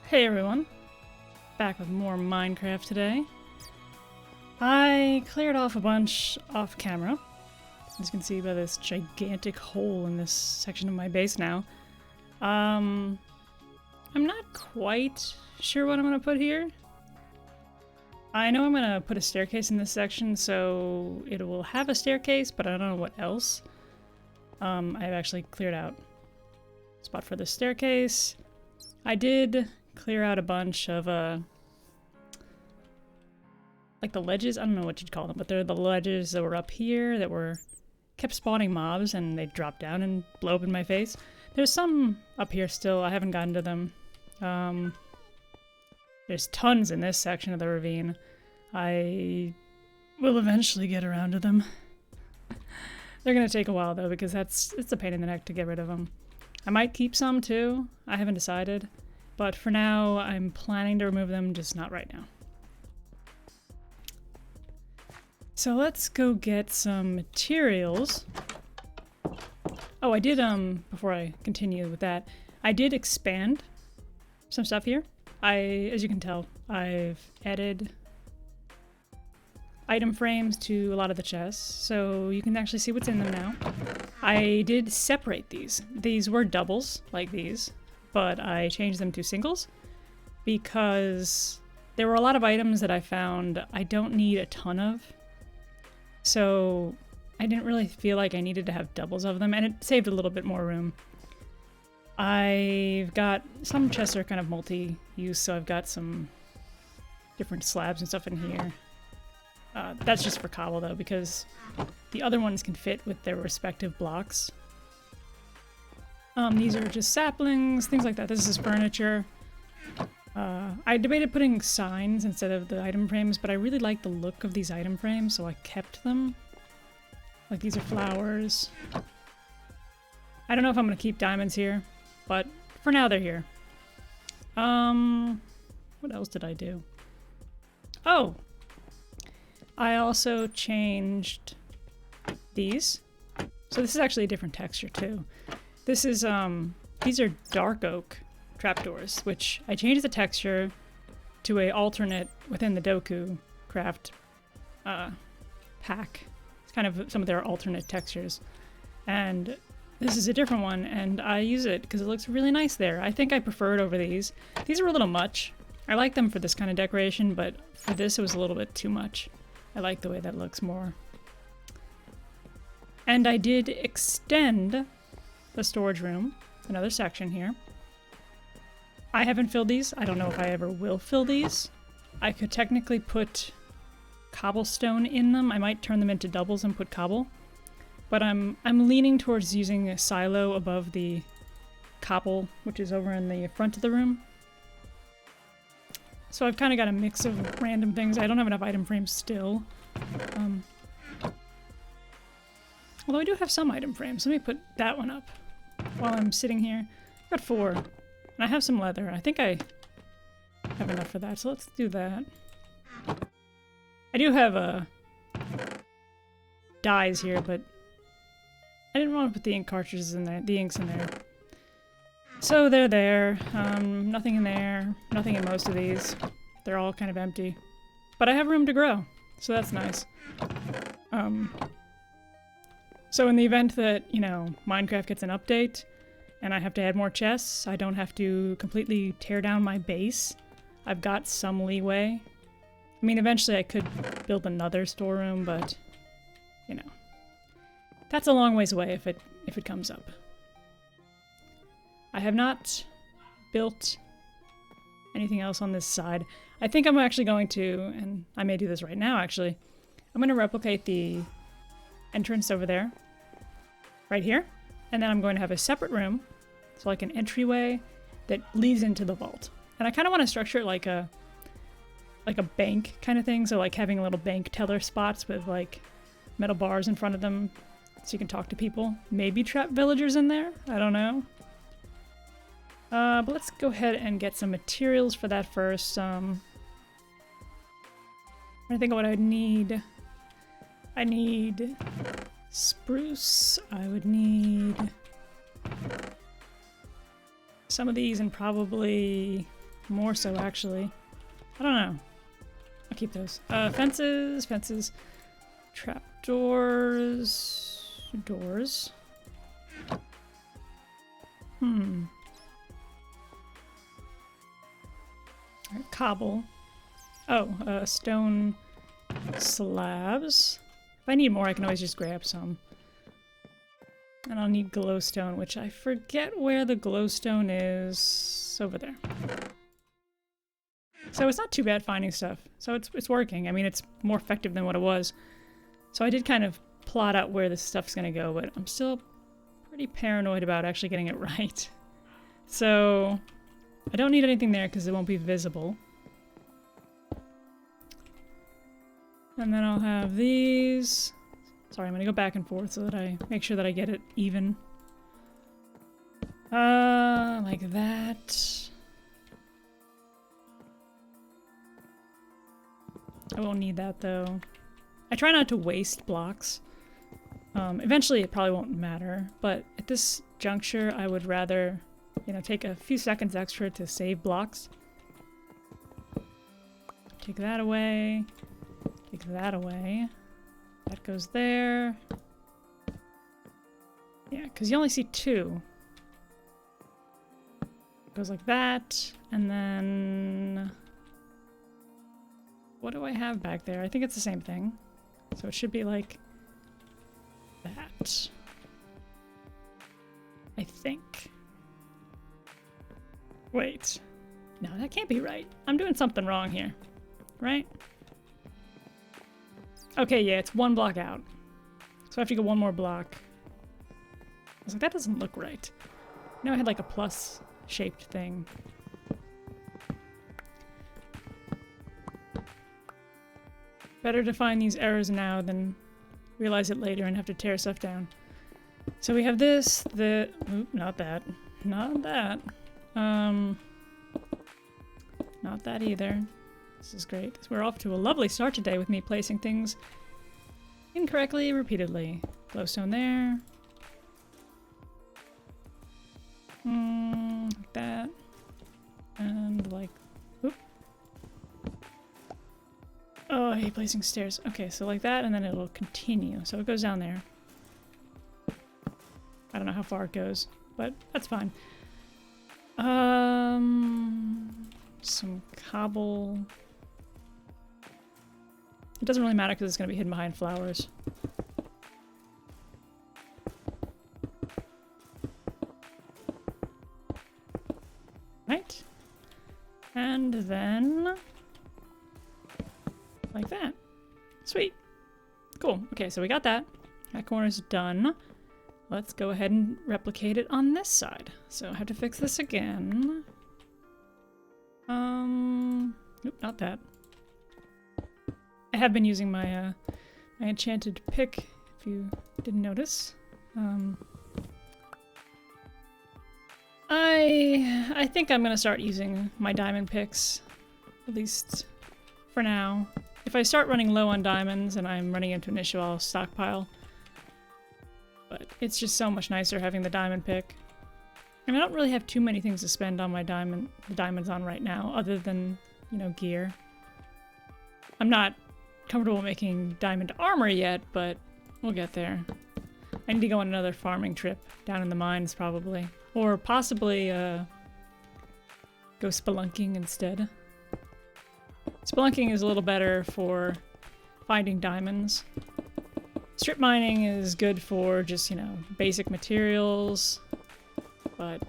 Hey everyone, back with more Minecraft today. I cleared off a bunch off camera, as you can see by this gigantic hole in this section of my base now. I'm not quite sure what I'm going to put here. I know I'm going to put a staircase in this section, so it will have a staircase, but I don't know what else. I've actually cleared out a spot for the staircase. I did clear out a bunch of, like the ledges, I don't know what you'd call them, but they're the ledges that were up here that kept spawning mobs and they drop down and blow up in my face. There's some up here still, I haven't gotten to them. There's tons in this section of the ravine. I will eventually get around to them. They're gonna take a while though, because it's a pain in the neck to get rid of them. I might keep some too, I haven't decided. But for now, I'm planning to remove them, just not right now. So let's go get some materials. Oh, I did, before I continue with that, I did expand some stuff here. As you can tell, I've added item frames to a lot of the chests, so you can actually see what's in them now. I did separate these. These were doubles, like these, but I changed them to singles because there were a lot of items that I found I don't need a ton of. So I didn't really feel like I needed to have doubles of them, and it saved a little bit more room. I've got some chests are kind of multi-use, so I've got some different slabs and stuff in here. That's just for cobble though, because the other ones can fit with their respective blocks. These are just saplings, things like that. This is furniture. I debated putting signs instead of the item frames, but I really like the look of these item frames, so I kept them. Like these are flowers. I don't know if I'm gonna keep diamonds here, but for now they're here. What else did I do? Oh! I also changed these. So this is actually a different texture too. This is, these are dark oak trapdoors, which I changed the texture to a alternate within the Doku craft pack. It's kind of some of their alternate textures. And this is a different one, and I use it because it looks really nice there. I think I prefer it over these. These are a little much. I like them for this kind of decoration, but for this it was a little bit too much. I like the way that looks more. And I did extend the storage room, another section here. I haven't filled these. I don't know if I ever will fill these. I could technically put cobblestone in them. I might turn them into doubles and put cobble. But I'm leaning towards using a silo above the cobble, which is over in the front of the room. So I've kind of got a mix of random things. I don't have enough item frames still. Although I do have some item frames. Let me put that one up while I'm sitting here. I've got 4. And I have some leather. I think I have enough for that, so let's do that. I do have dyes here, but I didn't want to put the ink cartridges in there, the inks in there. So they're there. Nothing in there. Nothing in most of these. They're all kind of empty. But I have room to grow, so that's nice. So in the event that, you know, Minecraft gets an update and I have to add more chests, I don't have to completely tear down my base. I've got some leeway. I mean, eventually I could build another storeroom, but, you know, that's a long ways away if it comes up. I have not built anything else on this side. I think I'm actually going to, and I may do this right now actually, I'm going to replicate the entrance over there, right here, and then I'm going to have a separate room, so like an entryway that leads into the vault. And I kind of want to structure it like a bank kind of thing, so like having little bank teller spots with like metal bars in front of them so you can talk to people. Maybe trap villagers in there, I don't know. But let's go ahead and get some materials for that first. I think what I'd need. I need spruce. I would need some of these and probably More so, actually. I don't know. I'll keep those. Fences. Trapdoors. Doors. Alright, cobble. Oh, stone slabs. If I need more, I can always just grab some. And I'll need glowstone, which I forget where the glowstone is. Over there. So it's not too bad finding stuff. So it's working. I mean, it's more effective than what it was. So I did kind of plot out where this stuff's gonna go, but I'm still pretty paranoid about actually getting it right. So I don't need anything there because it won't be visible. And then I'll have these. Sorry, I'm gonna go back and forth so that I make sure that I get it even. Like that. I won't need that though. I try not to waste blocks. Eventually it probably won't matter, but at this juncture I would rather, you know, take a few seconds extra to save blocks. Take that away. Take that away. That goes there. Yeah, because you only see two. Goes like that, and then... What do I have back there? I think it's the same thing. So it should be like that. I think. Wait. No, that can't be right. I'm doing something wrong here. Right? Okay, yeah, it's one block out. So I have to go one more block. I was like, that doesn't look right. You know, I had like a plus-shaped thing. Better to find these errors now than realize it later and have to tear stuff down. So we have this, oop, not that. Not that. Not that either. This is great. We're off to a lovely start today with me placing things incorrectly repeatedly. Glowstone there. Like that. And like, oop. Oh, I hate placing stairs. Okay, so like that, and then it'll continue. So it goes down there. I don't know how far it goes, but that's fine. Some cobble. It doesn't really matter because it's going to be hidden behind flowers. Right. And then... like that. Sweet. Cool. Okay, so we got that. That corner's done. Let's go ahead and replicate it on this side. So I have to fix this again. Nope, not that. I have been using my my enchanted pick, if you didn't notice. I think I'm gonna start using my diamond picks, at least for now. If I start running low on diamonds and I'm running into an issue, I'll stockpile. But it's just so much nicer having the diamond pick. And I don't really have too many things to spend on my diamonds on right now, other than, you know, gear. I'm not comfortable making diamond armor yet, but we'll get there. I need to go on another farming trip down in the mines, probably. Or possibly, go spelunking instead. Spelunking is a little better for finding diamonds. Strip mining is good for just, you know, basic materials. But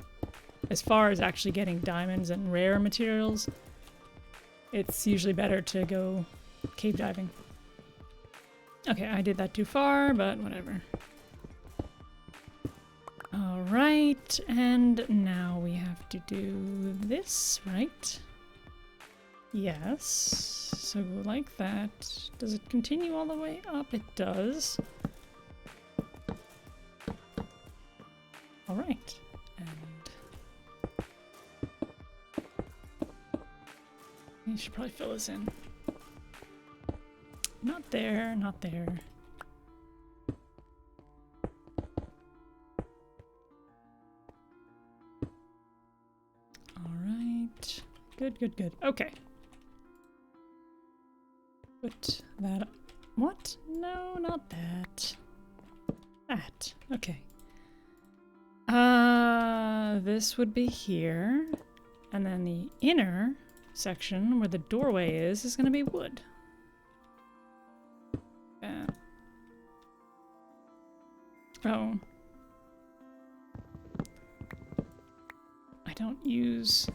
as far as actually getting diamonds and rare materials, it's usually better to go cave diving. Okay, I did that too far, but whatever. Alright, and now we have to do this, right? Yes, so like that. Does it continue all the way up? It does. Alright, and you should probably fill this in. Not there, not there. Alright. Good, good, good. Okay. Put that up. What? No, not that. That. Okay. This would be here. And then the inner section where the doorway is gonna be wood. Oh. I don't use...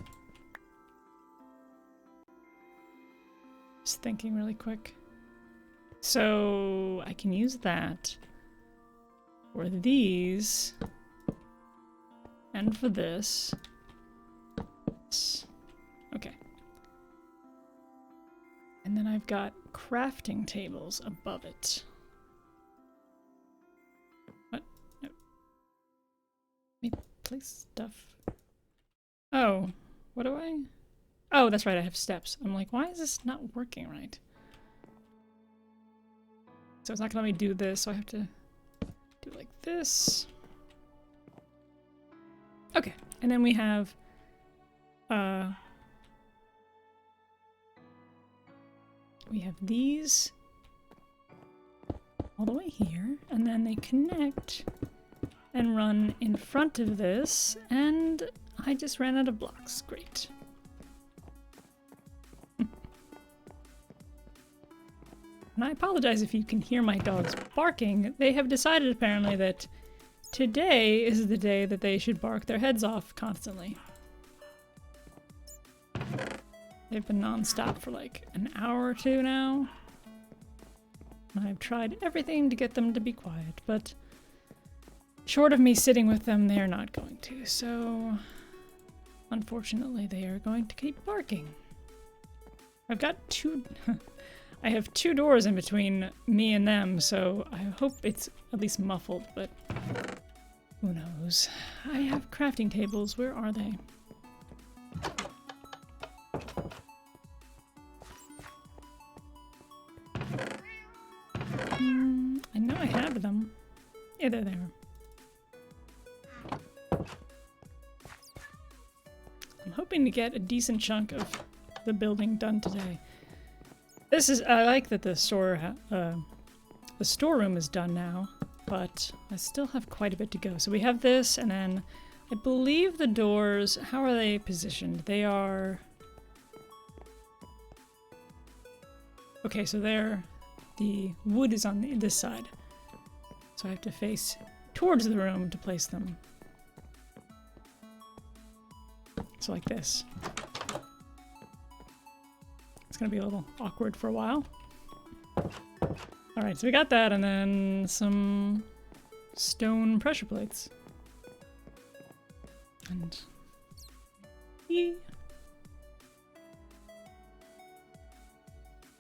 Just thinking really quick. So I can use that for these and for this. Okay. And then I've got crafting tables above it. What? No. Let me place stuff. Oh, what do I? Oh, that's right, I have steps. I'm like, why is this not working right? So it's not gonna let me do this, so I have to do like this. Okay, and then we have these all the way here, and then they connect and run in front of this, and I just ran out of blocks. Great. And I apologize if you can hear my dogs barking. They have decided apparently that today is the day that they should bark their heads off constantly. They've been non-stop for like an hour or two now. And I've tried everything to get them to be quiet, but short of me sitting with them, they're not going to. So unfortunately, they are going to keep barking. I've got I have two doors in between me and them, so I hope it's at least muffled, but who knows. I have crafting tables. Where are they? I know I have them. Yeah, they're there. I'm hoping to get a decent chunk of the building done today. This is, I like that the storeroom is done now, but I still have quite a bit to go. So we have this, and then I believe the doors, how are they positioned? They are... Okay, so the wood is on this side. So I have to face towards the room to place them. So like this. It's gonna be a little awkward for a while. Alright, so we got that, and then some stone pressure plates. And...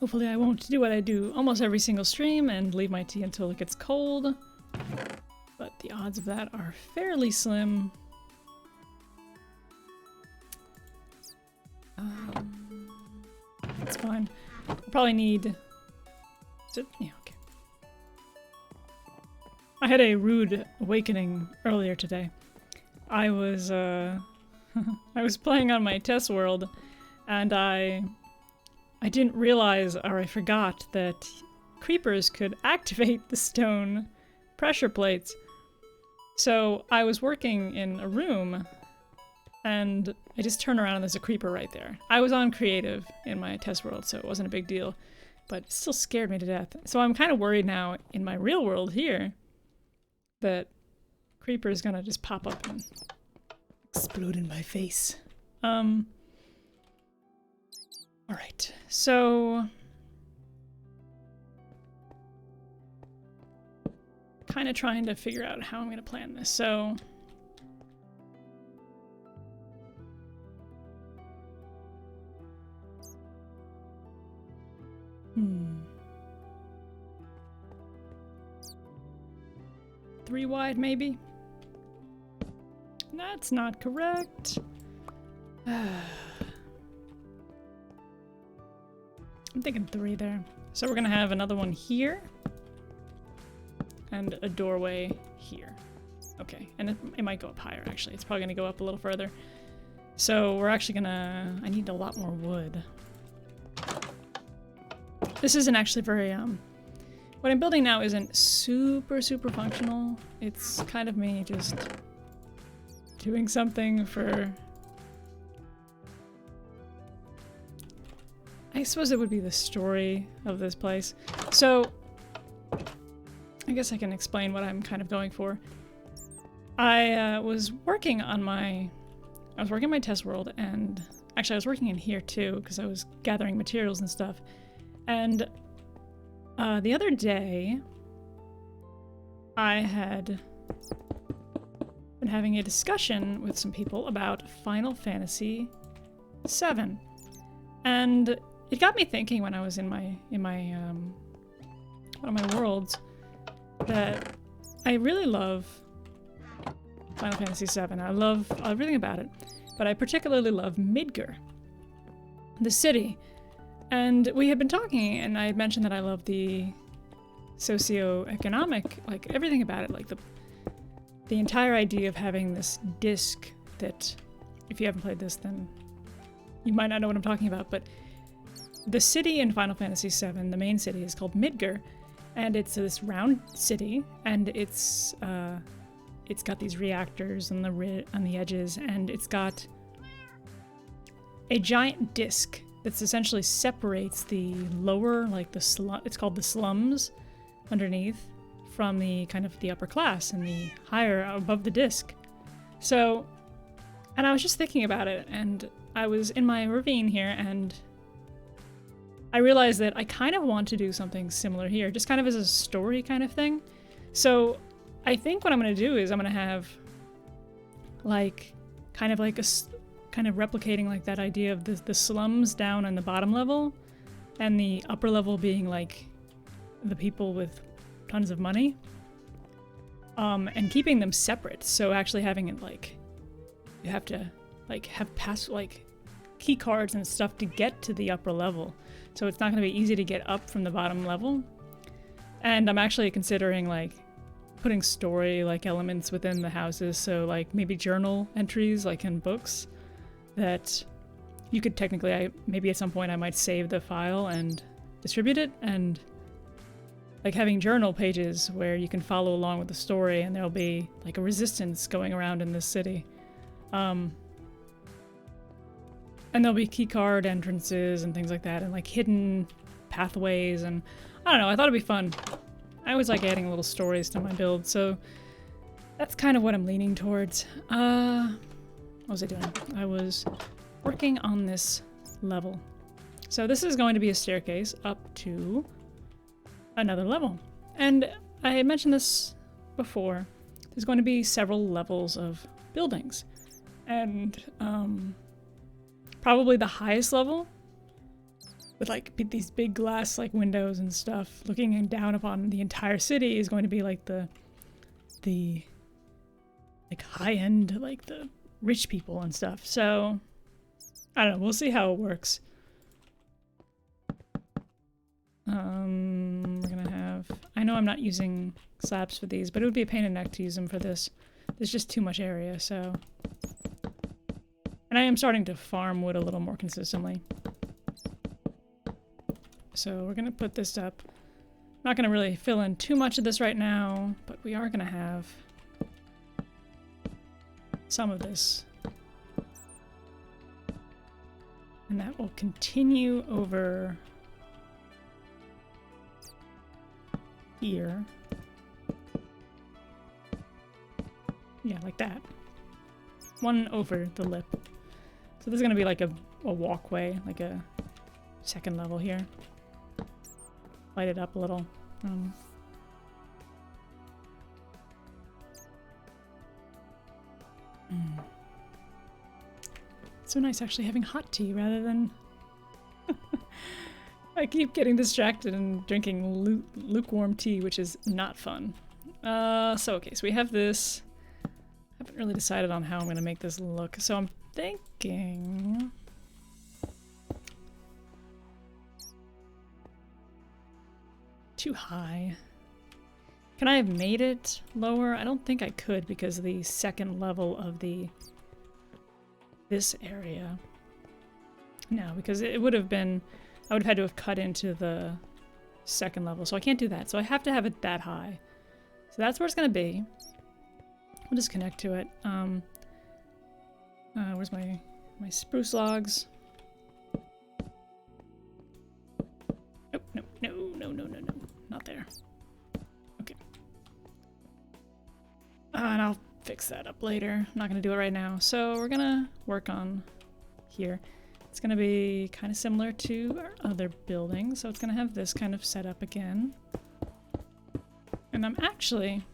hopefully I won't do what I do almost every single stream and leave my tea until it gets cold. But the odds of that are fairly slim. That's fine. I'll probably need... yeah, okay. I had a rude awakening earlier today. I was, I was playing on my test world, and I didn't realize, or I forgot, that creepers could activate the stone pressure plates. So I was working in a room, and I just turn around and there's a creeper right there. I was on creative in my test world, so it wasn't a big deal, but it still scared me to death. So I'm kind of worried now in my real world here that creeper is gonna just pop up and explode in my face. Alright, so... kind of trying to figure out how I'm gonna plan this, so... 3 wide, maybe? That's not correct. I'm thinking 3 there. So we're gonna have another one here. And a doorway here. Okay, and it might go up higher, actually. It's probably gonna go up a little further. So we're actually gonna... I need a lot more wood. This isn't actually very, what I'm building now isn't super functional. It's kind of me just doing something for... I suppose it would be the story of this place. So, I guess I can explain what I'm kind of going for. I was working on my... I was working on my test world, and... Actually, I was working in here too, because I was gathering materials and stuff. And the other day, I had been having a discussion with some people about Final Fantasy VII, and it got me thinking when I was in my one of my worlds that I really love Final Fantasy VII. I love everything about it, but I particularly love Midgar, the city. And we had been talking, and I had mentioned that I love the socio-economic, like everything about it, like the entire idea of having this disc that, if you haven't played this, then you might not know what I'm talking about, but the city in Final Fantasy VII, the main city, is called Midgar, and it's this round city, and it's got these reactors on the edges, and it's got a giant disc that essentially separates the lower, like it's called the slums underneath, from the kind of the upper class and the higher above the disc. So, and I was just thinking about it, and I was in my ravine here, and I realized that I kind of want to do something similar here, just kind of as a story kind of thing. So I think what I'm going to do is I'm going to have like kind of replicating like that idea of the slums down on the bottom level, and the upper level being like the people with tons of money, and keeping them separate. So actually having it like you have to like have key cards and stuff to get to the upper level, so it's not going to be easy to get up from the bottom level. And I'm actually considering like putting story like elements within the houses, so like maybe journal entries like in books that you could technically, maybe at some point I might save the file and distribute it, and like having journal pages where you can follow along with the story, and there'll be like a resistance going around in this city. And there'll be keycard entrances and things like that, and like hidden pathways, and I don't know, I thought it'd be fun. I always like adding little stories to my build, so that's kind of what I'm leaning towards. What was I doing? I was working on this level. So this is going to be a staircase up to another level. And I mentioned this before. There's going to be several levels of buildings. And probably the highest level, with like these big glass like windows and stuff looking down upon the entire city, is going to be like the like high end, like the rich people and stuff. So I don't know, we'll see how it works. We're gonna have, I know I'm not using slabs for these, but it would be a pain in the neck to use them for this. There's just too much area, so. And I am starting to farm wood a little more consistently. So we're gonna put this up. I'm not gonna really fill in too much of this right now, but we are gonna have some of this. And that will continue over here. Yeah, like that. One over the lip. So this is gonna be like a walkway, like a second level here. Light it up a little. So nice actually having hot tea rather than I keep getting distracted and drinking lukewarm tea, which is not fun. So okay, so we have this. I haven't really decided on how I'm going to make this look, so I'm thinking too high. Can I have made it lower? I don't think I could, because the second level of the this area now, because it would have been, I would have had to have cut into the second level, so I can't do that. So I have to have it that high. So that's where it's gonna be. We'll just connect to it. Where's my spruce logs? Nope, no, no, no, no, no, no, not there. Okay. And I'll fix that up later. I'm not gonna do it right now. So we're gonna work on here. It's gonna be kind of similar to our other building, so it's gonna have this kind of setup again. And I'm actually...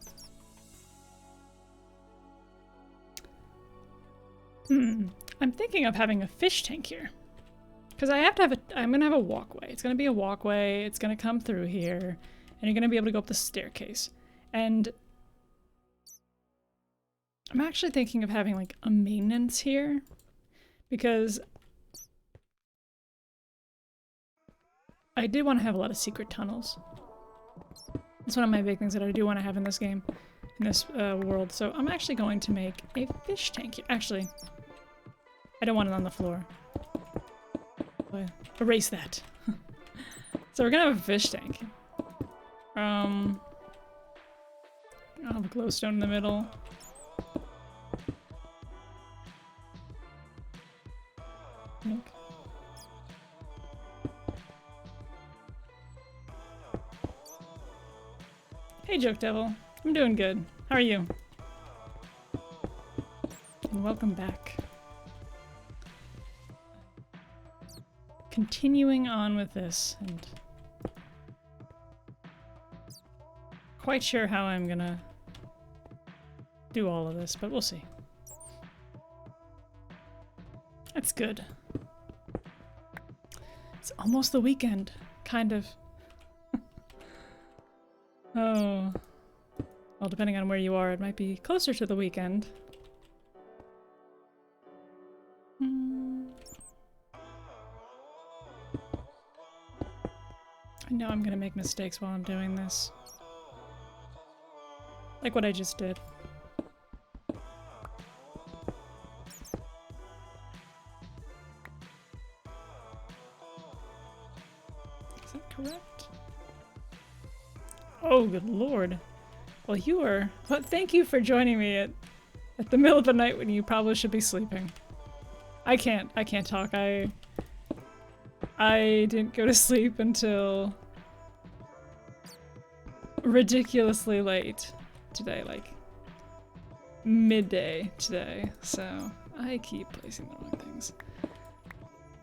I'm thinking of having a fish tank here. Because I have to have a... I'm gonna have a walkway. It's gonna be a walkway, it's gonna come through here, and you're gonna be able to go up the staircase. And... I'm actually thinking of having, like, a maintenance here. Because... I did want to have a lot of secret tunnels. That's one of my big things that I do want to have in this game, in this world. So I'm actually going to make a fish tank here. Actually, I don't want it on the floor. Erase that. So we're gonna have a fish tank. I'll have a glowstone in the middle. Hey, Joke Devil. I'm doing good. How are you? And welcome back. Continuing on with this, and quite sure how I'm gonna do all of this, but we'll see. That's good. It's almost the weekend, kind of. Oh. Well, depending on where you are, it might be closer to the weekend. I know I'm gonna make mistakes while I'm doing this. Like what I just did. Is that correct? Oh, good lord. Well, you were... But thank you for joining me at the middle of the night when you probably should be sleeping. I can't talk. I didn't go to sleep until ridiculously late today, like midday today, so I keep placing the wrong things.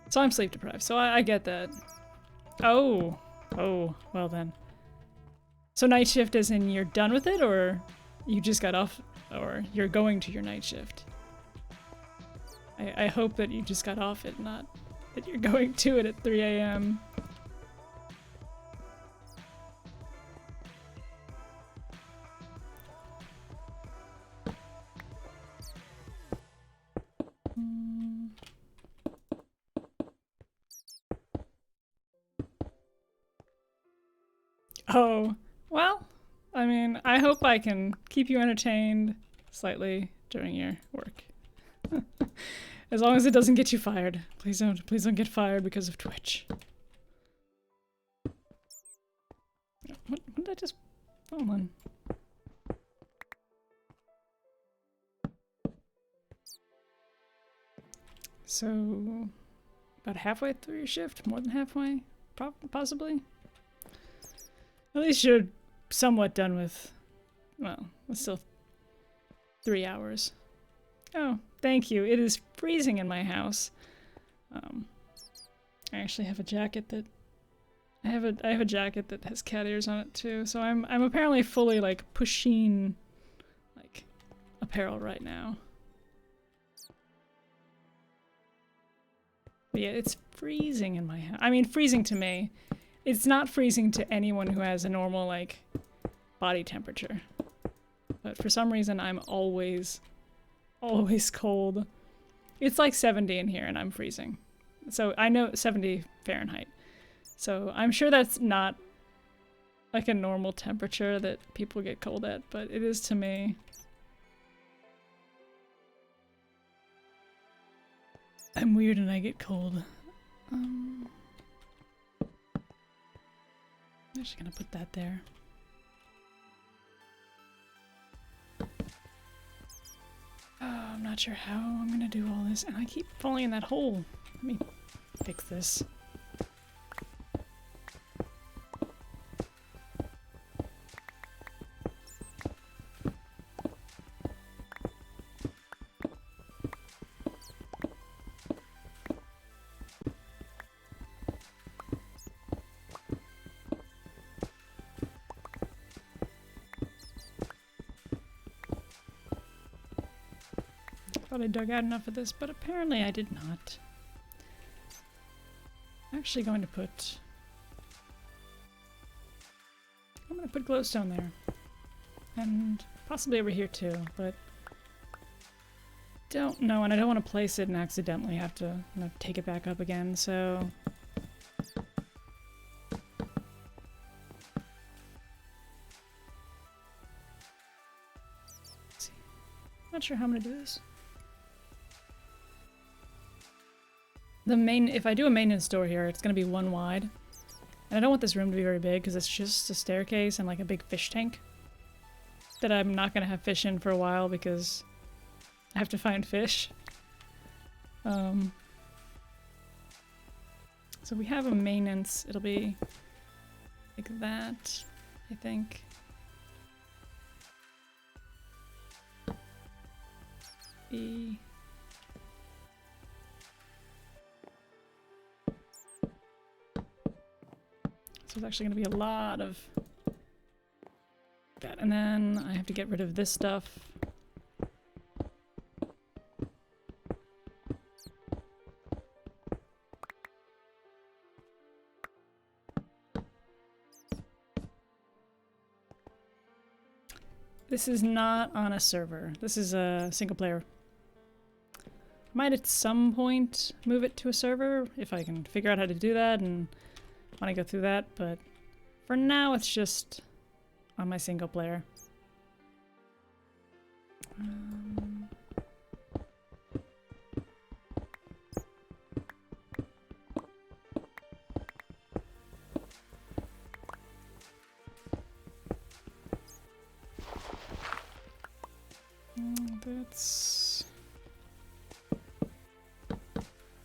So I'm sleep deprived, so I get that. Oh, well then. So night shift as in you're done with it, or you just got off, or you're going to your night shift? I hope that you just got off it, not that you're going to it at 3 a.m. Oh, well, I mean, I hope I can keep you entertained slightly during your work. As long as it doesn't get you fired. Please don't get fired because of Twitch. What did I just fall on? So, about halfway through your shift? More than halfway? Possibly? At least you're somewhat done with, well, it's still 3 hours. Oh, thank you. It is freezing in my house. I actually have a jacket that I have a jacket that has cat ears on it too. So I'm apparently fully like pusheen like apparel right now. But yeah, it's freezing in my house. I mean, freezing to me. It's not freezing to anyone who has a normal like body temperature. But for some reason I'm always cold. It's like 70 in here and I'm freezing. So I know 70 Fahrenheit. So I'm sure that's not like a normal temperature that people get cold at, but it is to me. I'm weird and I get cold. I'm actually gonna put that there. I'm not sure how I'm gonna do all this, and I keep falling in that hole. Let me fix this. Thought I dug out enough of this, but apparently I did not. I'm actually going to put... I'm going to put glowstone there. And possibly over here too, but... don't know, and I don't want to place it and accidentally have to, you know, take it back up again, so... let's see. Not sure how I'm going to do this. The main, if I do a maintenance door here, it's gonna be one wide. And I don't want this room to be very big because it's just a staircase and like a big fish tank that I'm not gonna have fish in for a while because I have to find fish. So we have a maintenance, it'll be like that, I think. So there's actually going to be a lot of that. And then I have to get rid of this stuff. This is not on a server. This is a single player. I might at some point move it to a server if I can figure out how to do that and want to go through that, but for now it's just on my single player. That's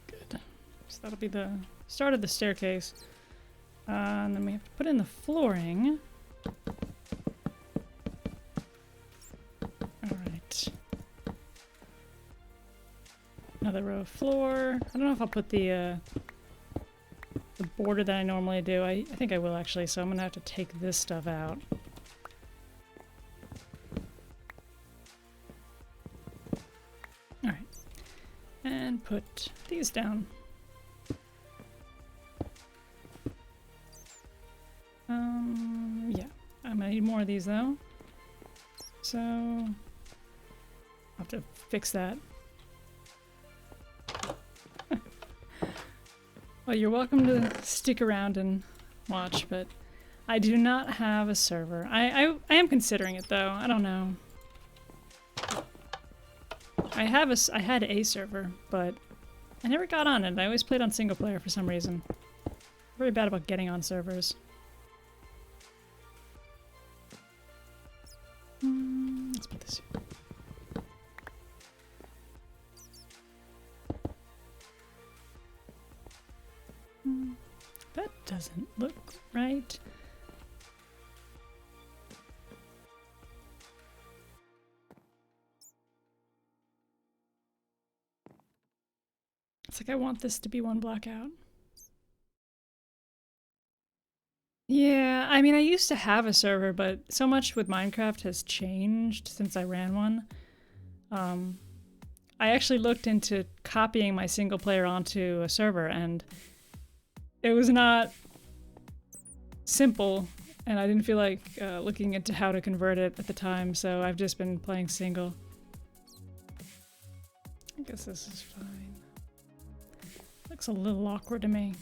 good. So that'll be the start of the staircase. And then we have to put in the flooring. Alright. Another row of floor. I don't know if I'll put the border that I normally do. I think I will actually, so I'm gonna have to take this stuff out. Alright. And put these down. Yeah, I'm gonna need more of these though. So, I'll have to fix that. Well, you're welcome to stick around and watch, but I do not have a server. I am considering it though, I don't know. I had a server, but I never got on it. I always played on single player for some reason. I'm very bad about getting on servers. Let's put this here. That doesn't look right. It's like I want this to be one block out. Yeah, I mean, I used to have a server, but so much with Minecraft has changed since I ran one. I actually looked into copying my single player onto a server, and it was not simple, and I didn't feel like looking into how to convert it at the time, so I've just been playing single. I guess this is fine. Looks a little awkward to me,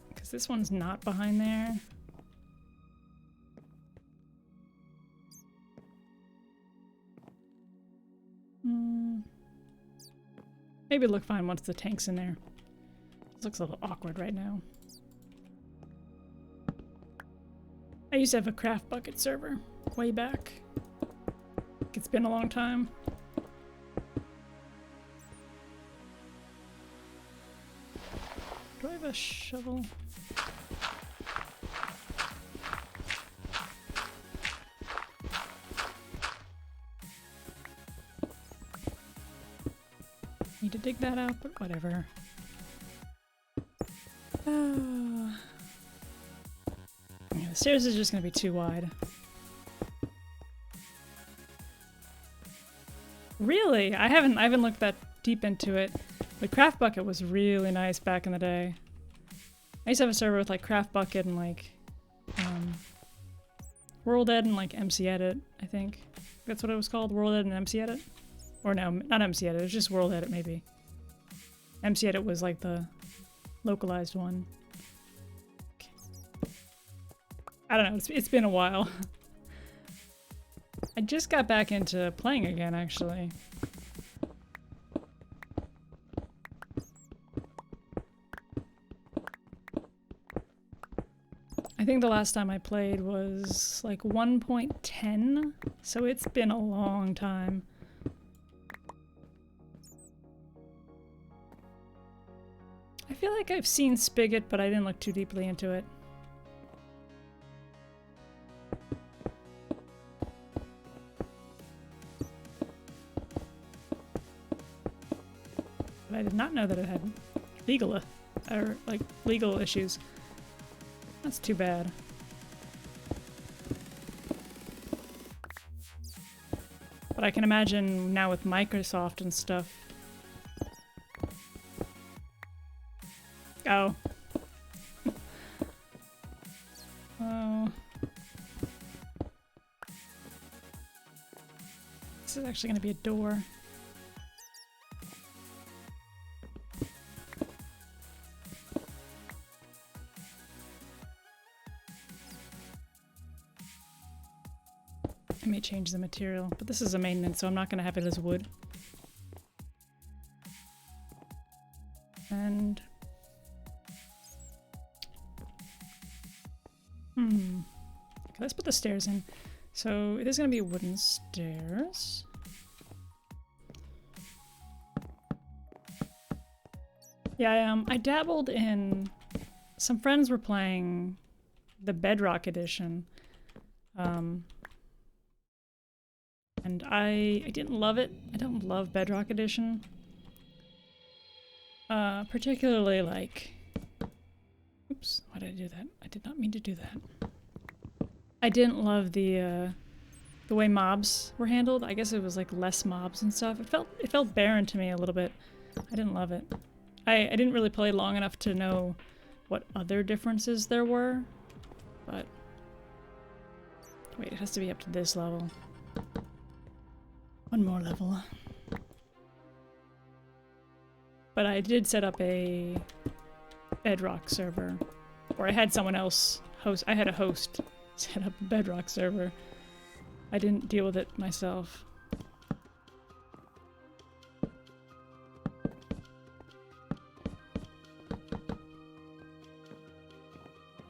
because this one's not behind there. Maybe it'll look fine once the tank's in there. This looks a little awkward right now. I used to have a craft bucket server way back. It's been a long time. Do I have a shovel? Need to dig that out, but whatever. Yeah, the stairs is just gonna be too wide. Really? I haven't looked that deep into it. The craft bucket was really nice back in the day. I used to have a server with like craft bucket and like World Ed and like MC Edit, I think. That's what it was called, World Ed and MC Edit? Or no, not MC Edit, it was just World Edit maybe. MC Edit was like the localized one. Okay. I don't know, it's been a while. I just got back into playing again, actually. I think the last time I played was like 1.10, so it's been a long time. I feel like I've seen Spigot, but I didn't look too deeply into it. But I did not know that it had legal issues. That's too bad. But I can imagine now with Microsoft and stuff. Oh. Oh. This is actually going to be a door. I may change the material, but this is a maintenance, so I'm not going to have it as wood. And... Okay, let's put the stairs in. So it is going to be wooden stairs. Yeah, I dabbled in... Some friends were playing the Bedrock edition. And I didn't love it. I don't love Bedrock Edition. Particularly like... Oops, why did I do that? I did not mean to do that. I didn't love the way mobs were handled. I guess it was like less mobs and stuff. It felt barren to me a little bit. I didn't love it. I didn't really play long enough to know what other differences there were. But... Wait, it has to be up to this level. One more level. But I did set up a Bedrock server, or I had someone else host. I had a host set up a Bedrock server. I didn't deal with it myself.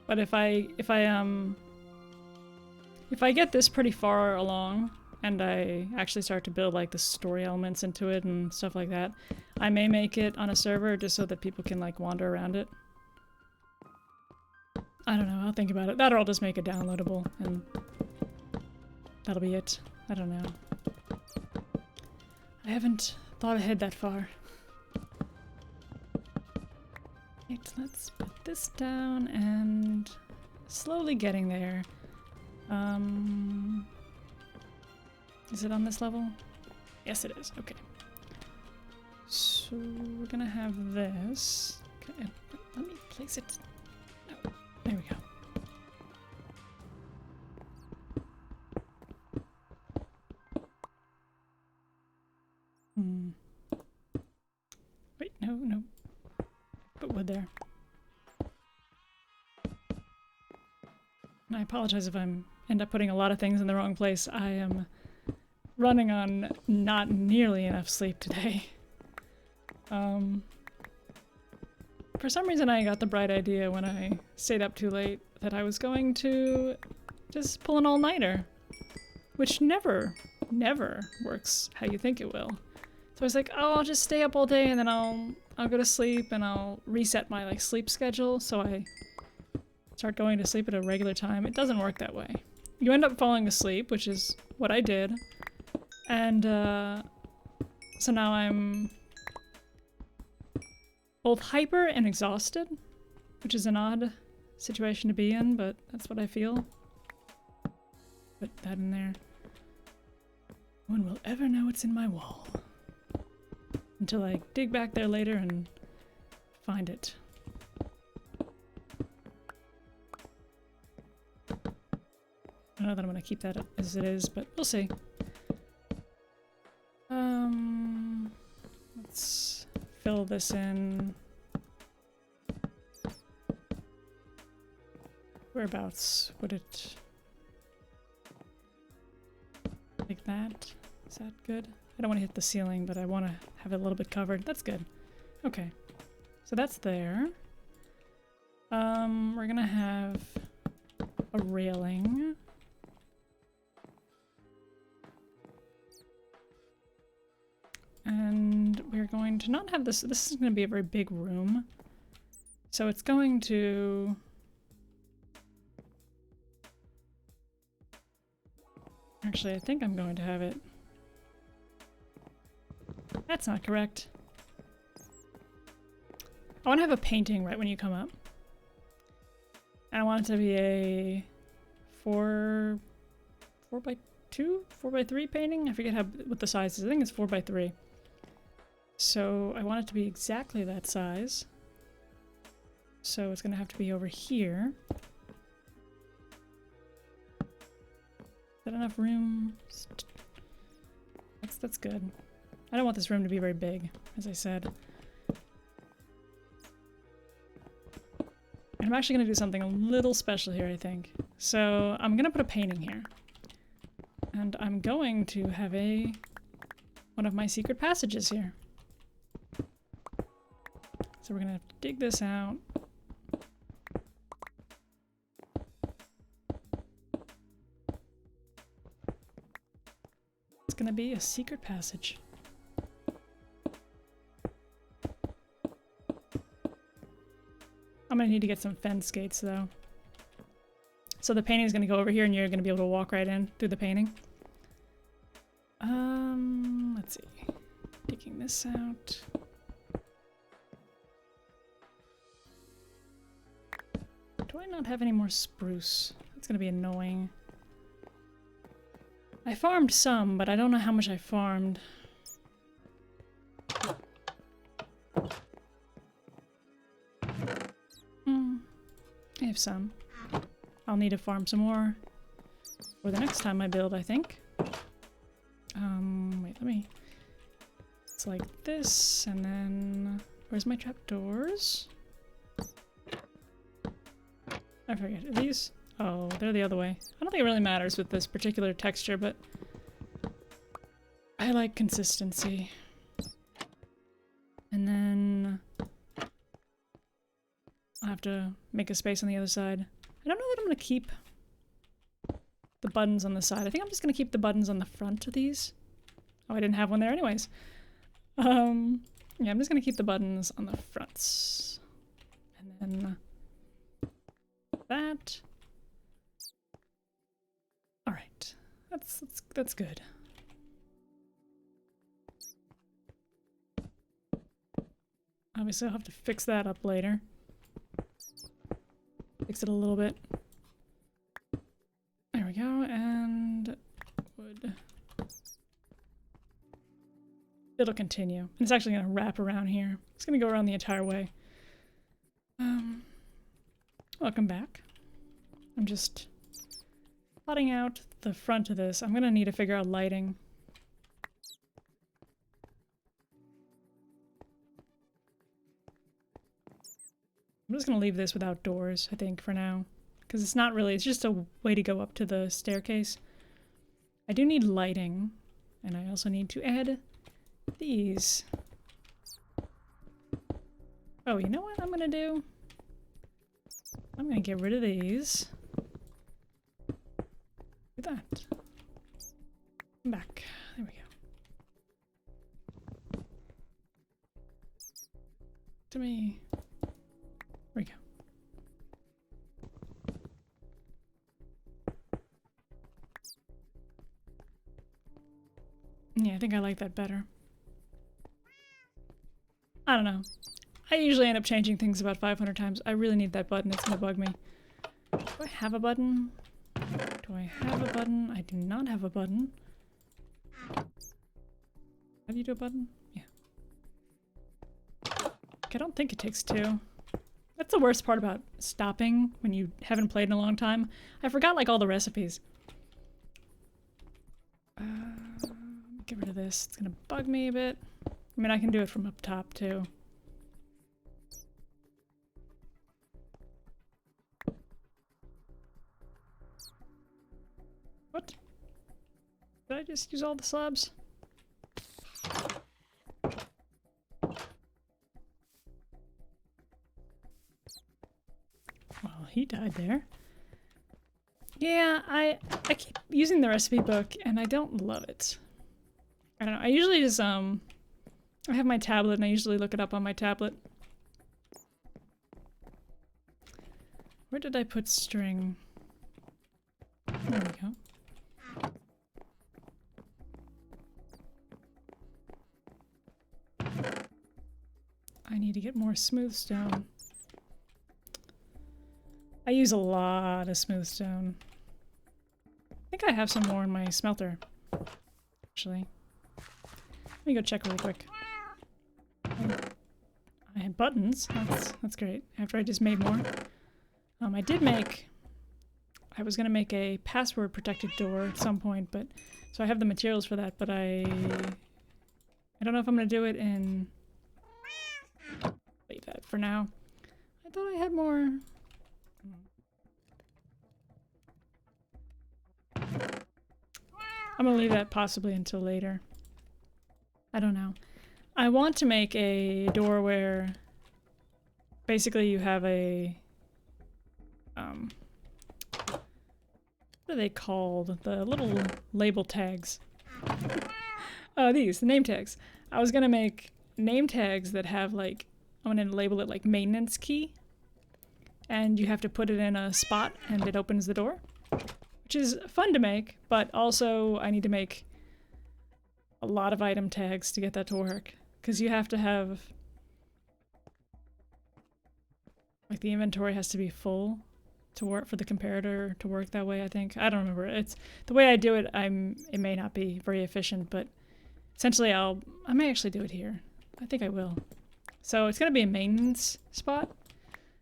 But if I get this pretty far along, and I actually start to build like the story elements into it and stuff like that, I may make it on a server just so that people can like wander around it. I don't know, I'll think about it. That or I'll just make it downloadable and that'll be it. I don't know. I haven't thought ahead that far. Right, let's put this down and slowly getting there. Is it on this level? Yes, it is. Okay. So we're gonna have this. Okay, let me place it. No, there we go. Wait, no. Put wood there. And I apologize if end up putting a lot of things in the wrong place. I am running on not nearly enough sleep today. For some reason I got the bright idea when I stayed up too late that I was going to just pull an all-nighter, which never works how you think it will. So I was like, oh, I'll just stay up all day and then I'll go to sleep and I'll reset my like sleep schedule so I start going to sleep at a regular time. It doesn't work that way. You end up falling asleep, which is what I did. And so now I'm both hyper and exhausted, which is an odd situation to be in, but that's what I feel. Put that in there. No one will ever know what's in my wall. Until I dig back there later and find it. I don't know that I'm gonna keep that as it is, but we'll see. Let's fill this in. Whereabouts would it... like that? Is that good? I don't want to hit the ceiling, but I want to have it a little bit covered. That's good. Okay. So that's there. We're gonna have a railing. And we're going to not have this... This is going to be a very big room. So it's going to... Actually, I think I'm going to have it... That's not correct. I want to have a painting right when you come up. And I want it to be a 4 by 2? 4 by 3 painting? I forget what the size is. I think it's 4 by 3. So I want it to be exactly that size. So it's going to have to be over here. Is that enough room? That's good. I don't want this room to be very big, as I said. And I'm actually going to do something a little special here, I think. So I'm going to put a painting here. And I'm going to have one of my secret passages here. So we're going to have to dig this out. It's going to be a secret passage. I'm going to need to get some fence gates, though. So the painting is going to go over here, and you're going to be able to walk right in through the painting. Let's see. Digging this out. Do I not have any more spruce? That's going to be annoying. I farmed some, but I don't know how much I farmed. I have some. I'll need to farm some more for the next time I build, I think. Wait, let me... It's like this, and then... Where's my trapdoors? I forget. Are these? Oh, they're the other way. I don't think it really matters with this particular texture, but... I like consistency. And then... I'll have to make a space on the other side. I don't know that I'm going to keep the buttons on the side. I think I'm just going to keep the buttons on the front of these. Oh, I didn't have one there anyways. Yeah, I'm just going to keep the buttons on the fronts. And then that. All right. That's good. Obviously, I'll have to fix that up later. Fix it a little bit. There we go, and wood. It'll continue. And it's actually gonna wrap around here. It's gonna go around the entire way. Welcome back. I'm just plotting out the front of this. I'm gonna need to figure out lighting. I'm just gonna leave this without doors, I think, for now. Because it's not really, it's just a way to go up to the staircase. I do need lighting, and I also need to add these. Oh, you know what I'm gonna do? I'm gonna get rid of these. Look at that. Come back. There we go. To me. There we go. Yeah, I think I like that better. I don't know. I usually end up changing things about 500 times. I really need that button. It's gonna bug me. Do I have a button? Do I have a button? I do not have a button. How do you do a button? Yeah. I don't think it takes two. That's the worst part about stopping when you haven't played in a long time. I forgot like all the recipes. Get rid of this. It's gonna bug me a bit. I mean, I can do it from up top too. What? Did I just use all the slabs? Well, he died there. Yeah, I keep using the recipe book and I don't love it. I don't know. I usually just I have my tablet and I usually look it up on my tablet. Where did I put string? There we go. I need to get more smooth stone. I use a lot of smooth stone. I think I have some more in my smelter, actually. Let me go check really quick. I have buttons. That's great. After I just made more. I did make... I was gonna make a password protected door at some point, but... So I have the materials for that, but I don't know if I'm gonna do it in... Leave that for now. I thought I had more... I'm gonna leave that possibly until later. I don't know. I want to make a door where basically you have a what are they called? The little label tags. Oh, these, the name tags. I was gonna make name tags that have like, I'm gonna label it like maintenance key. And you have to put it in a spot and it opens the door. Which is fun to make, but also I need to make a lot of item tags to get that to work. Because you have to have... Like the inventory has to be full to work for the comparator to work that way, I think. I don't remember. It's the way I do it, it may not be very efficient, but essentially I may actually do it here. I think I will. So it's gonna be a maintenance spot.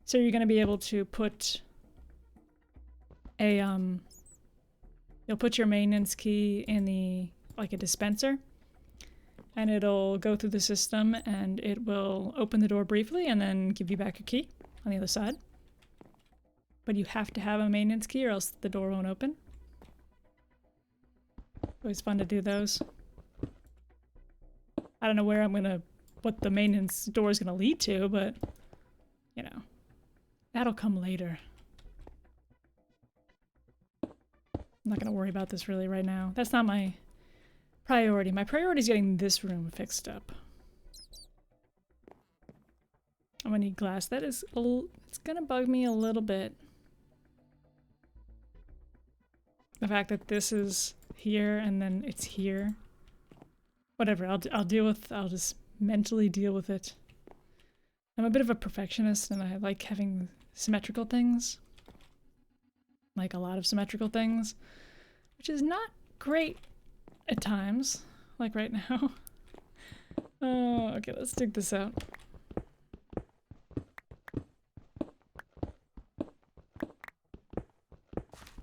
So you're gonna be able to put a you'll put your maintenance key in the like a dispenser and it'll go through the system and it will open the door briefly and then give you back your key on the other side. But you have to have a maintenance key or else the door won't open. Always fun to do those. I don't know where what the maintenance door is gonna lead to, but you know, that'll come later. I'm not gonna worry about this really right now. That's not my priority. My priority is getting this room fixed up. I'm gonna need glass. That is, it's gonna bug me a little bit. The fact that this is here and then it's here. Whatever, I'll just mentally deal with it. I'm a bit of a perfectionist and I like having symmetrical things. Like a lot of symmetrical things. Which is not great at times. Like right now. Oh, okay, let's dig this out.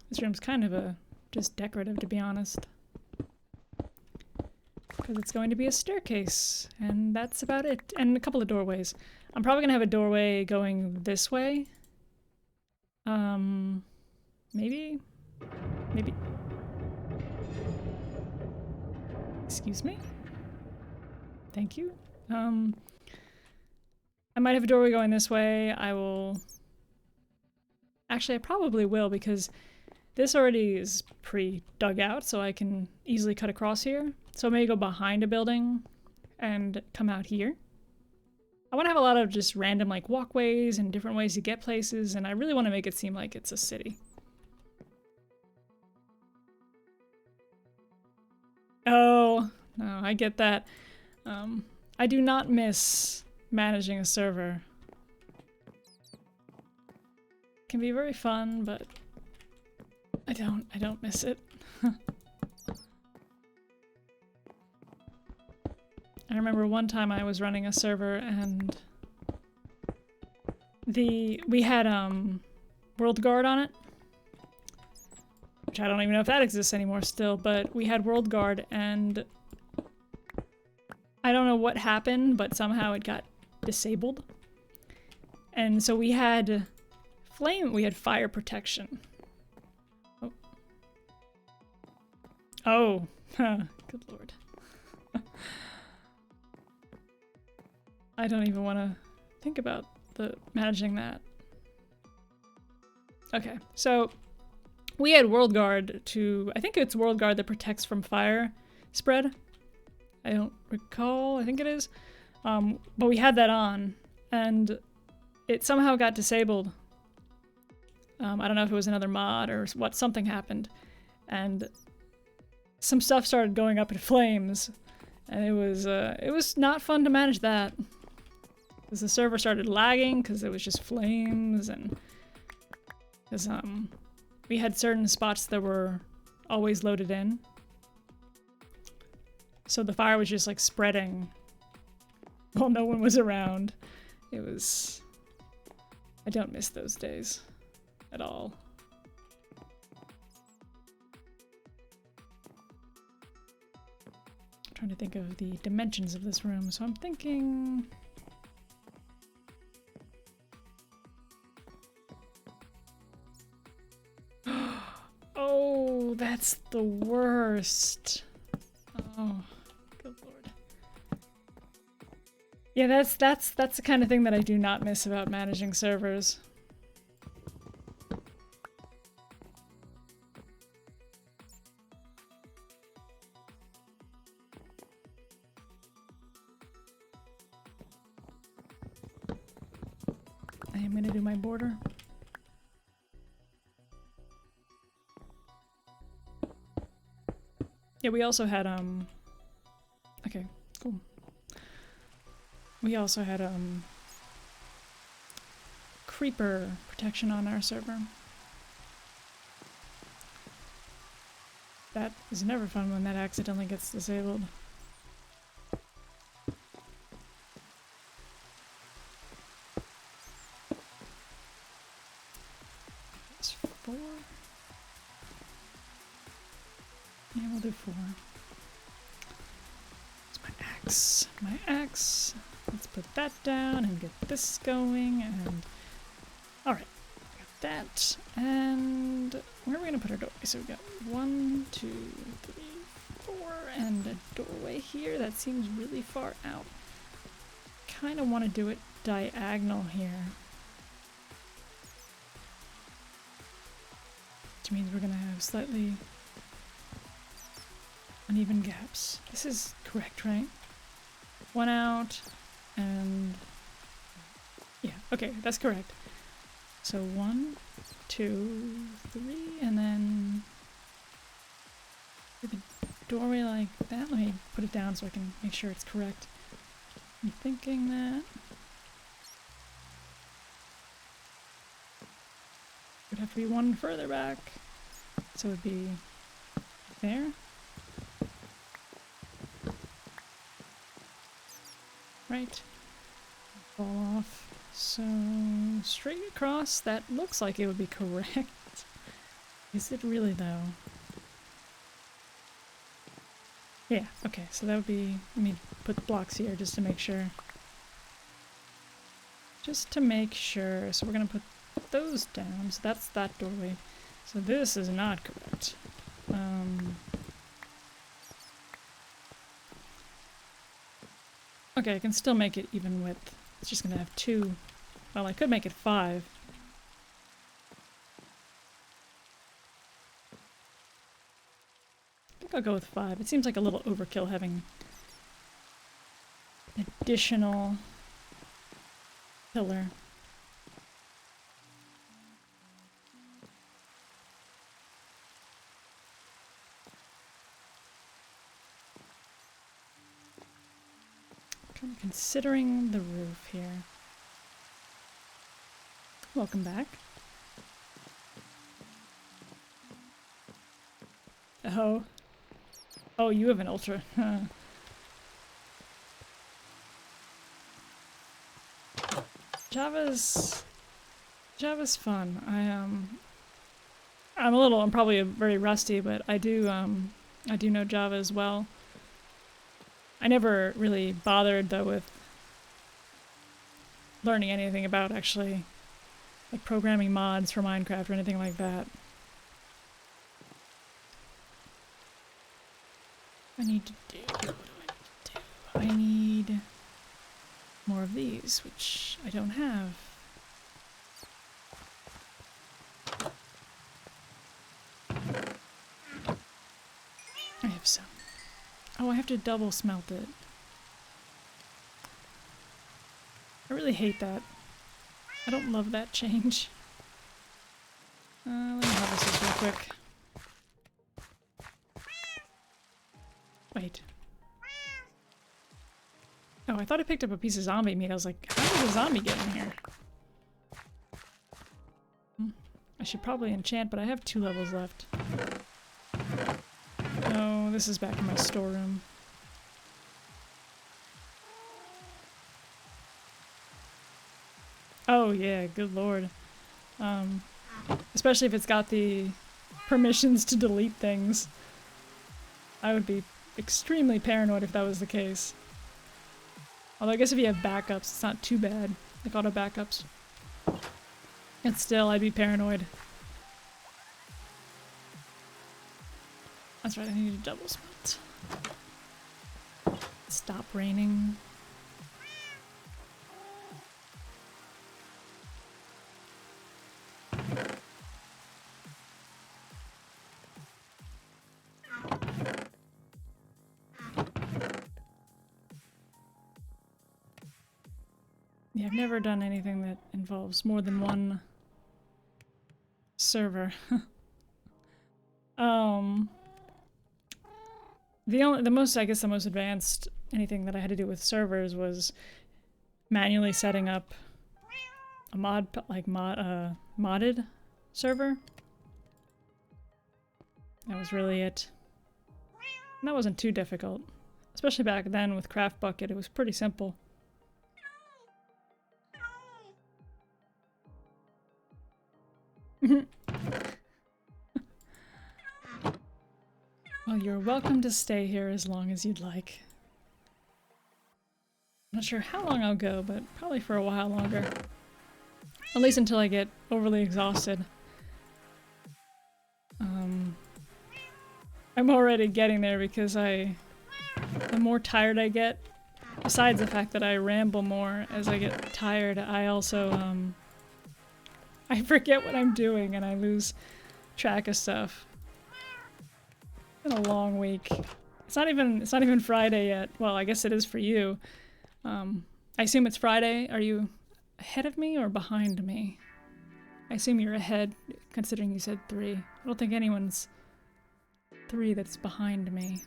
This room's kind of just decorative, to be honest. Because it's going to be a staircase, and that's about it. And a couple of doorways. I'm probably gonna have a doorway going this way. Maybe? Maybe? Excuse me? Thank you. I might have a doorway going this way. I will... Actually, I probably will, because this already is pre-dug out, so I can easily cut across here. So I may go behind a building and come out here. I want to have a lot of just random like walkways and different ways to get places, and I really want to make it seem like it's a city. Oh, no, I get that. I do not miss managing a server. It can be very fun, but I don't miss it. I remember one time I was running a server and we had World Guard on it, which I don't even know if that exists anymore still, but we had World Guard and I don't know what happened, but somehow it got disabled. And so we had fire protection. Oh, good lord. I don't even want to think about managing that. Okay, so we had World Guard I think it's World Guard that protects from fire spread. I don't recall, I think it is. But we had that on, and it somehow got disabled. I don't know if it was another mod or what, something happened. And some stuff started going up in flames, and it was not fun to manage that. Because the server started lagging because it was just flames, and because we had certain spots that were always loaded in. So the fire was just like spreading while no one was around. I don't miss those days at all. I'm trying to think of the dimensions of this room, so I'm thinking... Oh, that's the worst. Oh, good lord. Yeah, that's the kind of thing that I do not miss about managing servers. I am gonna do my border. Yeah, we also had, okay, cool. We also had, creeper protection on our server. That is never fun when that accidentally gets disabled. That's 4. Yeah, we'll do 4. It's my axe. My axe. Let's put that down and get this going, and... Alright, got that. And where are we gonna put our doorway? So we got 1, 2, 3, 4, and a doorway here. That seems really far out. Kinda wanna do it diagonal here. Which means we're gonna have slightly uneven gaps. This is correct, right? 1 out, and... yeah, okay, that's correct. So 1, 2, 3, and then... with a doorway like that. Let me put it down so I can make sure it's correct. I'm thinking that... would have to be 1 further back. So it would be... there. Right. Fall off. So straight across, that looks like it would be correct. Is it really though? Yeah, okay, so that would be, let me put blocks here just to make sure. Just to make sure. So we're gonna put those down. So that's that doorway. So this is not correct. Okay, I can still make it even width. It's just gonna have 2. Well, I could make it 5. I think I'll go with 5. It seems like a little overkill having additional pillar. I'm considering the roof here. Welcome back. Oh. Oh, you have an ultra. Java's fun. I'm probably very rusty, but I do know Java as well. I never really bothered though with learning anything about actually like programming mods for Minecraft or anything like that. What do I need to do? I need more of these, which I don't have. I have some. Oh, I have to double smelt it. I really hate that. I don't love that change. Let me harvest this real quick. Wait. Oh, I thought I picked up a piece of zombie meat. I was like, how did a zombie get in here? I should probably enchant, but I have 2 levels left. Oh, this is back in my storeroom. Oh yeah, good lord. Especially if it's got the permissions to delete things. I would be extremely paranoid if that was the case. Although I guess if you have backups, it's not too bad. Like auto backups. And still, I'd be paranoid. That's right, I need to double smelt. Stop raining. Yeah, I've never done anything that involves more than one server. The most advanced anything that I had to do with servers was manually setting up a modded server. That was really it. And that wasn't too difficult. Especially back then with Craft Bucket, it was pretty simple. Well, you're welcome to stay here as long as you'd like. I'm not sure how long I'll go, but probably for a while longer. At least until I get overly exhausted. I'm already getting there because the more tired I get, besides the fact that I ramble more as I get tired, I also, I forget what I'm doing and I lose track of stuff. It's been a long week. It's not even Friday yet. Well, I guess it is for you. I assume it's Friday. Are you ahead of me or behind me? I assume you're ahead, considering you said 3. I don't think anyone's 3 that's behind me.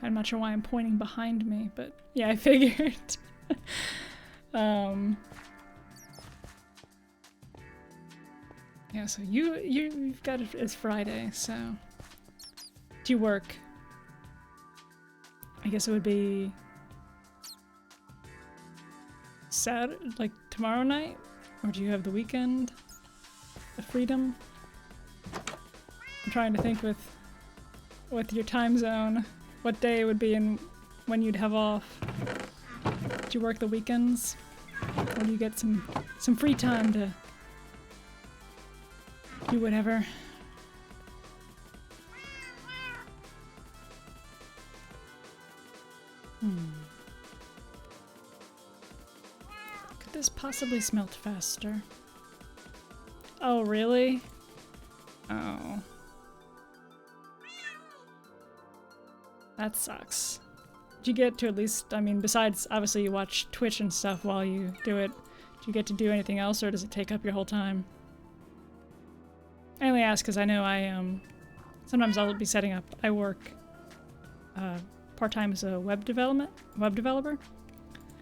I'm not sure why I'm pointing behind me, but yeah, I figured. Yeah, so you've got it as Friday, so do you work? I guess it would be Saturday, like tomorrow night, or do you have the weekend, the freedom? I'm trying to think with your time zone, what day it would be and when you'd have off. Do you work the weekends, or do you get some free time to do whatever? possibly smelt faster. Oh, really? Oh. That sucks. Did you get to at least, I mean, besides obviously you watch Twitch and stuff while you do it, do you get to do anything else, or does it take up your whole time? I only ask because I know sometimes I'll be setting up, I work part-time as a web developer.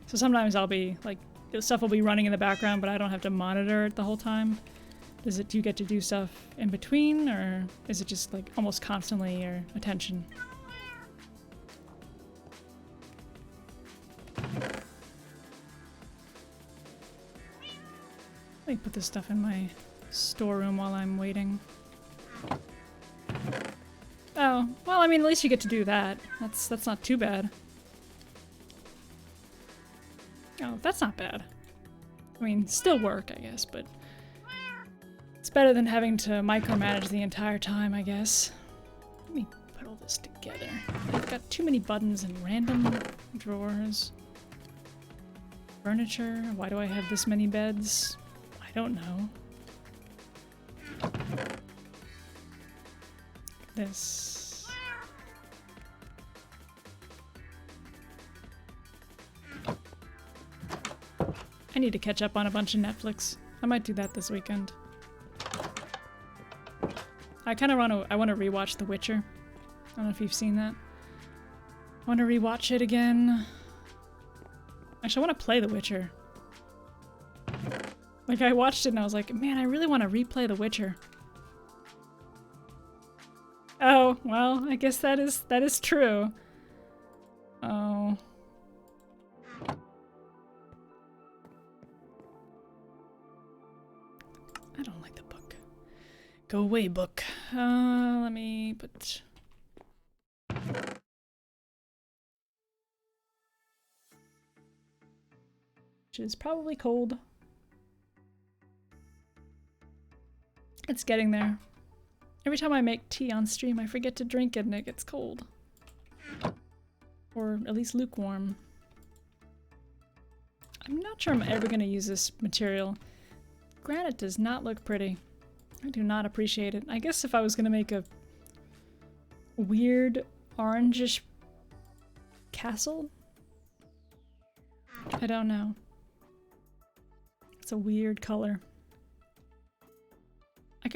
So sometimes I'll be, like, stuff will be running in the background, but I don't have to monitor it the whole time. Do you get to do stuff in between, or is it just, like, almost constantly your attention? Let me put this stuff in my storeroom while I'm waiting. Oh, well, I mean, at least you get to do that. That's not too bad. Oh, that's not bad. I mean, still work, I guess, but it's better than having to micromanage the entire time, I guess. Let me put all this together. I've got too many buttons in random drawers. Furniture. Why do I have this many beds? I don't know. This. I need to catch up on a bunch of Netflix. I might do that this weekend. I want to rewatch The Witcher. I don't know if you've seen that. I want to rewatch it again. Actually, I want to play The Witcher. Like, I watched it and I was like, man, I really want to replay The Witcher. Oh, well, I guess that is true. Oh. I don't like the book. Go away, book. Let me put... Which is probably cold. It's getting there. Every time I make tea on stream, I forget to drink it and it gets cold. Or at least lukewarm. I'm not sure I'm ever going to use this material. Granite does not look pretty. I do not appreciate it. I guess if I was going to make a weird orangish castle? I don't know. It's a weird color.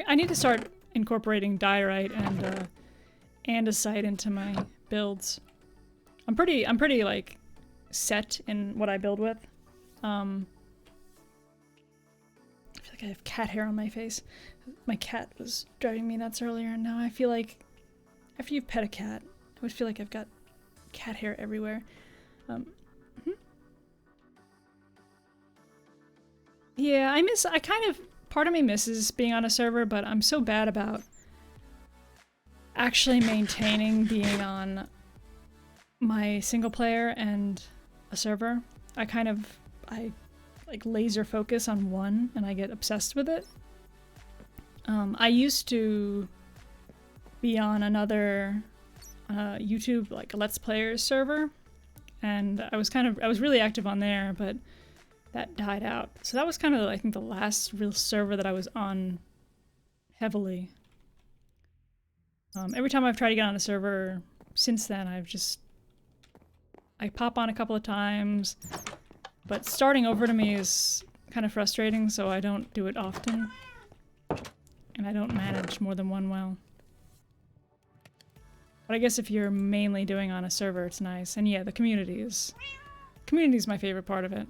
I need to start incorporating diorite and andesite into my builds. I'm pretty like set in what I build with. I feel like I have cat hair on my face. My cat was driving me nuts earlier, and now I feel like after you've pet a cat, I would feel like I've got cat hair everywhere. Yeah, part of me misses being on a server, but I'm so bad about actually maintaining being on my single player and a server. I like laser focus on one and I get obsessed with it. I used to be on another YouTube like Let's Players server, and I was really active on there, but that died out. So that was kind of, I think, the last real server that I was on heavily. Every time I've tried to get on a server since then, I pop on a couple of times, but starting over to me is kind of frustrating, so I don't do it often. And I don't manage more than one well. But I guess if you're mainly doing on a server, it's nice. And yeah, the community is my favorite part of it.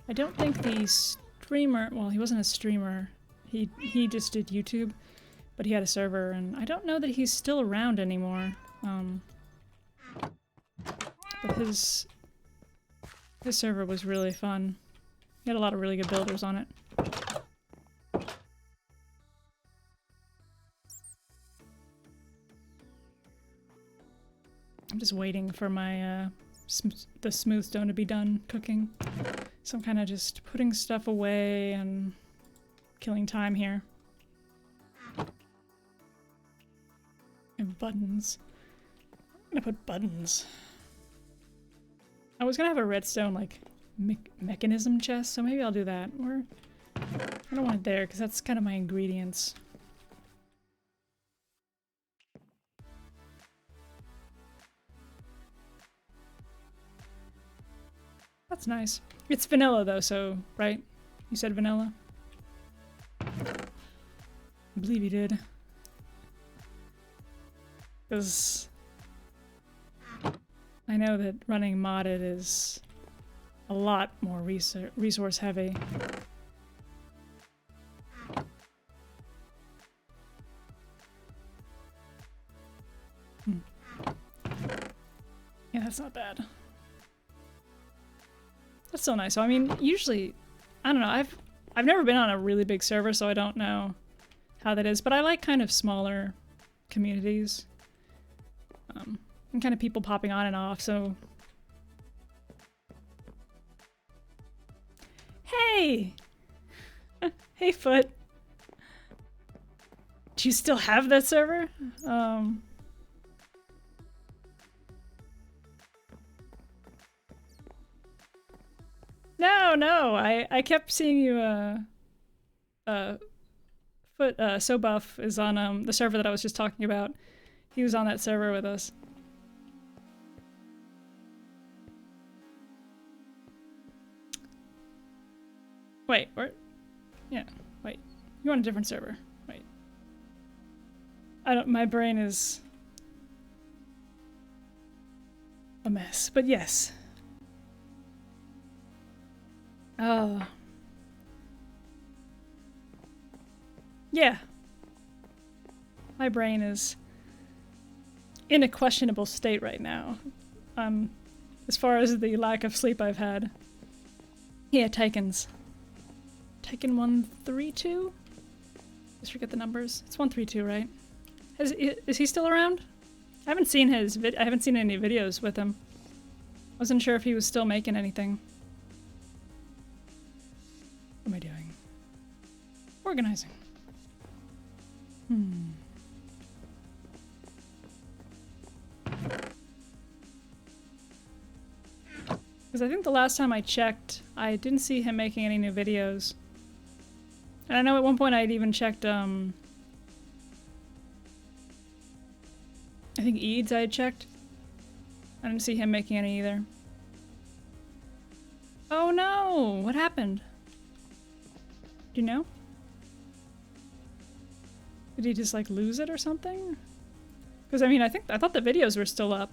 I don't think the streamer, well, he wasn't a streamer, he just did YouTube, but he had a server, and I don't know that he's still around anymore. But his server was really fun. He had a lot of really good builders on it. I'm just waiting for my the smooth stone to be done cooking. So I'm kind of just putting stuff away and killing time here. And buttons. I'm gonna put buttons. I was gonna have a redstone, like, mechanism chest, so maybe I'll do that. Or I don't want it there, because that's kind of my ingredients. That's nice. It's vanilla, though, so, right? You said vanilla? I believe you did. Because I know that running modded is a lot more resource heavy. Yeah, that's not bad. That's still nice. So I mean, usually, I don't know. I've never been on a really big server, so I don't know how that is. But I like kind of smaller communities, and kind of people popping on and off. So, hey, hey, Foot. Do you still have that server? No, I kept seeing you, Foot, So Buff is on, the server that I was just talking about. He was on that server with us. Wait, where? Yeah, wait. You're on a different server. Wait. My brain is a mess, but yes. Oh. Yeah. My brain is in a questionable state right now. As far as the lack of sleep I've had. Yeah, Tychon's. Tychon 132? Just forget the numbers. It's 132, right? Is he still around? I haven't seen I haven't seen any videos with him. Wasn't sure if he was still making anything. What am I doing? Organizing. Because I think the last time I checked, I didn't see him making any new videos. And I know at one point I'd even checked, I think Eads I had checked. I didn't see him making any either. Oh no! What happened? Do you know? Did he just like lose it or something? Because I mean, I thought the videos were still up.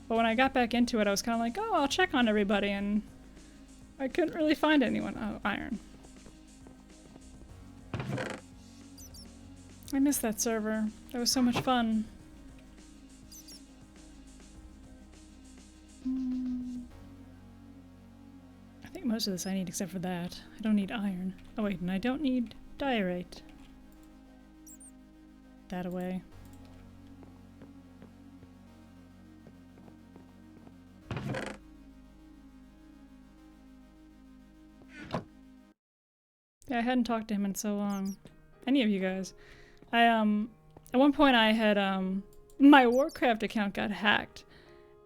But when I got back into it, I was kind of like, oh, I'll check on everybody, and I couldn't really find anyone. Oh, iron. I miss that server. That was so much fun. I think most of this I need except for that. I don't need iron. Oh wait, and I don't need diorite. That away. Yeah, I hadn't talked to him in so long. Any of you guys. At one point I had, my Warcraft account got hacked.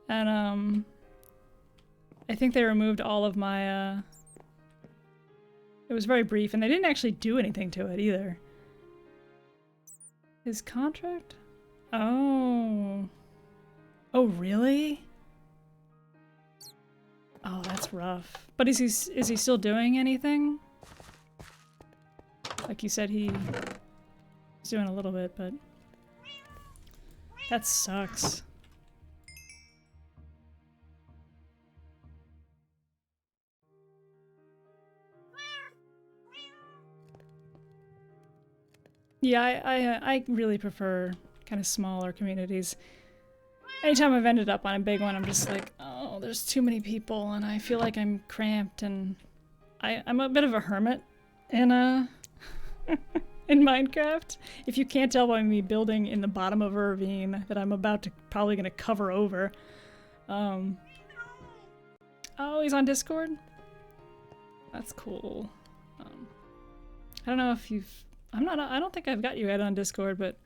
And, I think they removed all of my, it was very brief, and they didn't actually do anything to it either. His contract? Oh. Oh, really? Oh, that's rough. But is he still doing anything? Like you said, he was doing a little bit, but that sucks. Yeah, I really prefer kind of smaller communities. Anytime I've ended up on a big one, I'm just like, oh, there's too many people, and I feel like I'm cramped, and I'm a bit of a hermit in in Minecraft. If you can't tell by me building in the bottom of a ravine that I'm probably gonna cover over. Oh, he's on Discord? That's cool. I don't know if I don't think I've got you yet on Discord, but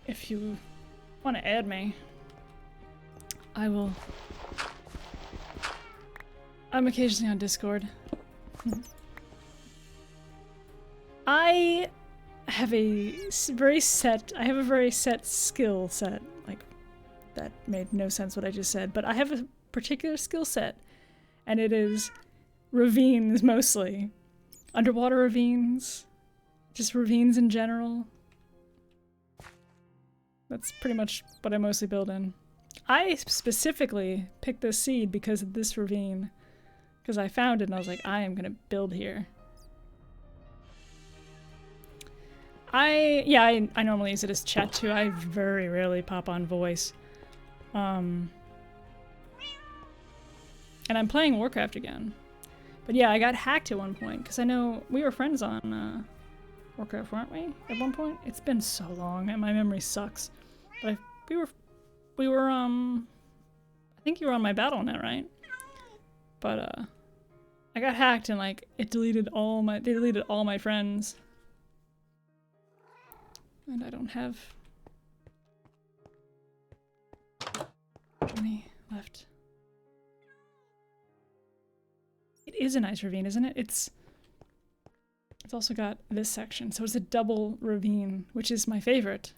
if you Want to add me? I will. I'm occasionally on Discord. I have a very set skill set. Like, that made no sense what I just said, but I have a particular skill set, and it is ravines mostly. Underwater ravines. Just ravines in general. That's pretty much what I mostly build in. I specifically picked this seed because of this ravine. Because I found it and I was like, I am gonna build here. I normally use it as chat too. I very rarely pop on voice. And I'm playing Warcraft again. But yeah, I got hacked at one point because I know we were friends on Warcraft, weren't we? At one point? It's been so long and my memory sucks. But we were I think you were on my BattleNet, right? But I got hacked and like they deleted all my friends. And I don't have any left. It is a nice ravine, isn't it? It's also got this section, so it's a double ravine, which is my favorite.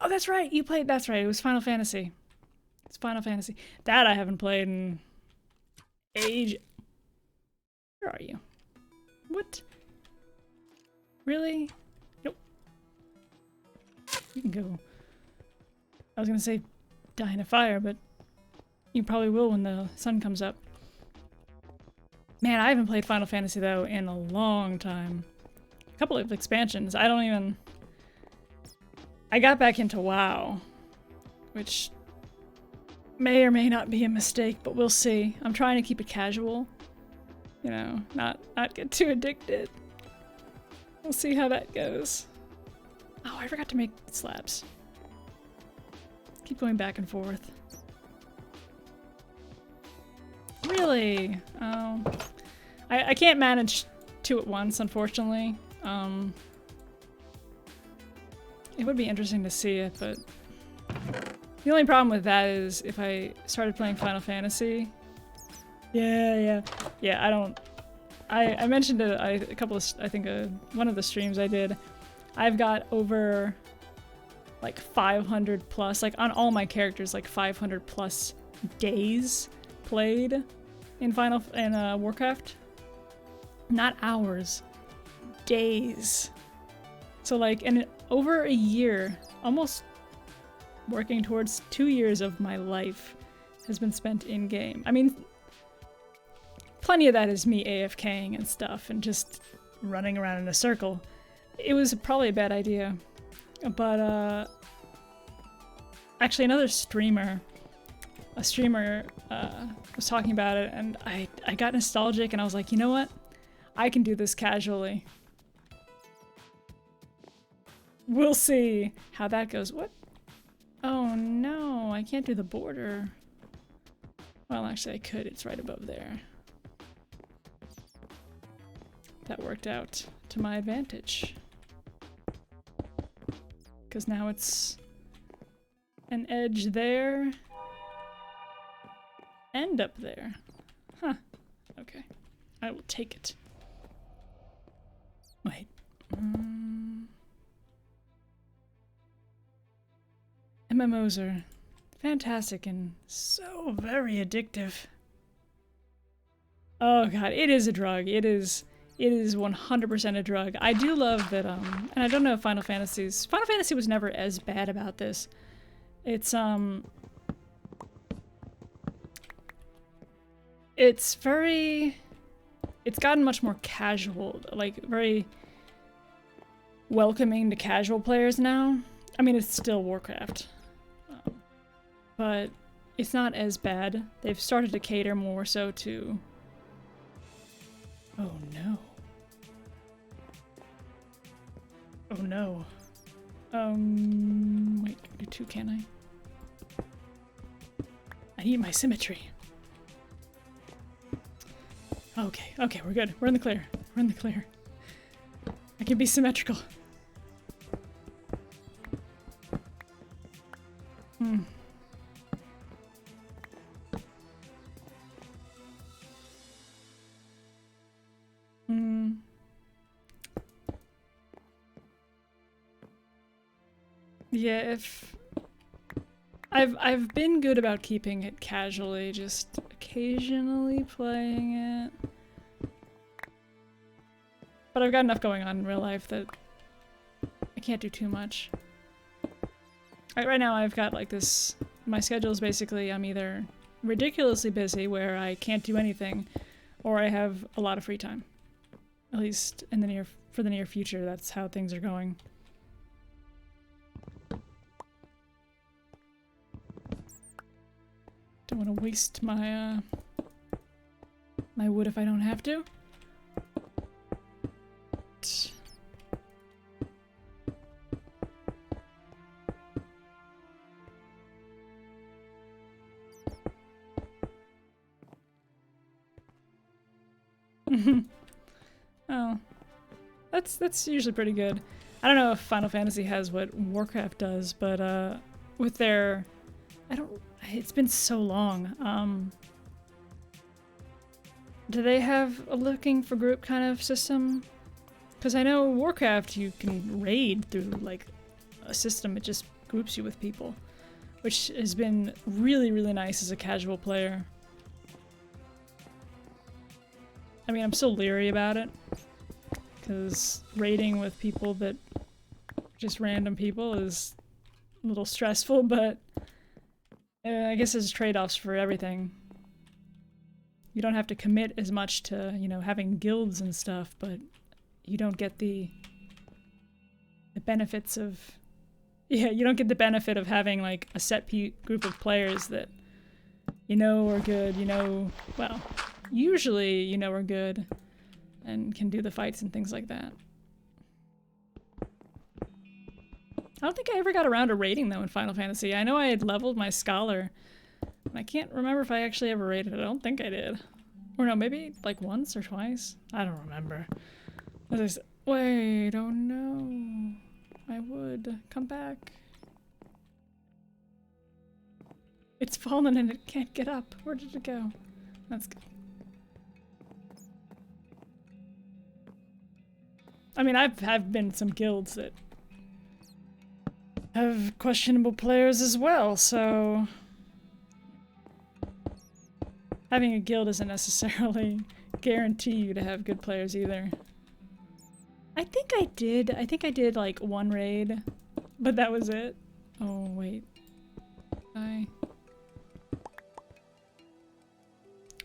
Oh, that's right, you played, that's right, it was Final Fantasy. It's Final Fantasy. That I haven't played in age. Where are you? What? Really? Nope. You can go. I was gonna say die in a fire, but you probably will when the sun comes up. Man, I haven't played Final Fantasy though in a long time. A couple of expansions. I got back into WoW, which may or may not be a mistake, but we'll see. I'm trying to keep it casual. You know, not get too addicted. We'll see how that goes. Oh, I forgot to make slabs. Keep going back and forth. Really? Oh. I can't manage two at once, unfortunately. It would be interesting to see it, but the only problem with that is if I started playing Final Fantasy. Yeah, I don't. I mentioned it a couple of, I think one of the streams I did. I've got over like 500 plus, like on all my characters, like 500 plus days played in Warcraft. Not hours, days. So like over a year, almost working towards 2 years of my life has been spent in game. I mean, plenty of that is me AFKing and stuff and just running around in a circle. It was probably a bad idea, but actually another streamer was talking about it, and I got nostalgic and I was like, you know what? I can do this casually. We'll see how that goes. What? Oh no, I can't do the border. Well, actually I could. It's right above there. That worked out to my advantage. Because now it's an edge there and up there. Huh. Okay. I will take it. Wait. MMOs are fantastic and so very addictive. Oh god, it is a drug. It is 100% a drug. I do love that, and I don't know if Final Fantasy was never as bad about this. It's gotten much more casual, like very welcoming to casual players now. I mean, it's still Warcraft, but it's not as bad. They've started to cater more so to... Oh no. Oh no. Wait, I can do two, can I? I need my symmetry. Okay, okay, we're good. We're in the clear. We're in the clear. I can be symmetrical. Hmm. Hmm. Yeah, if I've been good about keeping it casually, just occasionally playing it. But I've got enough going on in real life that I can't do too much. Right now I've got like this, my schedule is basically I'm either ridiculously busy where I can't do anything, or I have a lot of free time. At least in the for the near future, that's how things are going. Don't want to waste my my wood if I don't have to. Oh, that's usually pretty good. I don't know if Final Fantasy has what Warcraft does, but with their, it's been so long. Do they have a looking for group kind of system? Because I know Warcraft you can raid through like a system, it just groups you with people, which has been really, really nice as a casual player. I mean, I'm still leery about it, because raiding with people that just random people is a little stressful, but I guess there's trade-offs for everything. You don't have to commit as much to, you know, having guilds and stuff, but you don't get the benefits of... Yeah, you don't get the benefit of having, like, a set group of players that you know are good, you know... Well, usually you know are good and can do the fights and things like that. I don't think I ever got around to raiding, though, in Final Fantasy. I know I had leveled my Scholar, and I can't remember if I actually ever raided it. I don't think I did. Or no, maybe like once or twice? I don't remember. Wait, oh no. I would. Come back. It's fallen and it can't get up. Where did it go? That's good. I mean, I've been some guilds that have questionable players as well, so having a guild doesn't necessarily guarantee you to have good players either. I think I did like one raid, but that was it. Oh wait. I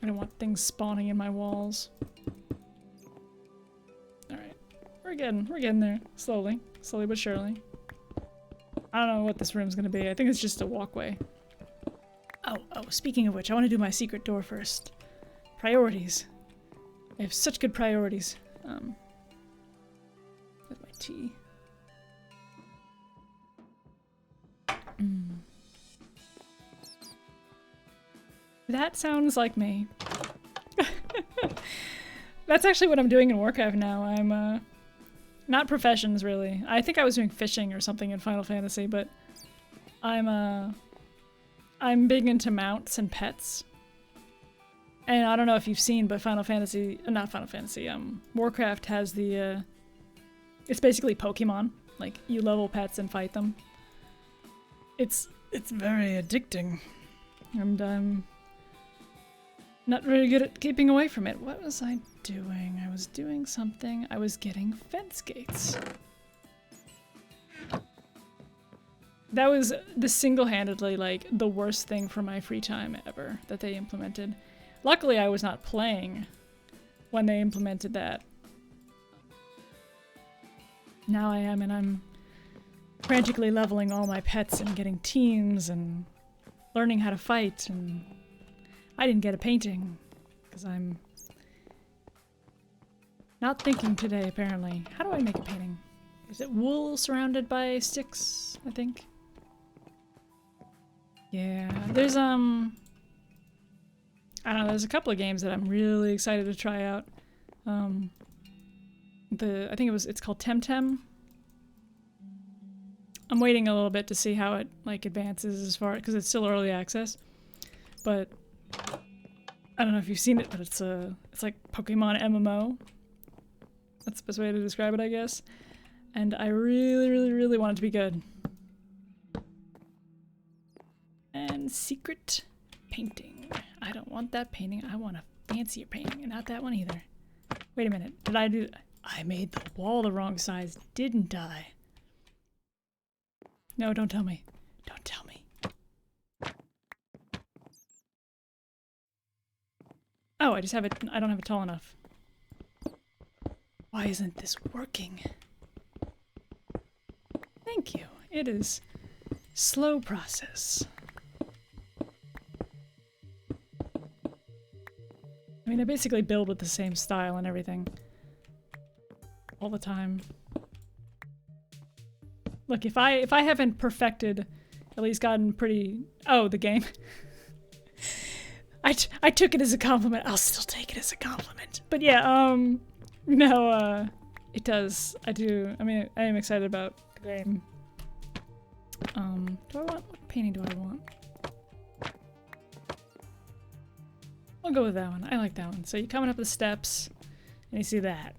don't want things spawning in my walls. Alright. We're getting there. Slowly but surely. I don't know what this room's gonna be. I think it's just a walkway. Oh, speaking of which, I want to do my secret door first. Priorities. I have such good priorities. With my tea. That sounds like me. That's actually what I'm doing in Warcraft now. I'm, not professions, really. I think I was doing fishing or something in Final Fantasy, but I'm big into mounts and pets. And I don't know if you've seen, but Warcraft has the, it's basically Pokemon. Like, you level pets and fight them. It's very addicting. And I'm not very good at keeping away from it. What was I doing? I was doing something. I was getting fence gates. That was single-handedly, like, the worst thing for my free time ever that they implemented. Luckily, I was not playing when they implemented that. Now I am, and I'm frantically leveling all my pets and getting teams and learning how to fight, and I didn't get a painting because I'm not thinking today, apparently. How do I make a painting? Is it wool surrounded by sticks, I think? Yeah, there's I don't know, there's a couple of games that I'm really excited to try out. I think it's called Temtem. I'm waiting a little bit to see how it like advances as far, because it's still early access. But I don't know if you've seen it, but it's like Pokemon MMO. That's the best way to describe it, I guess. And I really, really, really want it to be good. And secret painting. I don't want that painting. I want a fancier painting, and not that one either. Wait a minute. Did I do... I made the wall the wrong size, didn't I? No, don't tell me. Don't tell me. Oh, I just have it... I don't have it tall enough. Why isn't this working? Thank you. It is slow process. I mean, I basically build with the same style and everything. All the time. Look, if I haven't perfected, at least gotten pretty... Oh, the game. I took it as a compliment. I'll still take it as a compliment. But yeah, no, it does. I do. I mean, I am excited about the game. Do I want... What painting do I want? I'll go with that one. I like that one. So you're coming up the steps, and you see that.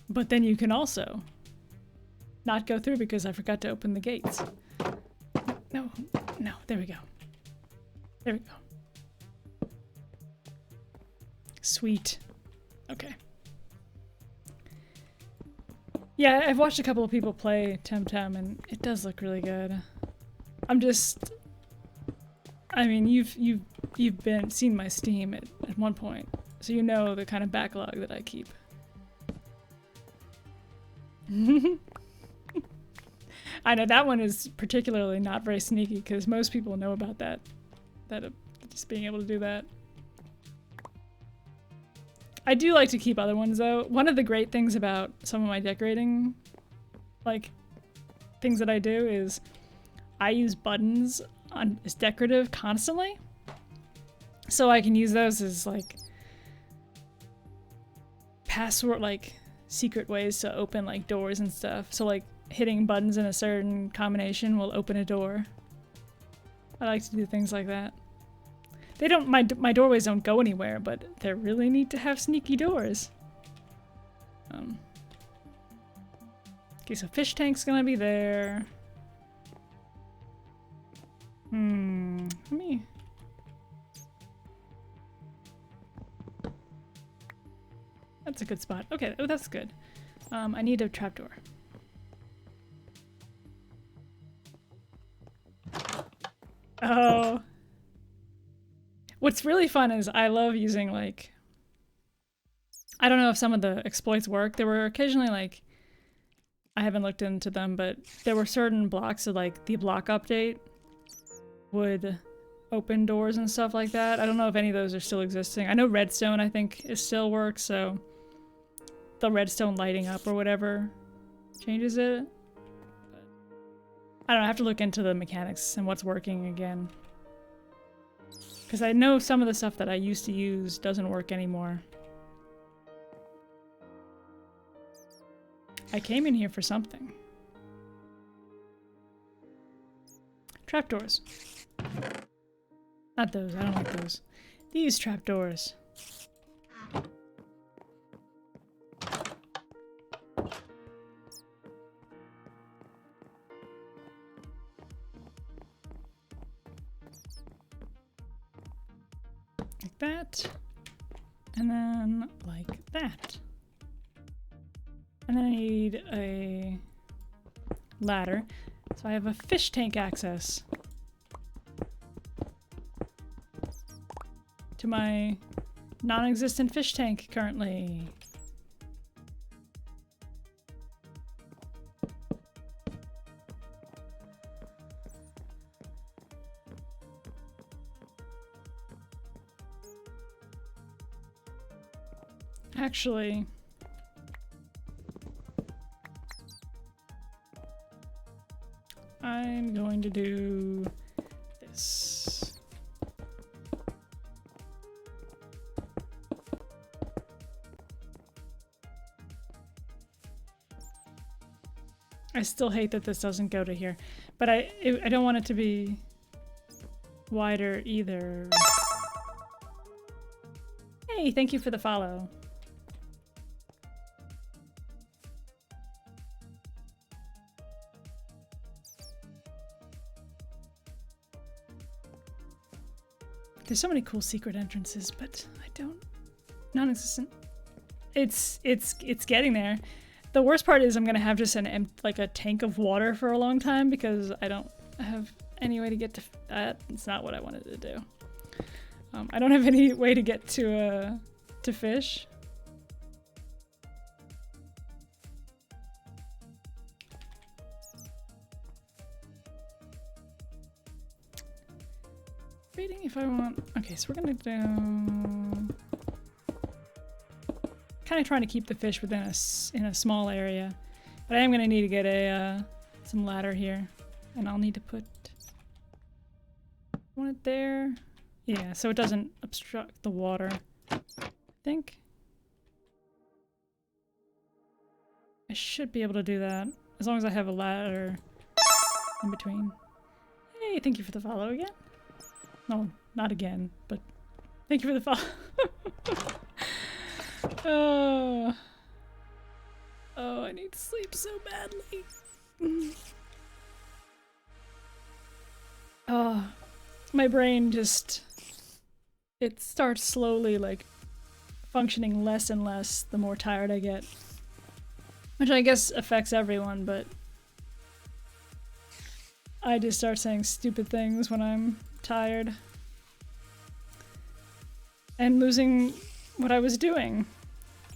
But then you can also not go through because I forgot to open the gates. No, no, there we go. There we go. Sweet. Okay. Yeah, I've watched a couple of people play Temtem, and it does look really good. I'm just... I mean, you've seen my Steam at one point, so you know the kind of backlog that I keep. I know that one is particularly not very sneaky because most people know about that. Just being able to do that. I do like to keep other ones though. One of the great things about some of my decorating, like, things that I do is I use buttons as decorative constantly. So I can use those as like password, like secret ways to open like doors and stuff. So like hitting buttons in a certain combination will open a door. I like to do things like that. They don't, my doorways don't go anywhere, but they're really neat to have sneaky doors. Okay, so fish tank's gonna be there. Let me... That's a good spot. Okay, oh, that's good. I need a trapdoor. Oh. What's really fun is I love using, like... I don't know if some of the exploits work. There were occasionally, like... I haven't looked into them, but there were certain blocks of, like, the block update would open doors and stuff like that. I don't know if any of those are still existing. I know redstone, I think, still works, so... The redstone lighting up or whatever changes it. But I don't know, I have to look into the mechanics and what's working again. Because I know some of the stuff that I used to use doesn't work anymore. I came in here for something. Trapdoors. Not those, I don't like those. These trapdoors. Like that. And then like that. And then I need a ladder. So I have a fish tank access to my non-existent fish tank currently. Actually, I'm going to do this. I I still hate that this doesn't go to here, but I don't want it to be wider either. Hey, thank you for the follow. There's so many cool secret entrances, but I don't... Non-existent. It's getting there. The worst part is I'm gonna have just like a tank of water for a long time because I don't have any way to get to that. It's not what I wanted to do. I don't have any way to get to fish. Reading if I want. Okay, so we're gonna do. Kind of trying to keep the fish within in a small area, but I am gonna need to get a some ladder here, and I'll need to put. Want it there. Yeah, so it doesn't obstruct the water, I think. I should be able to do that, as long as I have a ladder in between. Hey, thank you for the follow again. No, not again, but thank you for the follow. Oh, I need to sleep so badly. Oh, my brain just... It starts slowly, like, functioning less and less the more tired I get. Which I guess affects everyone, but... I just start saying stupid things when I'm tired. And losing what I was doing.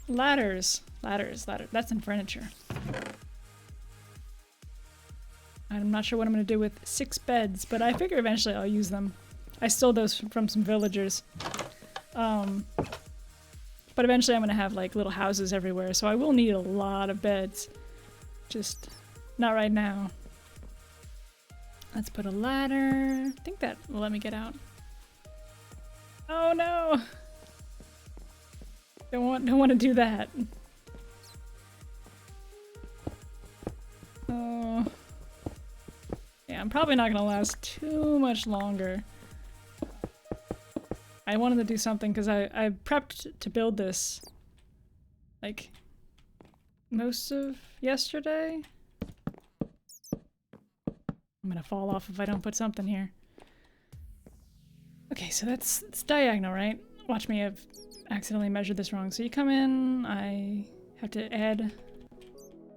Ladders. Ladders. That's in furniture. I'm not sure what I'm going to do with 6 beds, but I figure eventually I'll use them. I stole those from some villagers. But eventually I'm going to have like little houses everywhere, so I will need a lot of beds. Just not right now. Let's put a ladder. I think that will let me get out. Oh no! Don't want to do that. Oh. Yeah, I'm probably not gonna last too much longer. I wanted to do something because I prepped to build this like most of yesterday. I'm gonna fall off if I don't put something here. Okay, so it's diagonal, right? Watch me, I've accidentally measured this wrong. So you come in, I have to add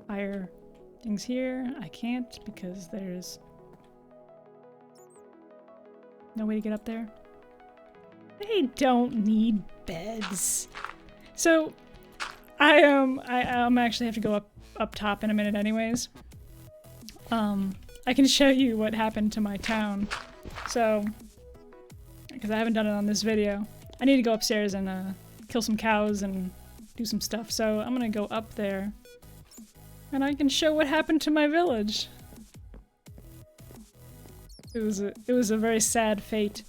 higher things here. I can't because there's no way to get up there. They don't need beds. So I actually have to go up top in a minute anyways. I can show you what happened to my town. So, because I haven't done it on this video. I need to go upstairs and kill some cows and do some stuff. So I'm gonna go up there and I can show what happened to my village. It was a very sad fate.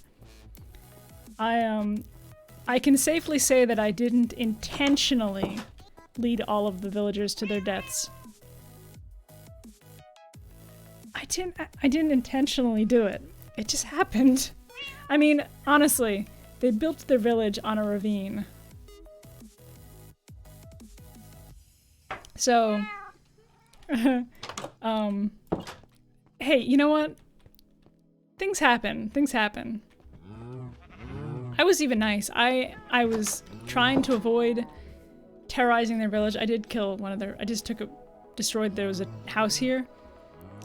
I can safely say that I didn't intentionally lead all of the villagers to their deaths. I didn't intentionally do it. It just happened. I mean, honestly, they built their village on a ravine. So, hey, you know what? Things happen. Things happen. I was even nice. I was trying to avoid terrorizing their village. I did kill one of their... I just destroyed... There was a house here,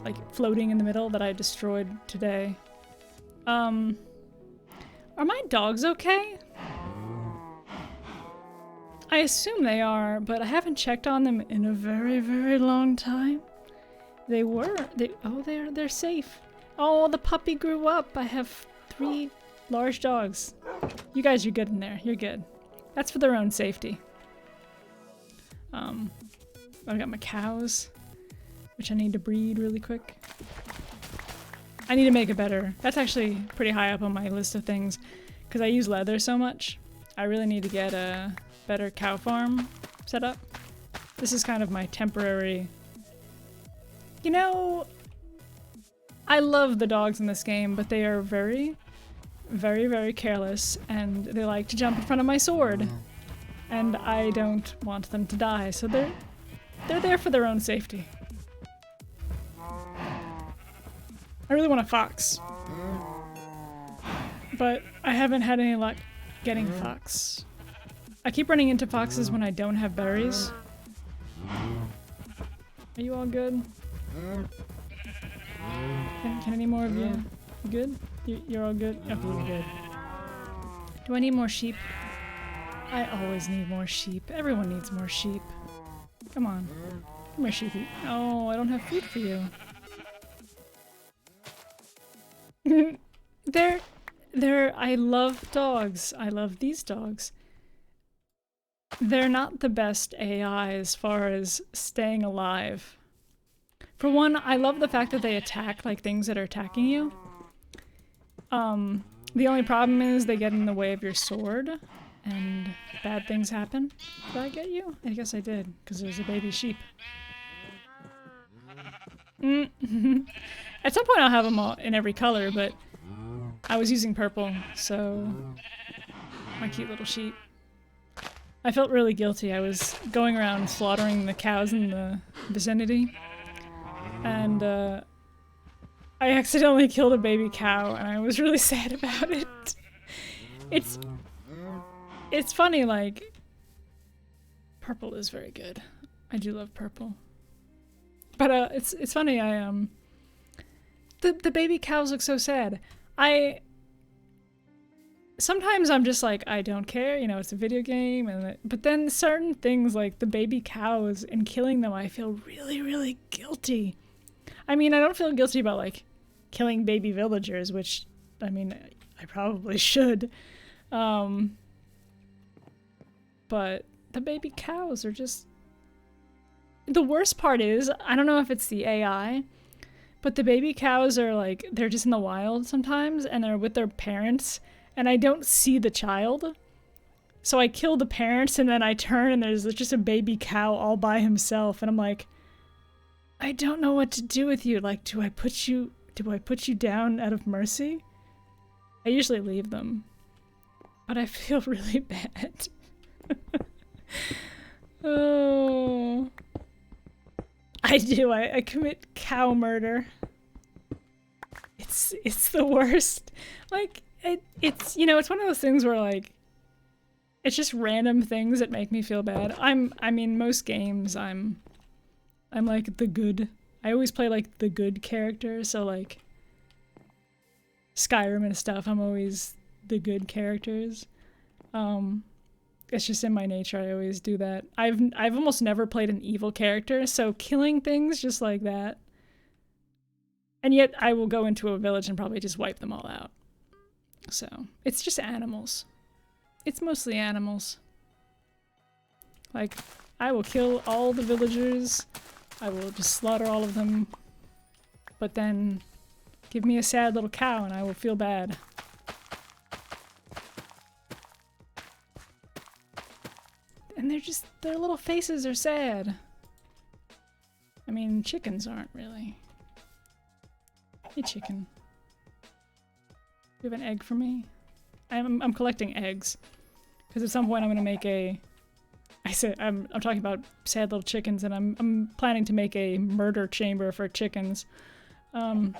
like, floating in the middle that I destroyed today. Are my dogs okay? I assume they are, but I haven't checked on them in a very, very long time. They're safe. Oh, the puppy grew up. I have 3 large dogs. You guys are good in there. You're good. That's for their own safety. I've got my cows, which I need to breed really quick. I need to make it better. That's actually pretty high up on my list of things, because I use leather so much. I really need to get a better cow farm set up. This is kind of my temporary... You know, I love the dogs in this game, but they are very, very, very careless, and they like to jump in front of my sword. And I don't want them to die, so they're there for their own safety. I really want a fox. But I haven't had any luck getting a fox. I keep running into foxes when I don't have berries. Are you all good? Can any more of you? You good? You're all good? Okay, you're good. Do I need more sheep? I always need more sheep. Everyone needs more sheep. Come on. Come here, sheepy. Oh, I don't have food for you. I love dogs. I love these dogs. They're not the best AI as far as staying alive. For one, I love the fact that they attack like things that are attacking you. The only problem is they get in the way of your sword and bad things happen. Did I get you? I guess I did, because there's a baby sheep. At some point I'll have them all in every color, but I was using purple, so my cute little sheep. I felt really guilty. I was going around slaughtering the cows in the vicinity, and I accidentally killed a baby cow, and I was really sad about it. It's funny, like, purple is very good. I do love purple. But it's funny, the baby cows look so sad. Sometimes I'm just like, I don't care, you know, it's a video game, but then certain things like the baby cows and killing them, I feel really, really guilty. I mean, I don't feel guilty about like killing baby villagers, which, I mean, I probably should. But the baby cows are just... The worst part is, I don't know if it's the AI, but the baby cows are like, they're just in the wild sometimes, and they're with their parents, and I don't see the child. So I kill the parents, and then I turn, and there's just a baby cow all by himself, and I'm like, I don't know what to do with you. Like, do I put you down out of mercy? I usually leave them, but I feel really bad. Oh, I do. I commit cow murder. It's the worst. Like it's you know, it's one of those things where like it's just random things that make me feel bad. I mean most games I'm like the good. I always play like the good character, so like Skyrim and stuff, I'm always the good characters. It's just in my nature, I always do that. I've almost never played an evil character, so killing things just like that. And yet I will go into a village and probably just wipe them all out. So, it's just animals. It's mostly animals. Like, I will kill all the villagers, I will just slaughter all of them, but then give me a sad little cow and I will feel bad. And their little faces are sad. I mean, chickens aren't really. Hey, chicken. Do you have an egg for me? I'm collecting eggs. Because at some point I'm gonna make a... I'm talking about sad little chickens, and I'm planning to make a murder chamber for chickens. Well,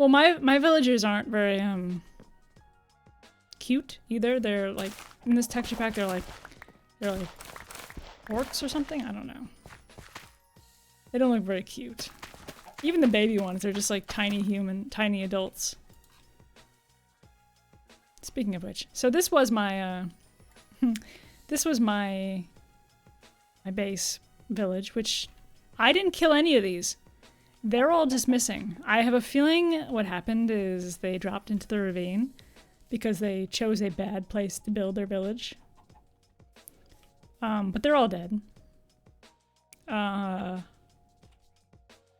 my villagers aren't very, cute either. They're like, in this texture pack, they're like orcs or something? I don't know. They don't look very cute. Even the baby ones, they're just like tiny adults. Speaking of which, so this was my, my base village, which I didn't kill any of these. They're all just missing. I have a feeling what happened is they dropped into the ravine because they chose a bad place to build their village. But they're all dead. I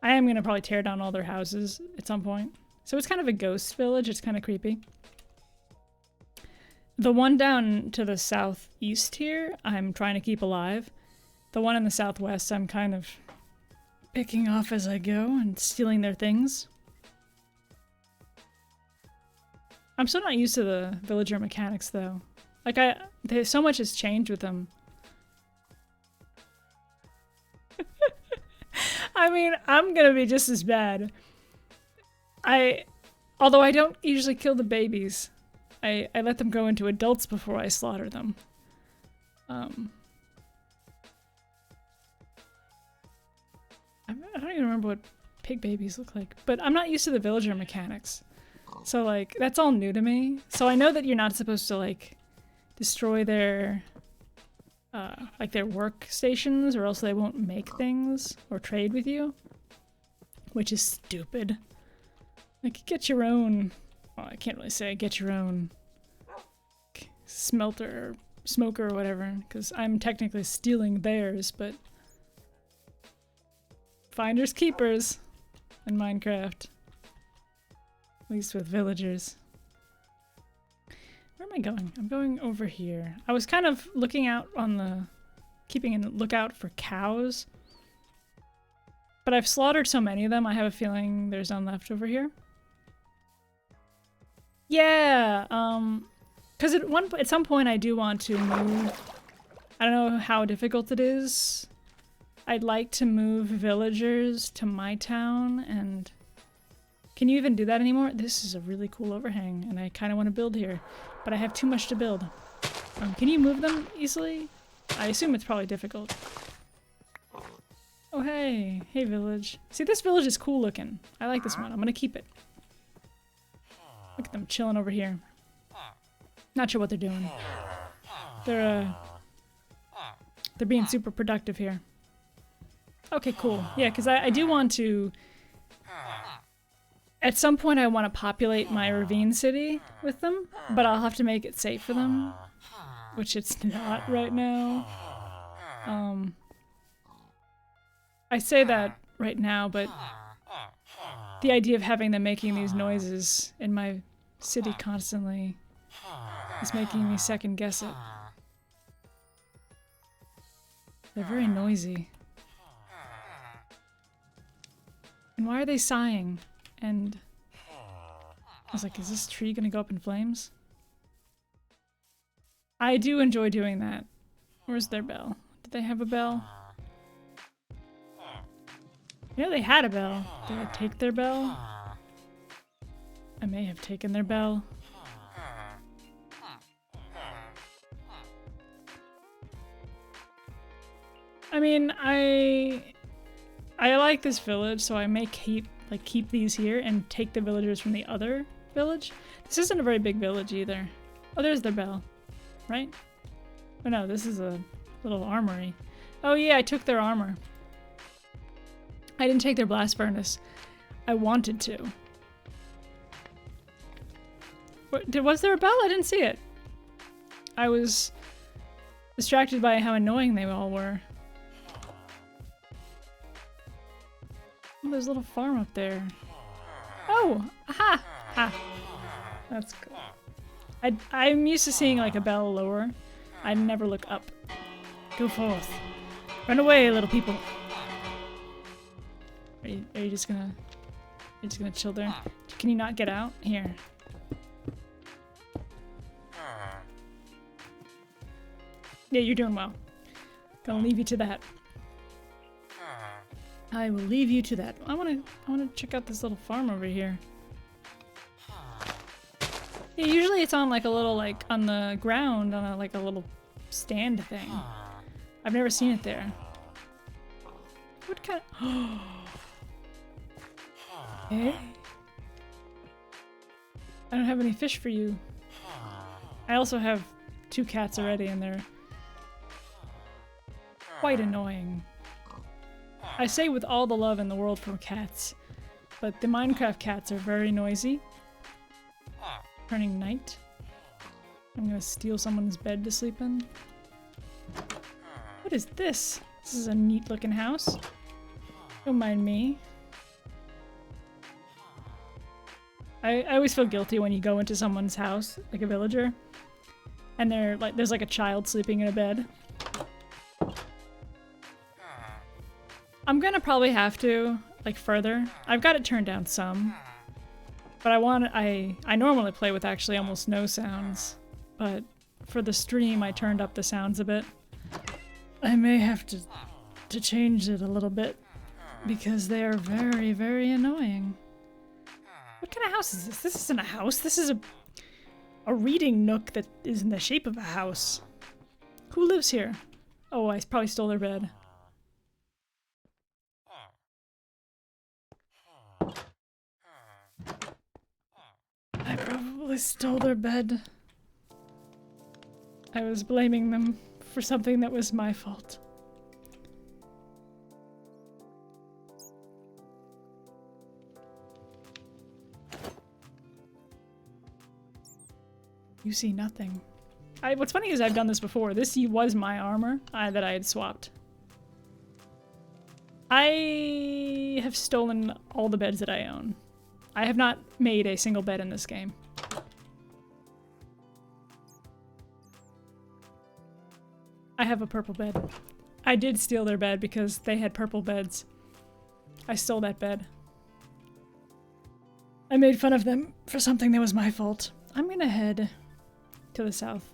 am gonna probably tear down all their houses at some point. So it's kind of a ghost village, it's kind of creepy. The one down to the southeast here, I'm trying to keep alive. The one in the southwest, I'm kind of picking off as I go and stealing their things. I'm still not used to the villager mechanics though. Like so much has changed with them. I mean, I'm gonna be just as bad. Although I don't usually kill the babies. I let them grow into adults before I slaughter them. I don't even remember what pig babies look like, but I'm not used to the villager mechanics. So like, that's all new to me. So I know that you're not supposed to like destroy their like their workstations, or else they won't make things or trade with you, which is stupid. Like, get your own, well, I can't really say get your own smelter or smoker or whatever, because I'm technically stealing theirs, but finders keepers in Minecraft. At least with villagers. Where am I going? I'm going over here. I was kind of looking out on the... keeping a lookout for cows. But I've slaughtered so many of them, I have a feeling there's none left over here. Yeah! Because at some point I do want to move... I don't know how difficult it is. I'd like to move villagers to my town, and... Can you even do that anymore? This is a really cool overhang, and I kind of want to build here. But I have too much to build. Can you move them easily? I assume it's probably difficult. Oh, hey. Hey, village. See, this village is cool looking. I like this one. I'm gonna keep it. Look at them chilling over here. Not sure what they're doing. They're being super productive here. Okay, cool. Yeah, because I do want to... At some point I want to populate my ravine city with them, but I'll have to make it safe for them, which it's not right now. I say that right now, but the idea of having them making these noises in my city constantly is making me second guess it. They're very noisy. And why are they sighing? And I was like, is this tree gonna go up in flames? I do enjoy doing that. Where's their bell? Did they have a bell? Yeah, they had a bell. Did I take their bell? I may have taken their bell. I mean, I like this village, so I may keep these here and take the villagers from the other village. This isn't a very big village either. Oh, there's their bell, right? Oh no, this is a little armory. Oh yeah, I took their armor. I didn't take their blast furnace. I wanted to. Was there a bell? I didn't see it. I was distracted by how annoying they all were. Oh, there's a little farm up there. Oh! Aha! Ha! That's cool. I'm used to seeing like a bell lower. I never look up. Go forth. Run away, little people. Are you just gonna... You're just gonna chill there? Can you not get out? Here. Yeah, you're doing well. Gonna leave you to that. I will leave you to that. I wanna check out this little farm over here. Yeah, usually it's on like a little, like on the ground on like a little stand thing. I've never seen it there. What kind of... Eh? I don't have any fish for you. I also have 2 cats already and they're quite annoying. I say with all the love in the world for cats, but the Minecraft cats are very noisy. Turning night. I'm gonna steal someone's bed to sleep in. What is this? This is a neat looking house. Don't mind me. I always feel guilty when you go into someone's house, like a villager, and there's like a child sleeping in a bed. I'm gonna probably have to, like, further. I've got it turned down some. But I normally play with actually almost no sounds. But for the stream, I turned up the sounds a bit. I may have to change it a little bit. Because they are very, very annoying. What kind of house is this? This isn't a house. This is a reading nook that is in the shape of a house. Who lives here? Oh, I probably stole their bed. I probably stole their bed. I was blaming them for something that was my fault. You see nothing. What's funny is I've done this before. This was my armor that I had swapped. I have stolen all the beds that I own. I have not made a single bed in this game. I have a purple bed. I did steal their bed because they had purple beds. I stole that bed. I made fun of them for something that was my fault. I'm gonna head to the southeast.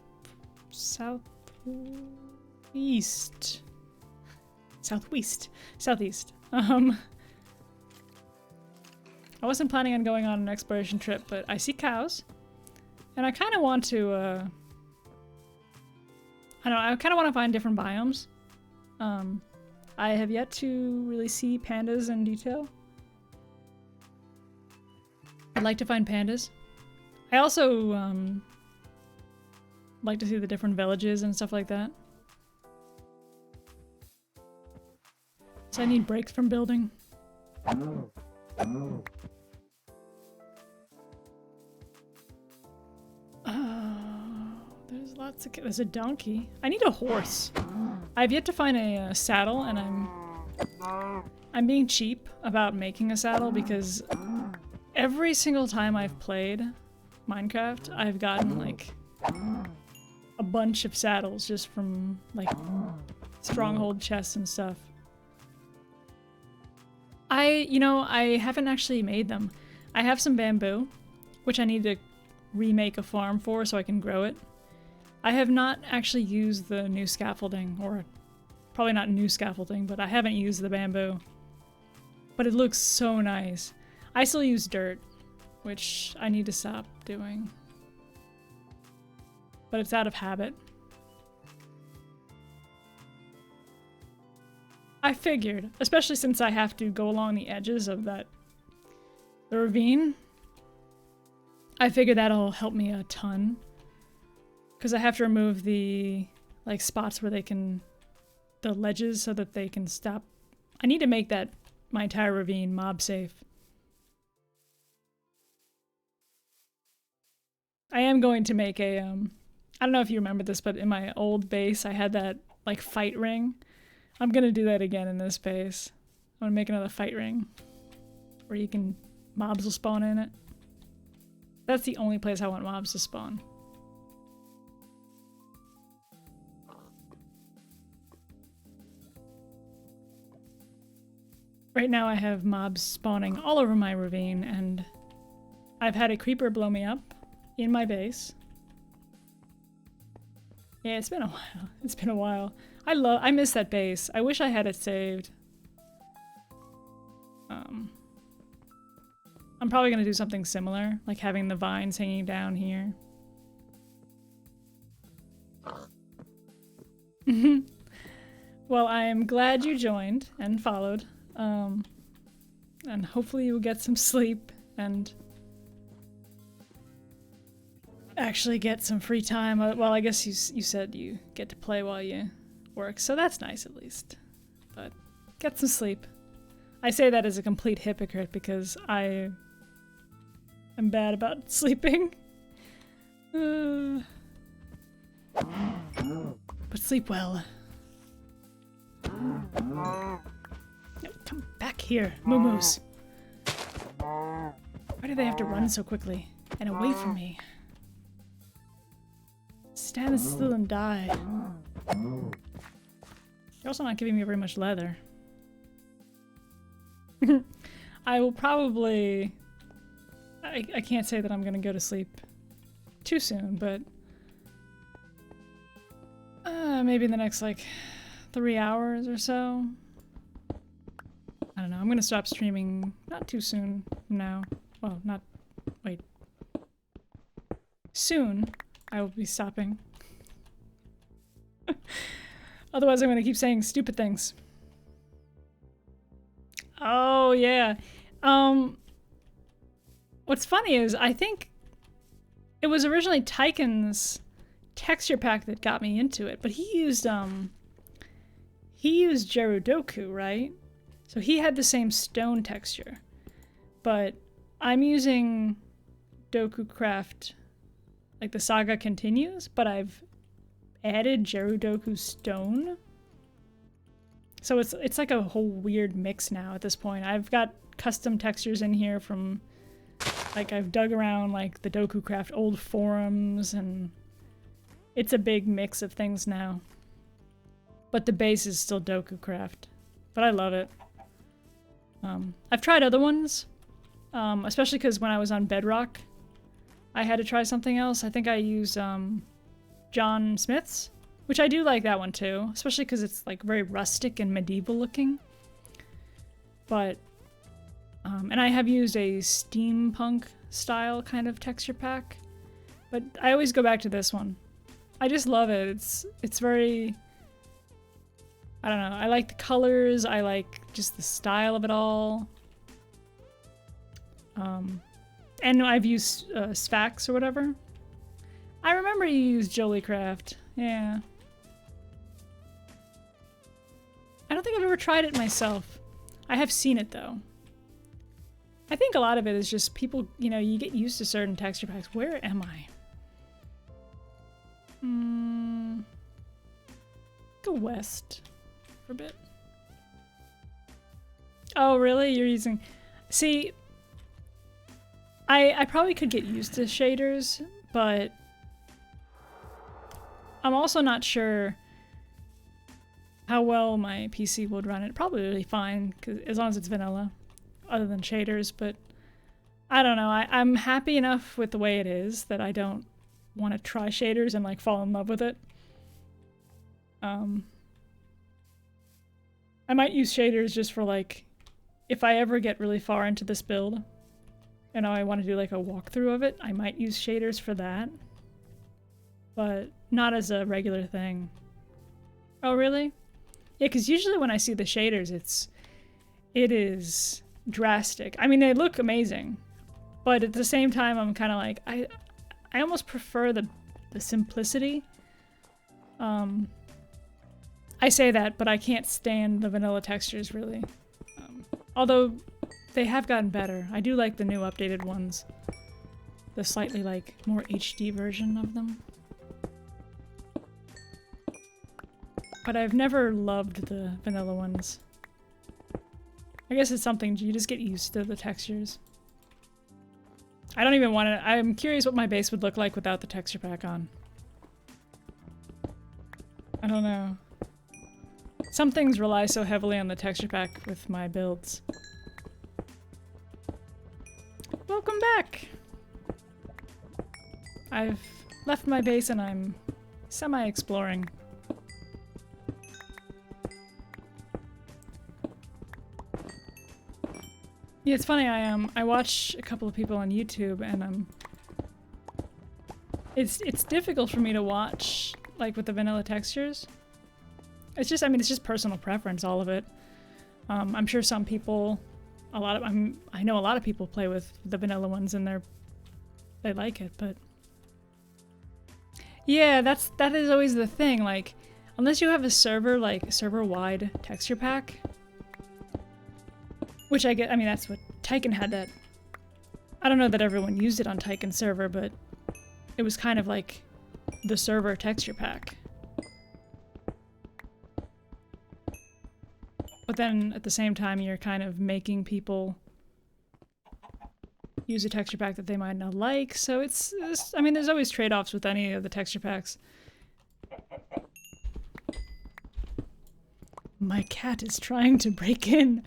I wasn't planning on going on an exploration trip, but I see cows, and I kind of want to, I kind of want to find different biomes. I have yet to really see pandas in detail. I'd like to find pandas. I also, like to see the different villages and stuff like that. So I need breaks from building. There's a donkey. I need a horse. I've yet to find a saddle, and I'm being cheap about making a saddle because every single time I've played Minecraft, I've gotten like a bunch of saddles just from like stronghold chests and stuff. I haven't actually made them. I have some bamboo, which I need to remake a farm for so I can grow it. I have not actually used the new scaffolding, or probably not new scaffolding, but I haven't used the bamboo. But it looks so nice. I still use dirt, which I need to stop doing. But it's out of habit. I figured, especially since I have to go along the edges of the ravine, I figured that'll help me a ton. Because I have to remove the, like, spots where the ledges so that they can stop. I need to make my entire ravine mob safe. I am going to make a, I don't know if you remember this, but in my old base I had that, like, fight ring. I'm gonna do that again in this base. I'm gonna make another fight ring where mobs will spawn in it. That's the only place I want mobs to spawn. Right now I have mobs spawning all over my ravine, and I've had a creeper blow me up in my base. Yeah, it's been a while. It's been a while. I miss that base. I wish I had it saved. I'm probably gonna do something similar, like having the vines hanging down here. Well, I am glad you joined and followed. And hopefully you'll get some sleep and actually get some free time. Well, I guess you said you get to play while you work, so that's nice at least. But get some sleep. I say that as a complete hypocrite because I am bad about sleeping. But sleep well. No, come back here, moo-moos. Why do they have to run so quickly? And away from me. Stand still and die. You're also not giving me very much leather. I will probably... I can't say that I'm gonna go to sleep too soon, but... maybe in the next, like, 3 hours or so. I don't know. I'm gonna stop streaming not too soon now. Well, not... Wait. Soon, I will be stopping. Otherwise, I'm gonna keep saying stupid things. Oh, yeah. What's funny is, I think it was originally Tyken's texture pack that got me into it, but he used Gerudoku, right? So he had the same stone texture, but I'm using DokuCraft, like the saga continues, but I've added Gerudoku stone. So it's like a whole weird mix now at this point. I've got custom textures in here from, like, I've dug around like the DokuCraft old forums, and it's a big mix of things now. But the base is still DokuCraft, but I love it. I've tried other ones, especially because when I was on Bedrock, I had to try something else. I think I used John Smith's, which I do like that one too, especially because it's like very rustic and medieval looking. But, and I have used a steampunk style kind of texture pack, but I always go back to this one. I just love it. It's very, I don't know, I like the colors, I like just the style of it all. And I've used Sphax or whatever. I remember you used Joliecraft, yeah. I don't think I've ever tried it myself. I have seen it though. I think a lot of it is just people, you know, you get used to certain texture packs. Where am I? Go west for a bit. Oh, really? You're using... See, I probably could get used to shaders, but I'm also not sure how well my PC would run it. Probably really fine, 'cause as long as it's vanilla, other than shaders, but I don't know. I'm happy enough with the way it is that I don't want to try shaders and like fall in love with it. I might use shaders just for like, if I ever get really far into this build and I want to do like a walkthrough of it, I might use shaders for that, but not as a regular thing. Oh, really? Yeah, because usually when I see the shaders, it is drastic. I mean, they look amazing, but at the same time, I'm kind of like, I almost prefer the simplicity. I say that, but I can't stand the vanilla textures, really. Although, they have gotten better. I do like the new updated ones. The slightly, like, more HD version of them. But I've never loved the vanilla ones. I guess it's something, you just get used to the textures. I don't even want to... I'm curious what my base would look like without the texture pack on. I don't know. Some things rely so heavily on the texture pack with my builds. Welcome back! I've left my base and I'm semi-exploring. Yeah, it's funny, I watch a couple of people on YouTube and it's difficult for me to watch, like, with the vanilla textures. It's just, I mean, it's just personal preference, all of it. I'm sure some people, I know a lot of people play with the vanilla ones and they like it, but... Yeah, that is always the thing, like, unless you have a server, like, server-wide texture pack, which I get, I mean, that's what Tyken had that. I don't know that everyone used it on Tyken server, but it was kind of like the server texture pack. But then at the same time, you're kind of making people use a texture pack that they might not like, so it's I mean, there's always trade-offs with any of the texture packs. My cat is trying to break in.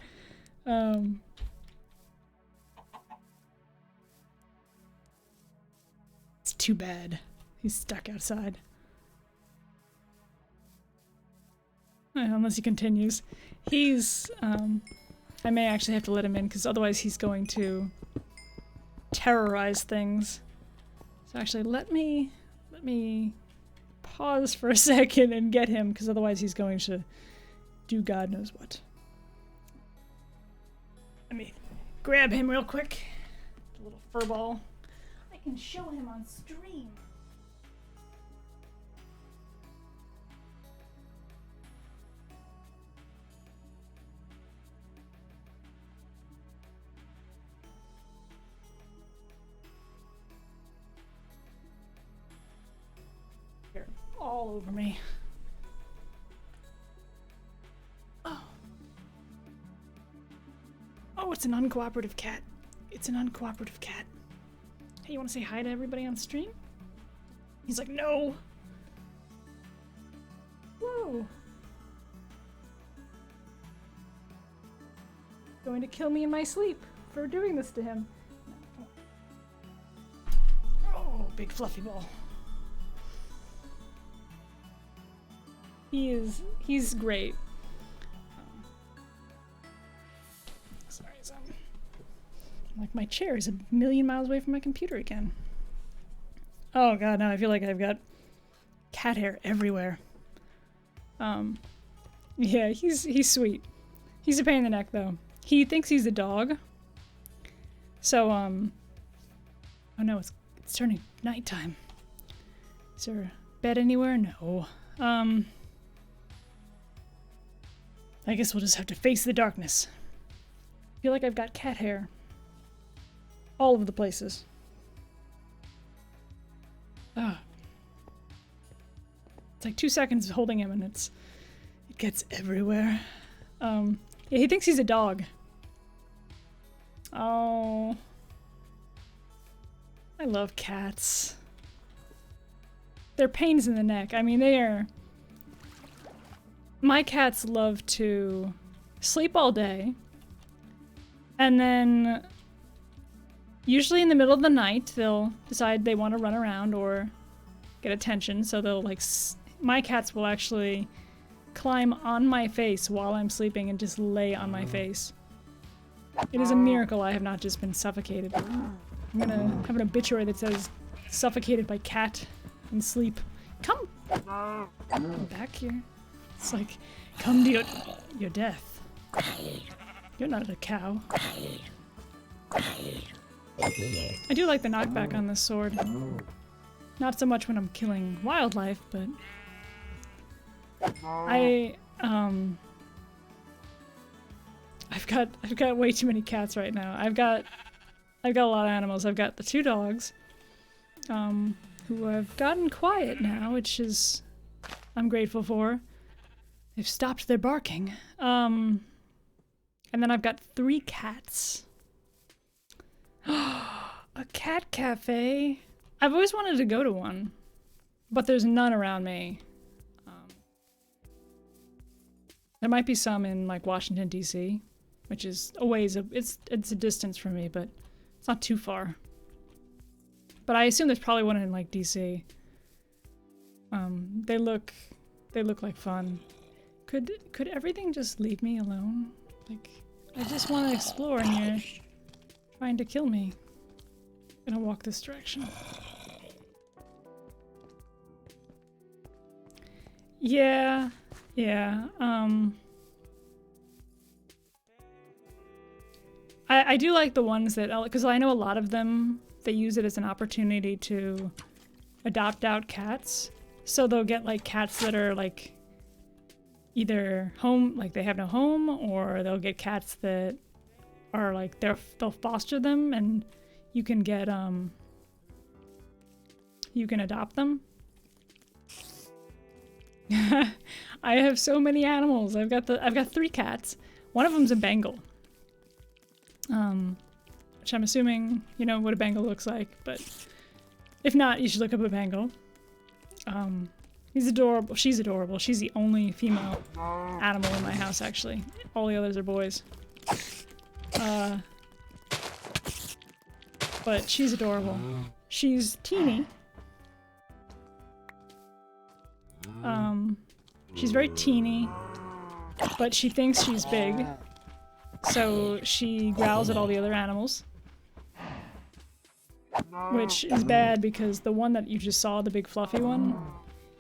It's too bad. He's stuck outside. Unless he continues. He's, I may actually have to let him in, because otherwise he's going to terrorize things. So actually, let me pause for a second and get him, because otherwise he's going to do God knows what. Let me grab him real quick. A little fur ball. I can show him on stream. Here, all over me. Oh, it's an uncooperative cat. It's an uncooperative cat. Hey, you want to say hi to everybody on stream? He's like, no. Whoa. Going to kill me in my sleep for doing this to him. No, come on. Oh, big fluffy ball. He's great. Sorry, like my chair is a million miles away from my computer again. Oh god, now I feel like I've got cat hair everywhere. Yeah, he's sweet. He's a pain in the neck though. He thinks he's a dog. So oh no, it's turning nighttime. Is there a bed anywhere? No. I guess we'll just have to face the darkness. I feel like I've got cat hair all over the places. It's like 2 seconds holding him and it gets everywhere. Yeah, he thinks he's a dog. Oh. I love cats. They're pains in the neck. I mean, they are... My cats love to sleep all day, and then usually in the middle of the night they'll decide they want to run around or get attention, so they'll like my cats will actually climb on my face while I'm sleeping and just lay on my face. It is a miracle I have not just been suffocated. I'm gonna have an obituary that says suffocated by cat in sleep. Come back here. It's like, come to your death. You're not a cow. I do like the knockback on this sword. Not so much when I'm killing wildlife, but I've got way too many cats right now. I've got a lot of animals. I've got the 2 dogs, who have gotten quiet now, which is I'm grateful for. They've stopped their barking. And then I've got 3 cats. A cat cafe. I've always wanted to go to one, but there's none around me. There might be some in like Washington, D.C., which is a ways of, it's a distance from me, but it's not too far. But I assume there's probably one in like D.C. They look like fun. Could everything just leave me alone? Like, I just want to explore and you're trying to kill me. I'm gonna walk this direction. Yeah. I do like the ones that, because I know a lot of them, they use it as an opportunity to adopt out cats. So they'll get like cats that are like either home, like they have no home, or they'll get cats that are like they'll foster them and you can get you can adopt them. I have so many animals. I've got 3 cats. One of them's a Bengal. Which I'm assuming you know what a Bengal looks like, but if not, you should look up a Bengal. He's adorable. She's adorable. She's the only female animal in my house, actually. All the others are boys. But she's adorable. She's teeny. She's very teeny, but she thinks she's big, so she growls at all the other animals. Which is bad because the one that you just saw, the big fluffy one,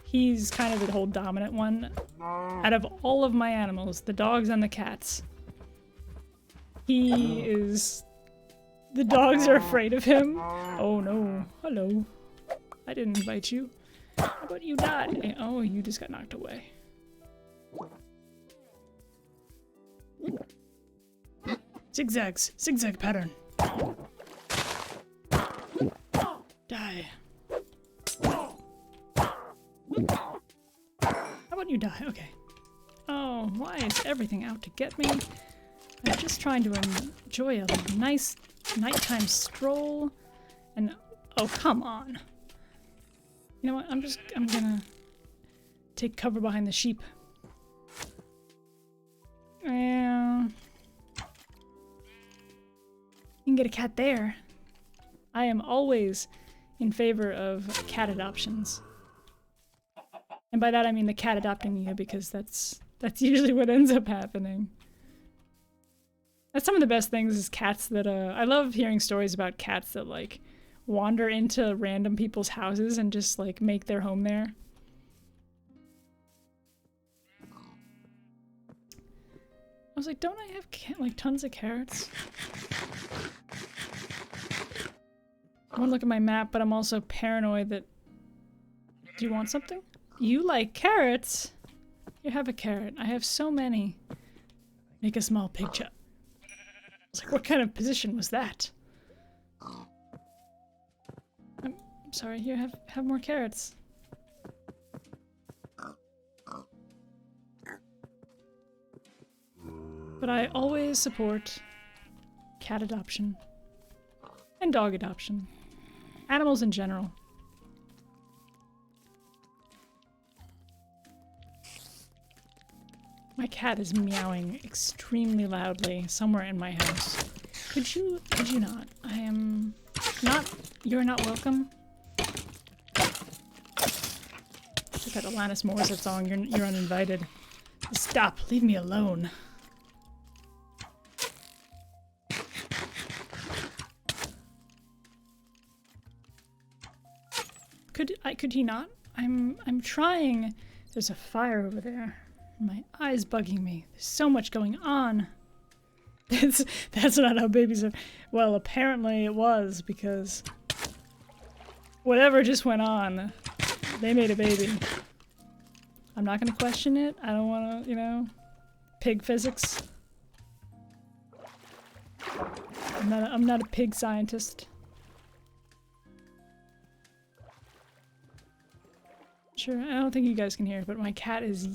he's kind of the whole dominant one. Out of all of my animals, the dogs and the cats, he is... The dogs are afraid of him. Oh no. Hello. I didn't invite you. How about you die? Oh, you just got knocked away. Zigzags. Zigzag pattern. Die. How about you die? Okay. Oh, why is everything out to get me? I'm just trying to enjoy a nice nighttime stroll. And oh, come on. You know what? I'm gonna take cover behind the sheep. Yeah. You can get a cat there. I am always in favor of cat adoptions. And by that I mean the cat adopting you, because that's usually what ends up happening. That's some of the best things is cats that, I love hearing stories about cats that, like, wander into random people's houses and just, like, make their home there. I was like, don't I have, like, tons of carrots? I want to look at my map, but I'm also paranoid that... Do you want something? You like carrots? You have a carrot. I have so many. Make a small pig chop. I was like, what kind of position was that? I'm sorry, here, have more carrots. But I always support cat adoption. And dog adoption. Animals in general. My cat is meowing extremely loudly somewhere in my house. Could you not? I am not, you're not welcome. Like that Alanis Morissette song, you're uninvited. Stop, leave me alone. Could he not? I'm trying. There's a fire over there. My eye's bugging me. There's so much going on. That's not how babies are. Well, apparently it was, because whatever just went on, they made a baby. I'm not gonna question it. I don't wanna, you know, pig physics. I'm not a pig scientist. Sure, I don't think you guys can hear it, but my cat is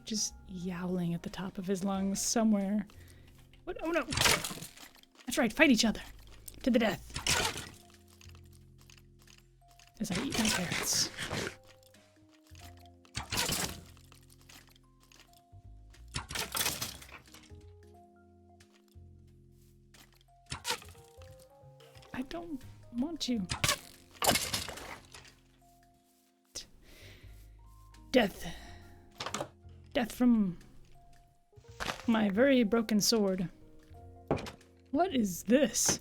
just yowling at the top of his lungs somewhere. What? Oh no! That's right, fight each other. To the death. As I eat my carrots. I don't want to. Death. Death from my very broken sword. What is this?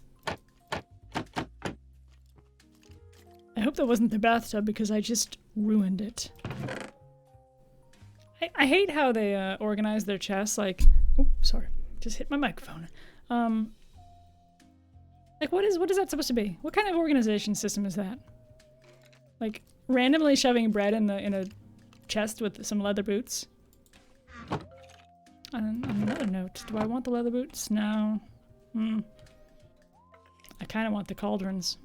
I hope that wasn't the bathtub because I just ruined it. I hate how they organize their chests, like... Oops, sorry. Just hit my microphone. Like, what is that supposed to be? What kind of organization system is that? Like, randomly shoving bread in a chest with some leather boots? On another note, do I want the leather boots? No. I kind of want the cauldrons.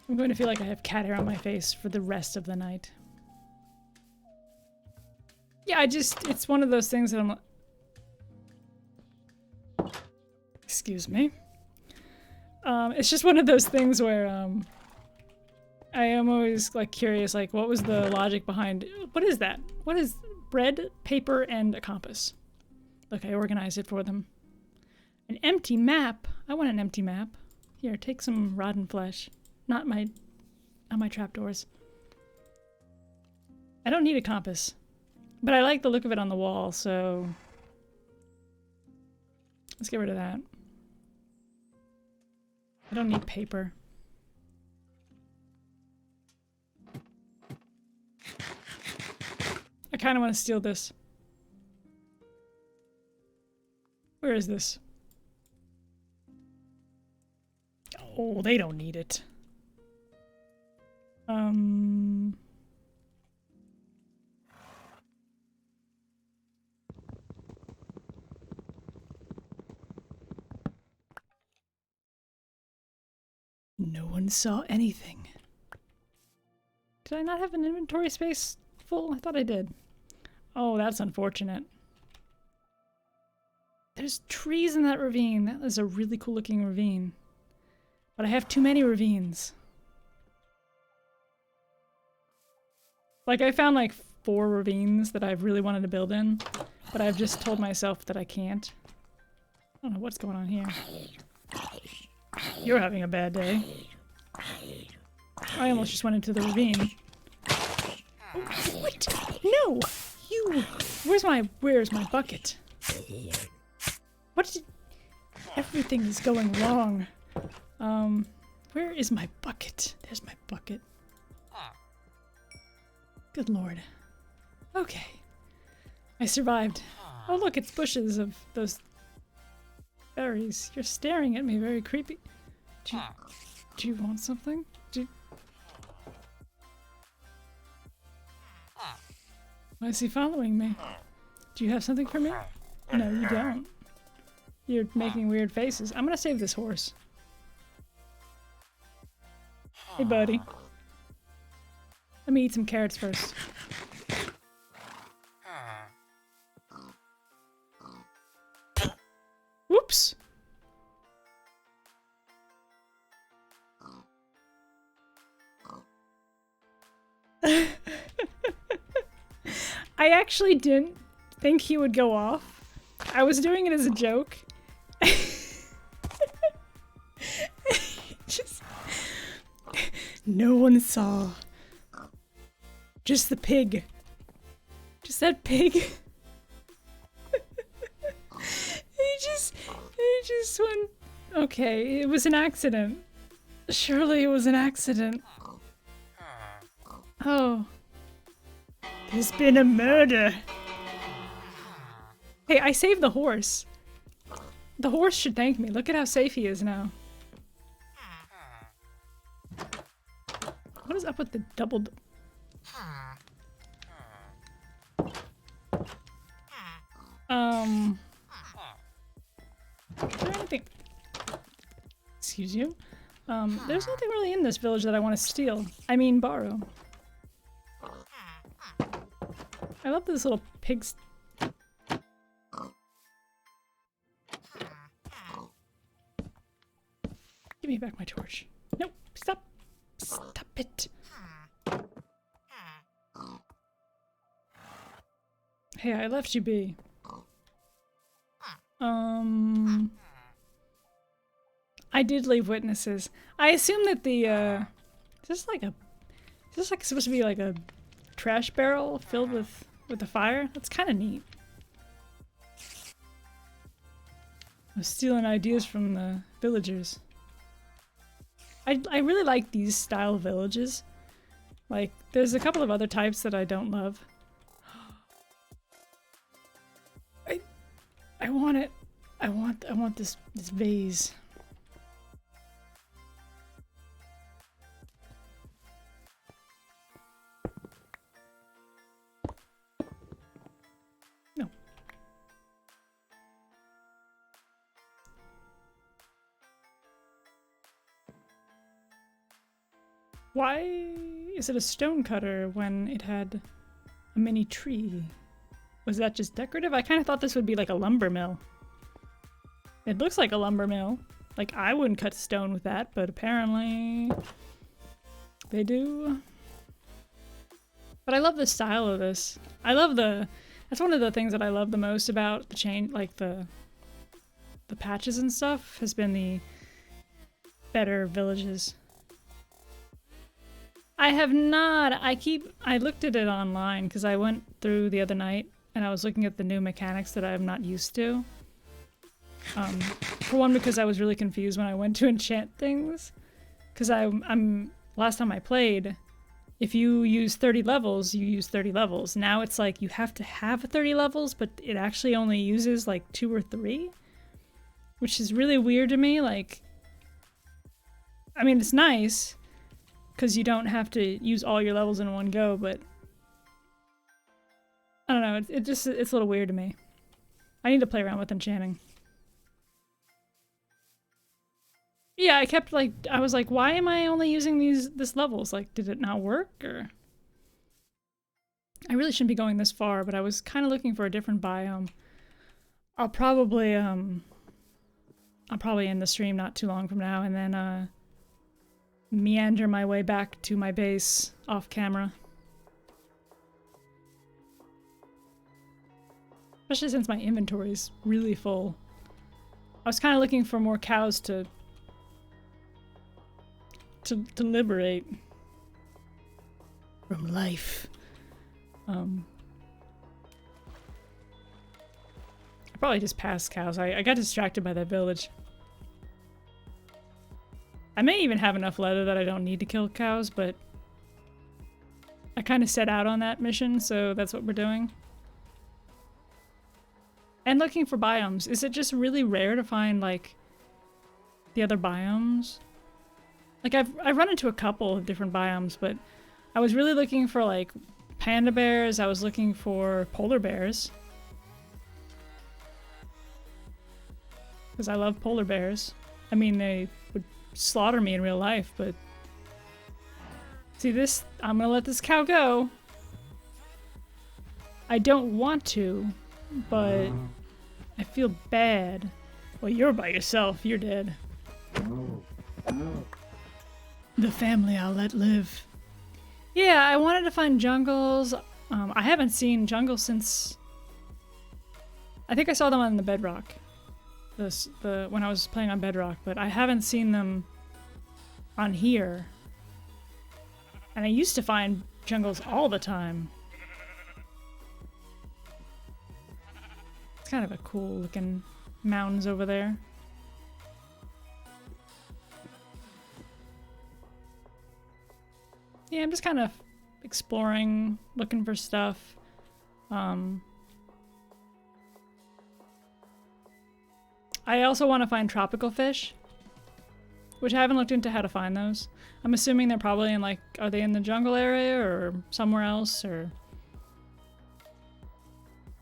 I'm going to feel like I have cat hair on my face for the rest of the night. Yeah, it's one of those things that I'm like... Excuse me. It's just one of those things where, I am always, like, curious, like, what was the logic behind... What is that? What is bread, paper, and a compass? Look, I organized it for them. An empty map. I want an empty map. Here, take some rotten flesh. Not my trapdoors. I don't need a compass. But I like the look of it on the wall, so let's get rid of that. I don't need paper. I kind of want to steal this. Where is this? Oh, they don't need it. No one saw anything. Did I not have an inventory space full? I thought I did. Oh, that's unfortunate. There's trees in that ravine. That is a really cool looking ravine. But I have too many ravines. Like, I found like 4 ravines that I've really wanted to build in, but I've just told myself that I can't. I don't know what's going on here. You're having a bad day. I almost just went into the ravine. Oh, what? No! You! Where's my bucket? What did... Everything is going wrong. Where is my bucket? There's my bucket. Good lord. Okay. I survived. Oh look, it's bushes of those berries. You're staring at me very creepy. Do you want something? Why is he following me? Do you have something for me? No, you don't. You're making weird faces. I'm gonna save this horse. Hey, buddy. Let me eat some carrots first. Whoops! I actually didn't think he would go off. I was doing it as a joke. Just... No one saw. Just the pig. Just that pig. He just went... Okay, it was an accident. Surely it was an accident. Oh. There's been a murder. Hey, I saved the horse. The horse should thank me. Look at how safe he is now. What is up with the double... Is there anything... Excuse you? There's nothing really in this village that I want to steal. I mean, borrow. I love this little pigs. Give me back my torch. Nope, stop. Stop it. Hey, I left you be. I did leave witnesses. I assume that the, is this like supposed to be like a trash barrel filled with a fire? That's kind of neat. I'm stealing ideas from the villagers. I really like these style villages. Like, there's a couple of other types that I don't love. I want it. I want this vase. No. Why is it a stone cutter when it had a mini tree? Was that just decorative? I kind of thought this would be like a lumber mill. It looks like a lumber mill. Like, I wouldn't cut stone with that, but apparently they do. But I love the style of this. I love the That's one of the things that I love the most about the change, like the patches and stuff, has been the better villages. I have not. I looked at it online because I went through the other night and I was looking at the new mechanics that I'm not used to. For one, because I was really confused when I went to enchant things. Because I'm last time I played, if you use 30 levels, you use 30 levels. Now it's like you have to have 30 levels, but it actually only uses like 2 or 3. Which is really weird to me. Like, I mean, it's nice because you don't have to use all your levels in one go, but I don't know, it's a little weird to me. I need to play around with enchanting. Yeah, I was like, why am I only using this levels? Like, did it not work, or? I really shouldn't be going this far, but I was kind of looking for a different biome. I'll probably end the stream not too long from now, and then meander my way back to my base off camera. Especially since my inventory's really full. I was kind of looking for more cows to liberate from life. I probably just passed cows. I got distracted by that village. I may even have enough leather that I don't need to kill cows, but I kind of set out on that mission, so that's what we're doing. And looking for biomes. Is it just really rare to find, like, the other biomes? Like, I've run into a couple of different biomes, but I was really looking for, like, panda bears. I was looking for polar bears. Because I love polar bears. I mean, they would slaughter me in real life, but... See this? I'm gonna let this cow go. I don't want to, but I feel bad. Well, you're by yourself. You're dead. The family I'll let live. Yeah, I wanted to find jungles. I haven't seen jungles since... I think I saw them on the Bedrock. When I was playing on Bedrock, but I haven't seen them on here. And I used to find jungles all the time. It's kind of a cool looking mountains over there. Yeah, I'm just kind of exploring, looking for stuff. I also want to find tropical fish, which I haven't looked into how to find those. I'm assuming they're probably in, like, are they in the jungle area or somewhere else, or...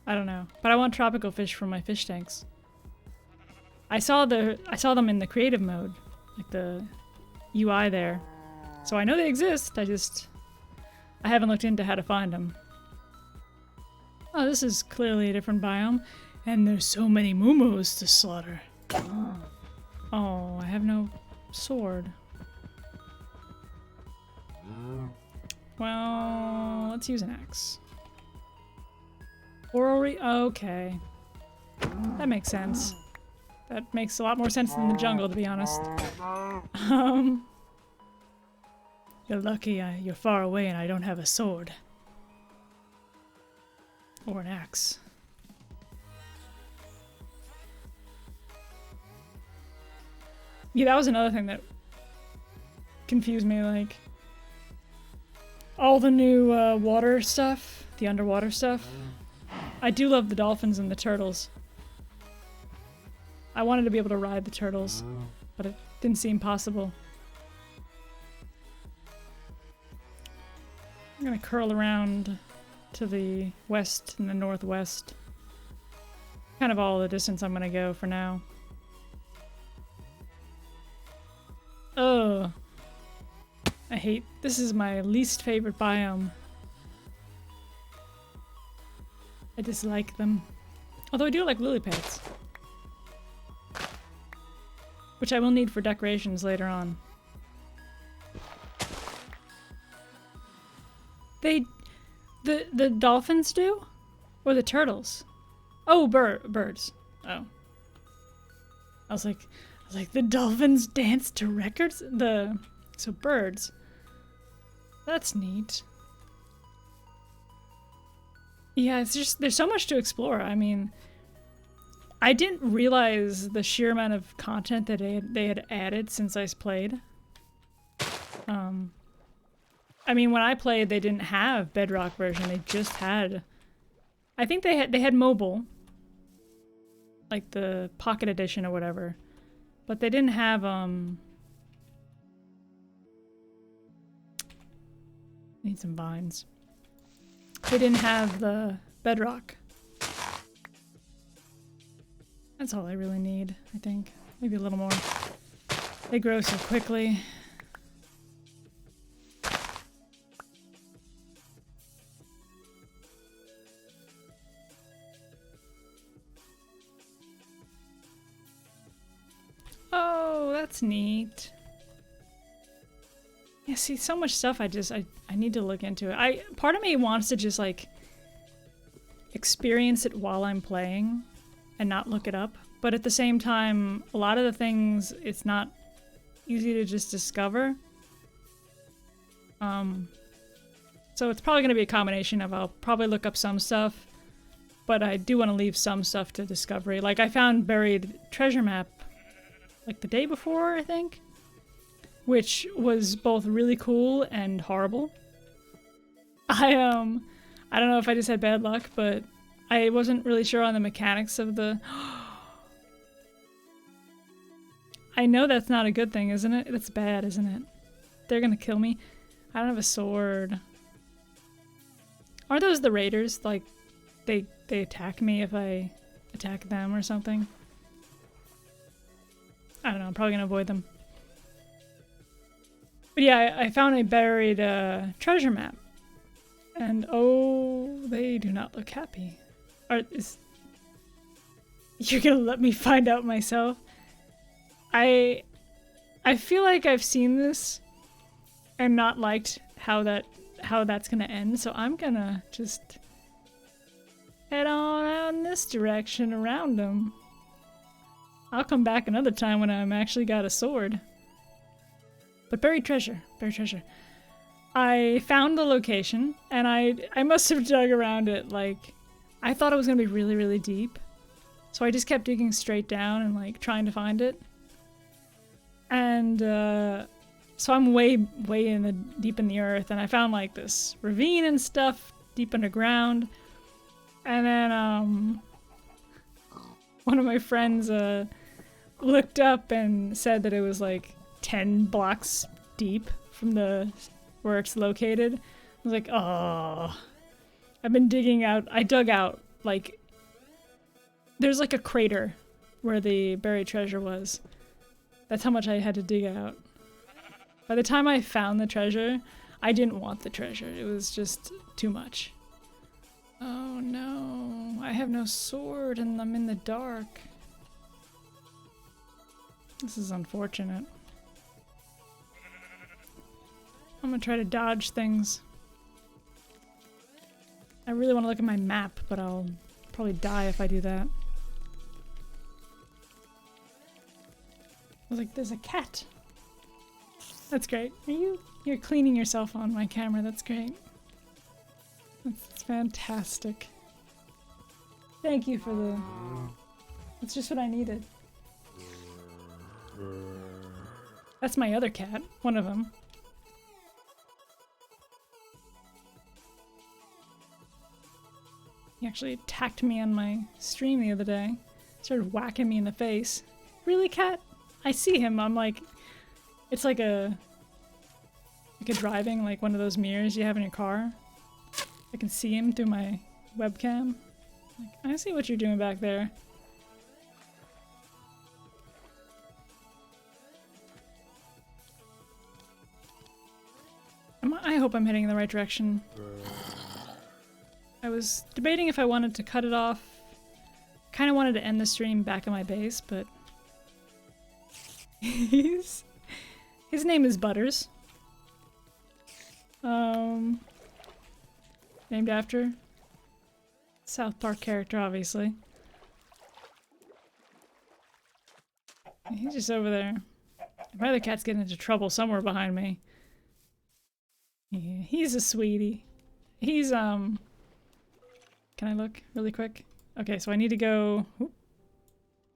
I don't know. But I want tropical fish for my fish tanks. I saw them in the creative mode, like the UI there. So I know they exist, I haven't looked into how to find them. Oh, this is clearly a different biome. And there's so many muumus to slaughter. Oh, I have no sword. Well, let's use an axe. Okay. That makes sense. That makes a lot more sense than the jungle, to be honest. You're lucky you're far away and I don't have a sword. Or an axe. Yeah, that was another thing that confused me, like... all the new water stuff, the underwater stuff. I do love the dolphins and the turtles. I wanted to be able to ride the turtles, but it didn't seem possible. I'm gonna curl around to the west and the northwest. Kind of all the distance I'm gonna go for now. Ugh. This is my least favorite biome. I dislike them. Although I do like lily pads. Which I will need for decorations later on. The dolphins do? Or the turtles. Oh, birds. Oh. I was like, the dolphins dance to records? So birds. That's neat. Yeah, it's just, there's so much to explore. I mean, I didn't realize the sheer amount of content that they had added since I played. I mean, when I played, they didn't have Bedrock version. They just had, I think they had mobile, like the Pocket Edition or whatever, but they didn't have need some vines. They didn't have the Bedrock. That's all I really need, I think. Maybe a little more. They grow so quickly. Oh, that's neat. Yeah, see, so much stuff I need to look into it. Part of me wants to just, like, experience it while I'm playing and not look it up. But at the same time, a lot of the things, it's not easy to just discover. So it's probably going to be a combination of I'll probably look up some stuff, but I do want to leave some stuff to discovery. Like, I found buried treasure map like the day before, I think, which was both really cool and horrible. I don't know if I just had bad luck, but I wasn't really sure on the mechanics of the... I know that's not a good thing, isn't it? That's bad, isn't it? They're gonna kill me. I don't have a sword. Aren't those the raiders? Like, they attack me if I attack them or something? I don't know, I'm probably gonna avoid them. But yeah, I found a buried treasure map. And oh, they do not look happy. You're gonna let me find out myself? I feel like I've seen this and not liked how that's gonna end, so I'm gonna just head on out in this direction around them. I'll come back another time when I'm actually got a sword. But buried treasure, buried treasure. I found the location, and I must have dug around it, like, I thought it was gonna be really, really deep. So I just kept digging straight down and, like, trying to find it. And, so I'm way deep in the earth, and I found, like, this ravine and stuff deep underground. And then, one of my friends, looked up and said that it was, like, 10 blocks deep from where it's located. I was like, oh, I've been digging out. I dug out, like, there's like a crater where the buried treasure was. That's how much I had to dig out. By the time I found the treasure, I didn't want the treasure. It was just too much. Oh no, I have no sword and I'm in the dark. This is unfortunate. I'm gonna try to dodge things. I really want to look at my map, but I'll probably die if I do that. I was like, there's a cat. That's great. You're cleaning yourself on my camera. That's great. That's fantastic. Thank you for the... That's just what I needed. That's my other cat. One of them. He actually attacked me on my stream the other day. Started whacking me in the face. Really, cat? I see him. I'm like... It's like a driving, like one of those mirrors you have in your car. I can see him through my webcam. Like, I see what you're doing back there. I hope I'm heading in the right direction. I was debating if I wanted to cut it off. Kind of wanted to end the stream back at my base, but... His name is Butters. Named after South Park character, obviously. He's just over there. My other cat's getting into trouble somewhere behind me. Yeah, he's a sweetie. He's, Can I look really quick? Okay, so I need to go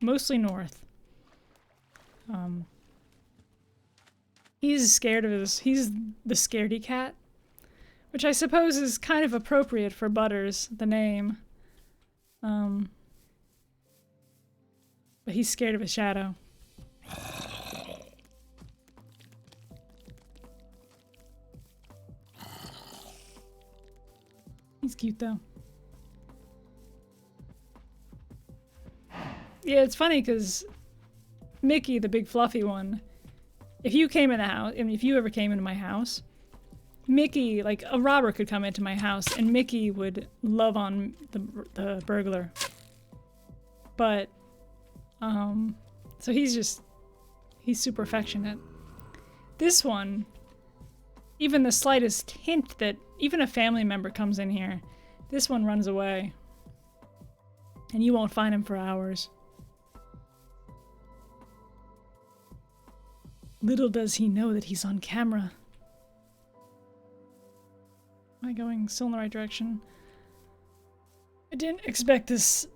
mostly north. He's scared of he's the scaredy cat, which I suppose is kind of appropriate for Butters, the name. But he's scared of a shadow. He's cute though. Yeah, it's funny because Mickey, the big fluffy one, if you came in the house, I mean, if you ever came into my house, Mickey, like a robber could come into my house and Mickey would love on the burglar. But, so he's super affectionate. This one, even the slightest hint that even a family member comes in here, this one runs away. And you won't find him for hours. Little does he know that he's on camera. Am I going still in the right direction? I didn't expect this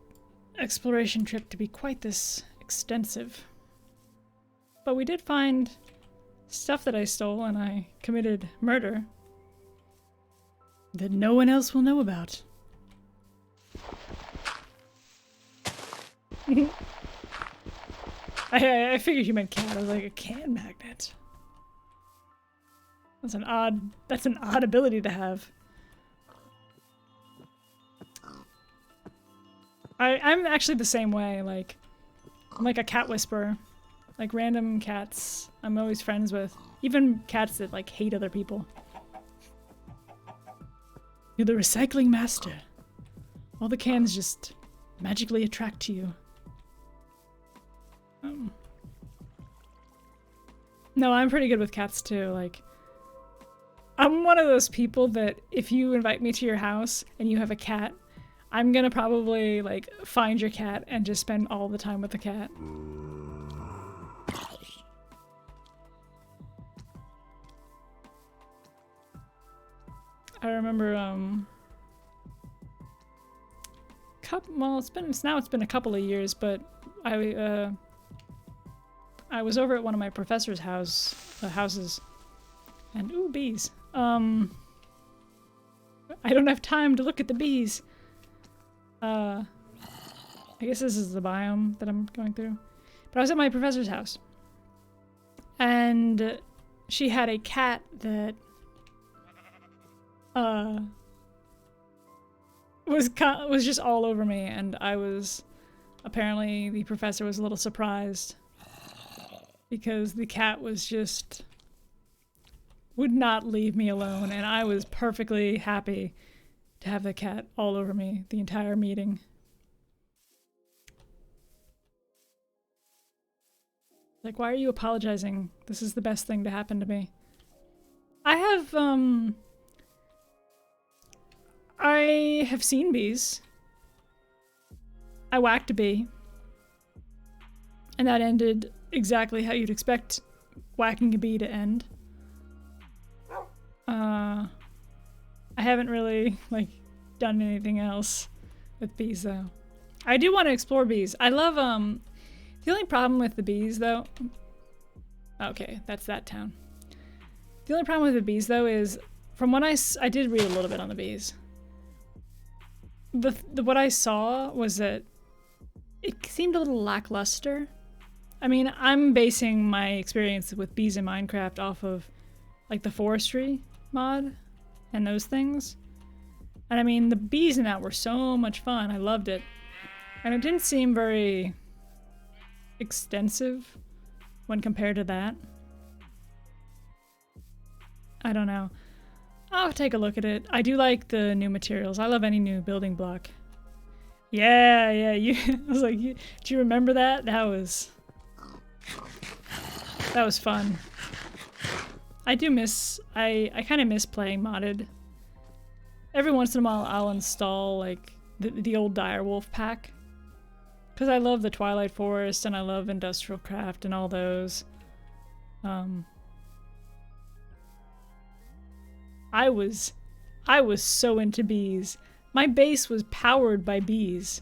exploration trip to be quite this extensive. But we did find stuff that I stole and I committed murder that no one else will know about. I figured you meant cat. I was like, a can magnet. That's an odd ability to have. I'm actually the same way, like, I'm like a cat whisperer. Like random cats I'm always friends with. Even cats that like hate other people. You're the recycling master. All the cans just magically attract to you. No, I'm pretty good with cats too. Like, I'm one of those people that if you invite me to your house and you have a cat, I'm gonna probably like find your cat and just spend all the time with the cat. I remember well, it's been a couple of years, but I was over at one of my professor's houses, and ooh, bees. I don't have time to look at the bees. I guess this is the biome that I'm going through. But I was at my professor's house, and she had a cat that was just all over me, and apparently the professor was a little surprised because the cat would not leave me alone, and I was perfectly happy to have the cat all over me the entire meeting. Like, why are you apologizing? This is the best thing to happen to me. I have seen bees. I whacked a bee. And that ended exactly how you'd expect whacking a bee to end. I haven't really, like, done anything else with bees, though. I do want to explore bees. I love, the only problem with the bees, though... Okay, that's that town. The only problem with the bees, though, is from what I did read a little bit on the bees. What I saw was that it seemed a little lackluster. I mean, I'm basing my experience with bees in Minecraft off of, like, the forestry mod and those things. And I mean, the bees in that were so much fun. I loved it. And it didn't seem very extensive when compared to that. I don't know. I'll take a look at it. I do like the new materials. I love any new building block. Yeah, I was like, do you remember that? That was fun. I kind of miss playing modded. Every once in a while I'll install like the old Direwolf pack. Because I love the Twilight Forest and I love Industrial Craft and all those. I was so into bees. My base was powered by bees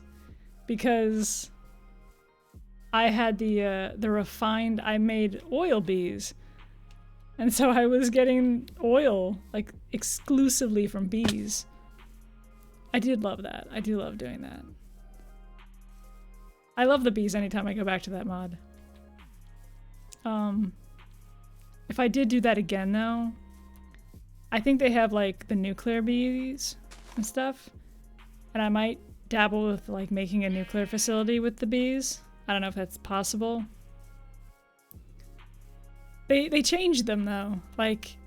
because I had the refined, I made oil bees. And so I was getting oil like exclusively from bees. I did love that. I do love doing that. I love the bees anytime I go back to that mod. If I did do that again though, I think they have like the nuclear bees and stuff. And I might dabble with like making a nuclear facility with the bees. I don't know if that's possible. They changed them though. Like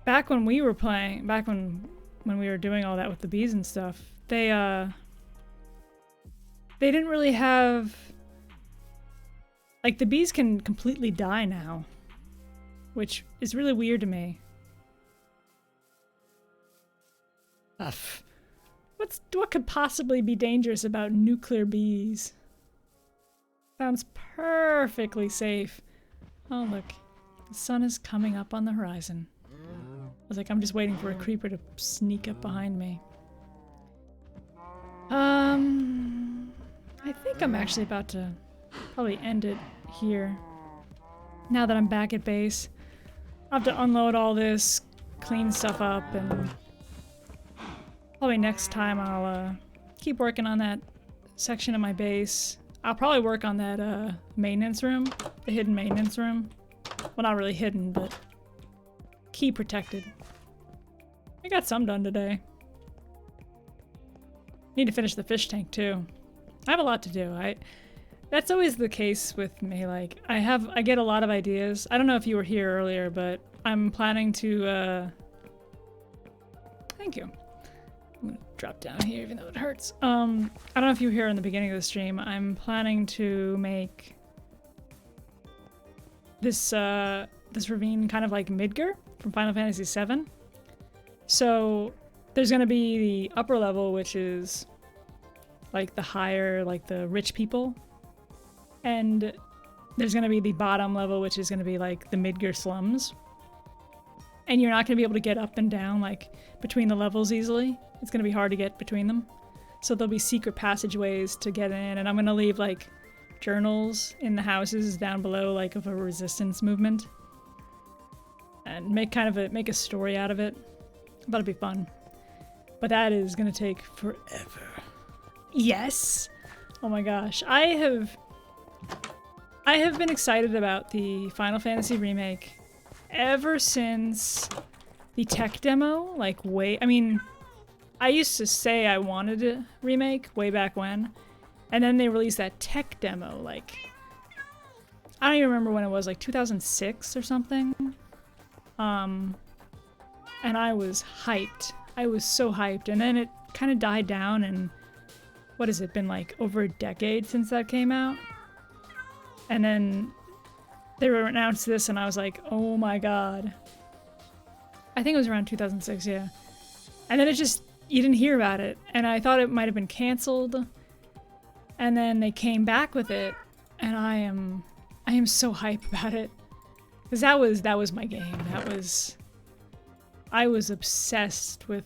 back when we were playing, back when we were doing all that with the bees and stuff, they didn't really have, like, the bees can completely die now, which is really weird to me. What could possibly be dangerous about nuclear bees? Sounds perfectly safe. Oh look, the sun is coming up on the horizon. I was like, I'm just waiting for a creeper to sneak up behind me. I think I'm actually about to probably end it here. Now that I'm back at base, I'll have to unload all this, clean stuff up, and probably next time I'll keep working on that section of my base. I'll probably work on that maintenance room, the hidden maintenance room. Well, not really hidden, but key protected. I got some done today. Need to finish the fish tank too. I have a lot to do. That's always the case with me. Like I get a lot of ideas. I don't know if you were here earlier, but I'm planning to thank you. I'm gonna drop down here even though it hurts. I don't know if you were here in the beginning of the stream. I'm planning to make this this ravine kind of like Midgar from Final Fantasy VII. So there's gonna be the upper level, which is like the higher, like the rich people. And there's gonna be the bottom level, which is gonna be like the Midgar slums. And you're not gonna be able to get up and down like between the levels easily. It's gonna be hard to get between them. So there'll be secret passageways to get in, and I'm gonna leave like journals in the houses down below, like of a resistance movement. And make a story out of it. That'll be fun. But that is gonna take forever. Yes! Oh my gosh. I have been excited about the Final Fantasy remake ever since the tech demo, like I mean, I used to say I wanted a remake way back when, and then they released that tech demo, like, I don't even remember when it was, like 2006 or something. And I was hyped. I was so hyped, and then it kind of died down, and what has it been, like over a decade since that came out? And then they announced this, and I was like, oh my god. I think it was around 2006, yeah. And then it just, you didn't hear about it, and I thought it might have been canceled. And then they came back with it, and I am so hyped about it. Because that was my game. I was obsessed with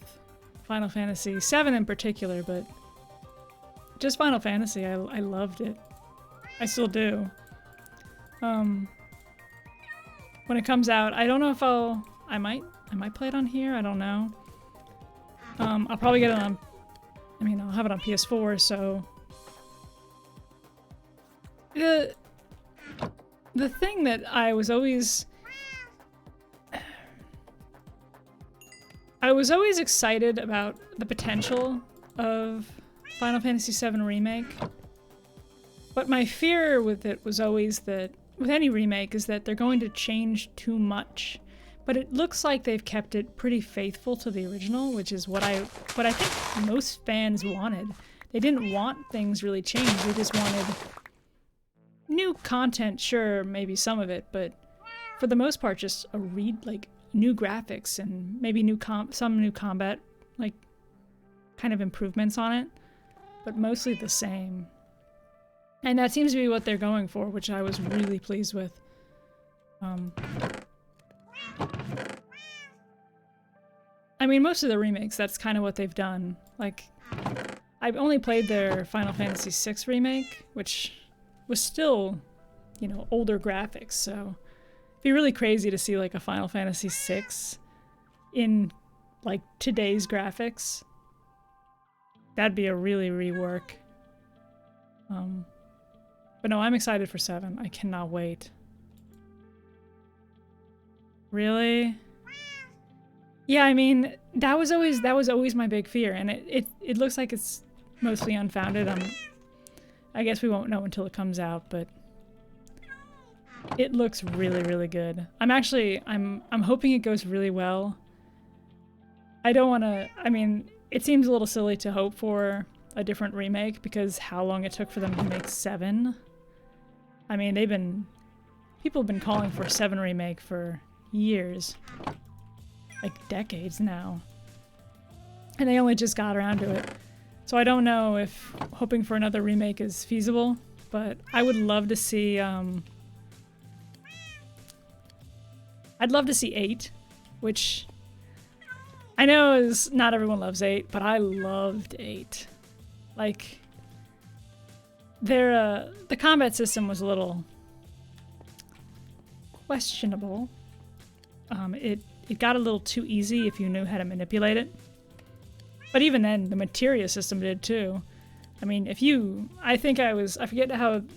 Final Fantasy VII in particular, but just Final Fantasy, I loved it. I still do. When it comes out, I don't know if I might play it on here, I don't know. I'll probably get it on, I mean, I'll have it on PS4, so. The thing that I was always excited about the potential of Final Fantasy VII Remake. But my fear with it was always that, with any remake, is that they're going to change too much. But it looks like they've kept it pretty faithful to the original, which is what I think most fans wanted. They didn't want things really changed, they just wanted new content, sure, maybe some of it, but for the most part just new graphics and maybe some new combat, like kind of improvements on it, but mostly the same. And that seems to be what they're going for, which I was really pleased with. I mean, most of the remakes, that's kind of what they've done. Like, I've only played their Final Fantasy VI remake, which was still, you know, older graphics, so it'd be really crazy to see like a Final Fantasy VI in like today's graphics. That'd be a really rework. But no, I'm excited for 7. I cannot wait. Really? Yeah, I mean, that was always my big fear, and it looks like it's mostly unfounded. I guess we won't know until it comes out, but it looks really, really good. I'm hoping it goes really well. I don't want to, I mean, it seems a little silly to hope for a different remake because how long it took for them to make 7. I mean, people have been calling for a 7 remake for years. Like decades now. And they only just got around to it. So I don't know if hoping for another remake is feasible, but I would love to see, I'd love to see 8, which I know is not everyone loves 8, but I loved 8. Like, the combat system was a little questionable. It got a little too easy if you knew how to manipulate it. But even then, the materia system did too. I mean, I forget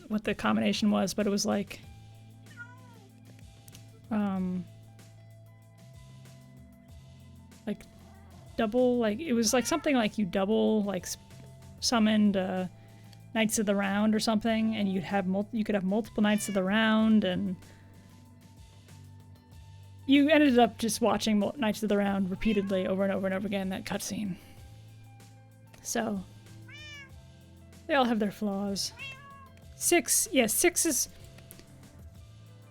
what the combination was, but it was like, double, like, it was like something like you double, like, summoned, Knights of the Round or something, and you could have multiple Knights of the Round, and you ended up just watching Knights of the Round repeatedly over and over and over again, that cutscene. So, they all have their flaws. 6 is...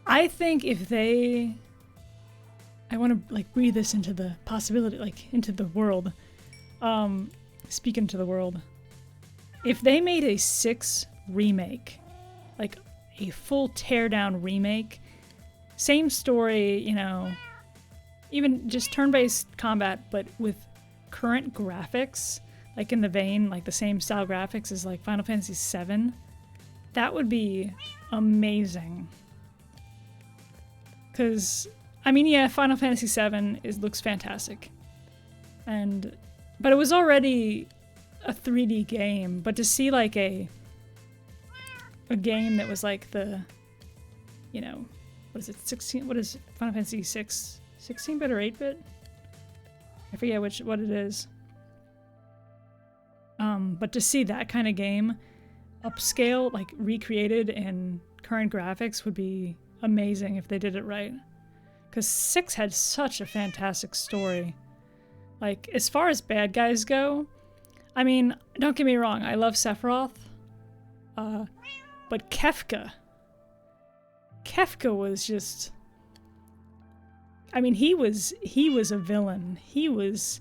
I think if they... I want to, like, breathe this into the possibility, like, into the world. Speak into the world. If they made a 6 remake, like, a full teardown remake, same story, you know, even just turn-based combat, but with current graphics, like in the vein, like the same style graphics as like Final Fantasy VII, that would be amazing. Because, I mean, yeah, Final Fantasy VII looks fantastic. But it was already a 3D game, but to see like a game that was like the, you know, what is it, 16, what is Final Fantasy 6, 16-bit or 8-bit? I forget what it is. But to see that kind of game upscale, like recreated in current graphics would be amazing if they did it right. Because 6 had such a fantastic story. Like, as far as bad guys go, I mean, don't get me wrong, I love Sephiroth. But Kefka was just... I mean, he was a villain. He was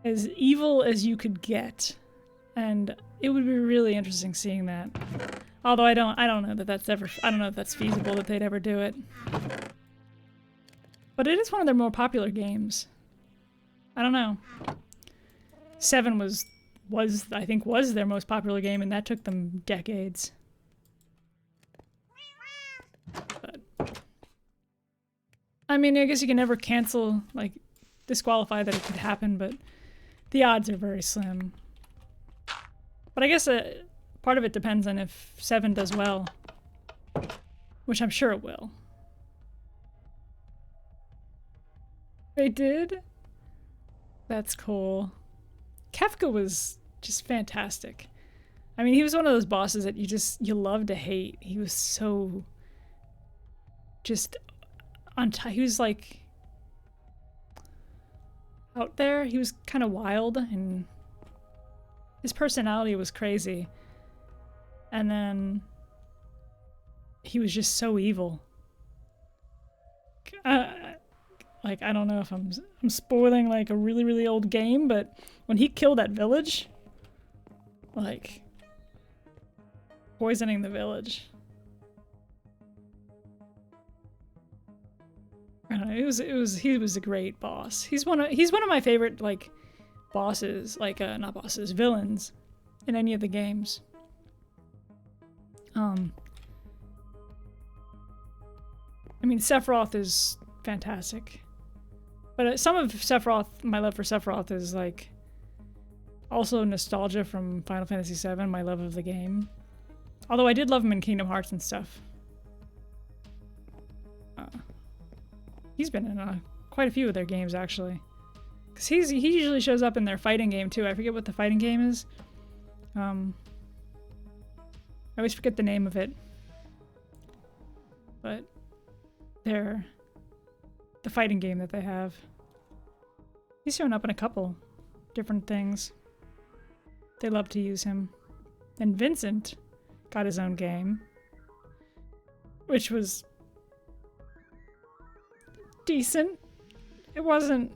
as evil as you could get. And it would be really interesting seeing that. Although I don't know that that's ever... I don't know if that's feasible that they'd ever do it. But it is one of their more popular games. I don't know. 7 was I think their most popular game, and that took them decades. But I mean, I guess you can never cancel, like, disqualify that it could happen, but the odds are very slim. But I guess part of it depends on if 7 does well, which I'm sure it will. They did? That's cool. Kefka was just fantastic. I mean, he was one of those bosses that you love to hate. He was so just he was like out there. He was kind of wild, and his personality was crazy. And then he was just so evil. Like, like, I don't know if I'm spoiling like a really, really old game, but when he killed that village, like, poisoning the village. I don't know, he was a great boss. He's one of my favorite, like, bosses, like, not bosses, villains in any of the games. I mean, Sephiroth is fantastic. But some of Sephiroth, my love for Sephiroth is, like, also nostalgia from Final Fantasy VII, my love of the game. Although I did love him in Kingdom Hearts and stuff. He's been in quite a few of their games, actually. Because he usually shows up in their fighting game, too. I forget what the fighting game is. I always forget the name of it. But the fighting game that they have. He's shown up in a couple different things. They love to use him. And Vincent got his own game, which was decent. It wasn't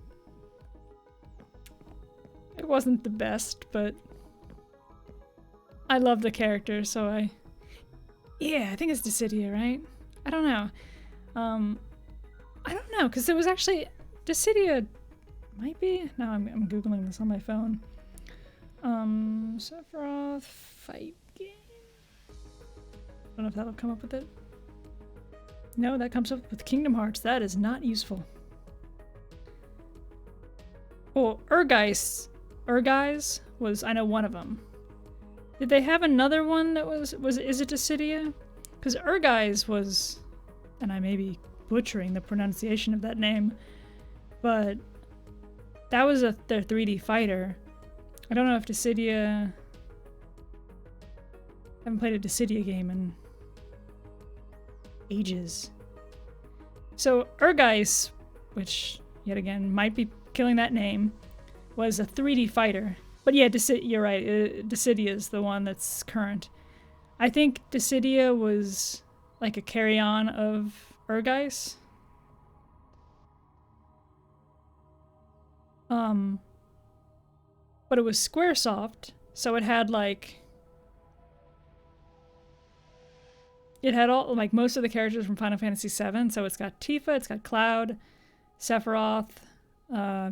the best, but I love the character, so I think it's Dissidia, right? I don't know. I don't know, because it was actually Dissidia might be. No, I'm googling this on my phone. Sephiroth fight game. I don't know if that'll come up with it. No, that comes up with Kingdom Hearts. That is not useful. Oh, Urgeis was, I know, one of them. Did they have another one that is it Dissidia? Because Urgeis was, and I may be butchering the pronunciation of that name, but that was their 3D fighter. I don't know if Dissidia, I haven't played a Dissidia game in ages. So Urgeis, which yet again might be killing that name, was a 3D fighter. But yeah, you're right, Dissidia is the one that's current. I think Dissidia was like a carry-on of Urgeis. But it was Squaresoft, so it had like, it had all, like, most of the characters from Final Fantasy VII. So it's got Tifa, it's got Cloud, Sephiroth,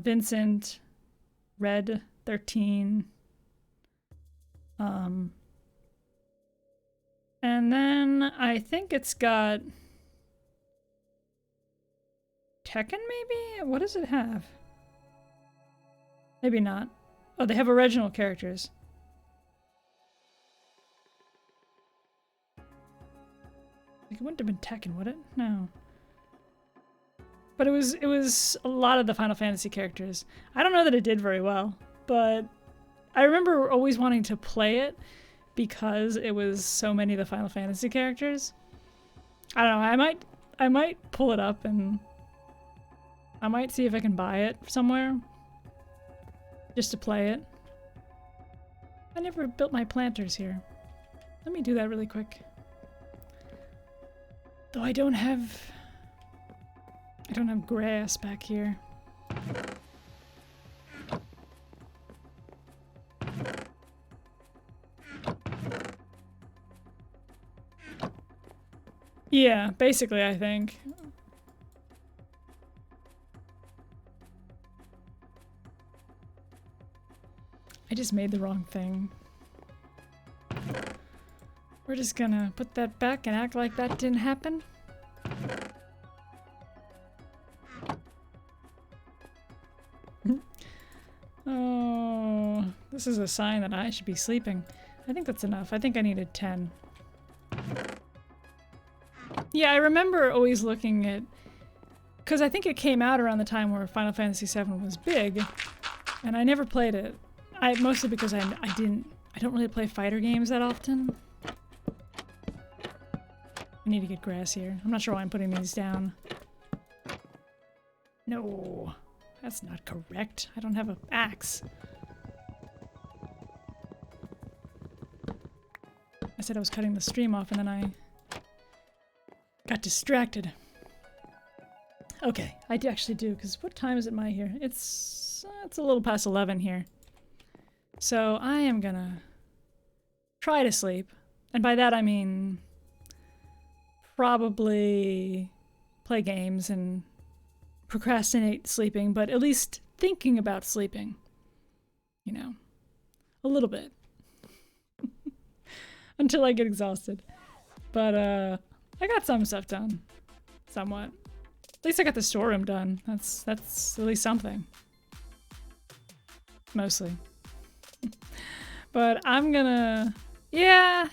Vincent, Red 13. And then I think it's got Tekken, maybe? What does it have? Maybe not. Oh, they have original characters. Like, it wouldn't have been Tekken, would it? No. But it was a lot of the Final Fantasy characters. I don't know that it did very well, but I remember always wanting to play it because it was so many of the Final Fantasy characters. I don't know, I might pull it up and I might see if I can buy it somewhere just to play it. I never built my planters here. Let me do that really quick. Though I don't have grass back here. Yeah, basically, I think. I just made the wrong thing. We're just gonna put that back and act like that didn't happen. Oh, this is a sign that I should be sleeping. I think that's enough. I think I needed 10. Yeah, I remember always looking at, because I think it came out around the time where Final Fantasy VII was big, and I never played it. Mostly because I don't really play fighter games that often. I need to get grass here. I'm not sure why I'm putting these down. No, that's not correct. I don't have an axe. I said I was cutting the stream off and then I got distracted. Okay, I do actually do, because what time is it here? It's a little past 11 here. So I am gonna try to sleep. And by that I mean probably play games and procrastinate sleeping, but at least thinking about sleeping. You know, a little bit. Until I get exhausted. But I got some stuff done. Somewhat. At least I got the storeroom done. That's at least something. Mostly. But I'm gonna... Yeah.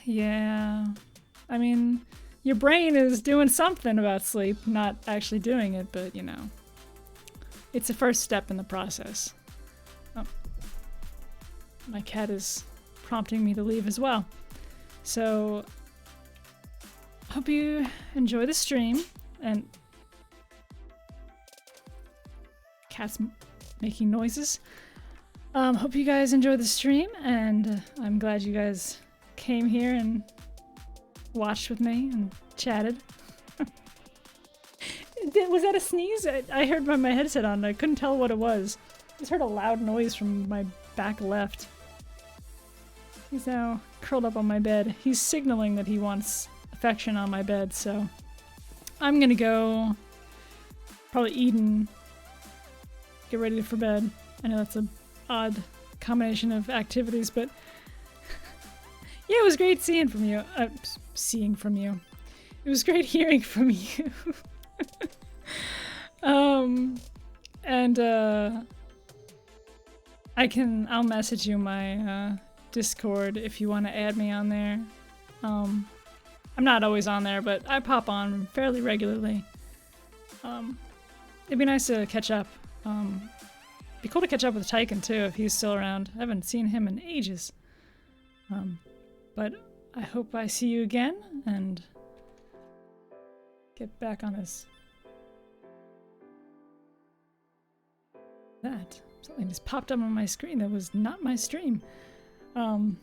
I mean, your brain is doing something about sleep, not actually doing it, but you know. It's a first step in the process. Oh. My cat is prompting me to leave as well. So, hope you enjoy the stream, and cat's making noises. Hope you guys enjoy the stream, and I'm glad you guys came here and watched with me and chatted. Was that a sneeze? I heard my headset on, I couldn't tell what it was. I just heard a loud noise from my back left. He's now curled up on my bed. He's signaling that he wants affection on my bed, so I'm gonna go probably eat and get ready for bed. I know that's an odd combination of activities, but yeah, it was great seeing from you. Seeing from you. It was great hearing from you. I'll message you my Discord if you want to add me on there. I'm not always on there, but I pop on fairly regularly. It'd be nice to catch up. Be cool to catch up with Tyken too if he's still around. I haven't seen him in ages. But I hope I see you again and get back on this. That something just popped up on my screen that was not my stream. But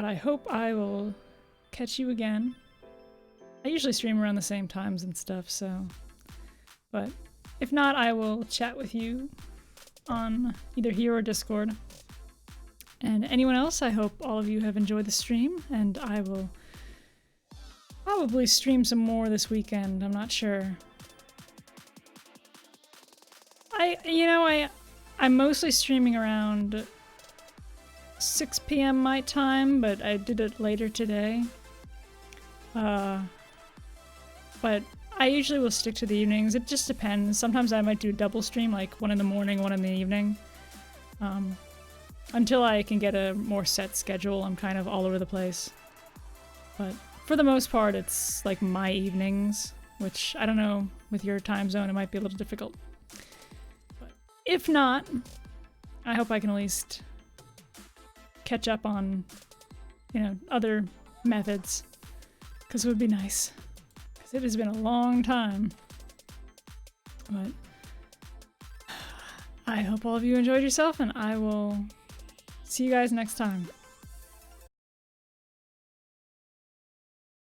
I hope I will catch you again. I usually stream around the same times and stuff, so... But if not, I will chat with you on either here or Discord. And anyone else, I hope all of you have enjoyed the stream, and I will probably stream some more this weekend. I'm not sure. I'm mostly streaming around 6 p.m. my time, but I did it later today. But I usually will stick to the evenings. It just depends. Sometimes I might do a double stream, like one in the morning, one in the evening. Until I can get a more set schedule, I'm kind of all over the place. But for the most part, it's like my evenings, which I don't know, with your time zone, it might be a little difficult. But if not, I hope I can at least catch up on, other methods, because it would be nice. Because it has been a long time. But I hope all of you enjoyed yourself, and I will see you guys next time.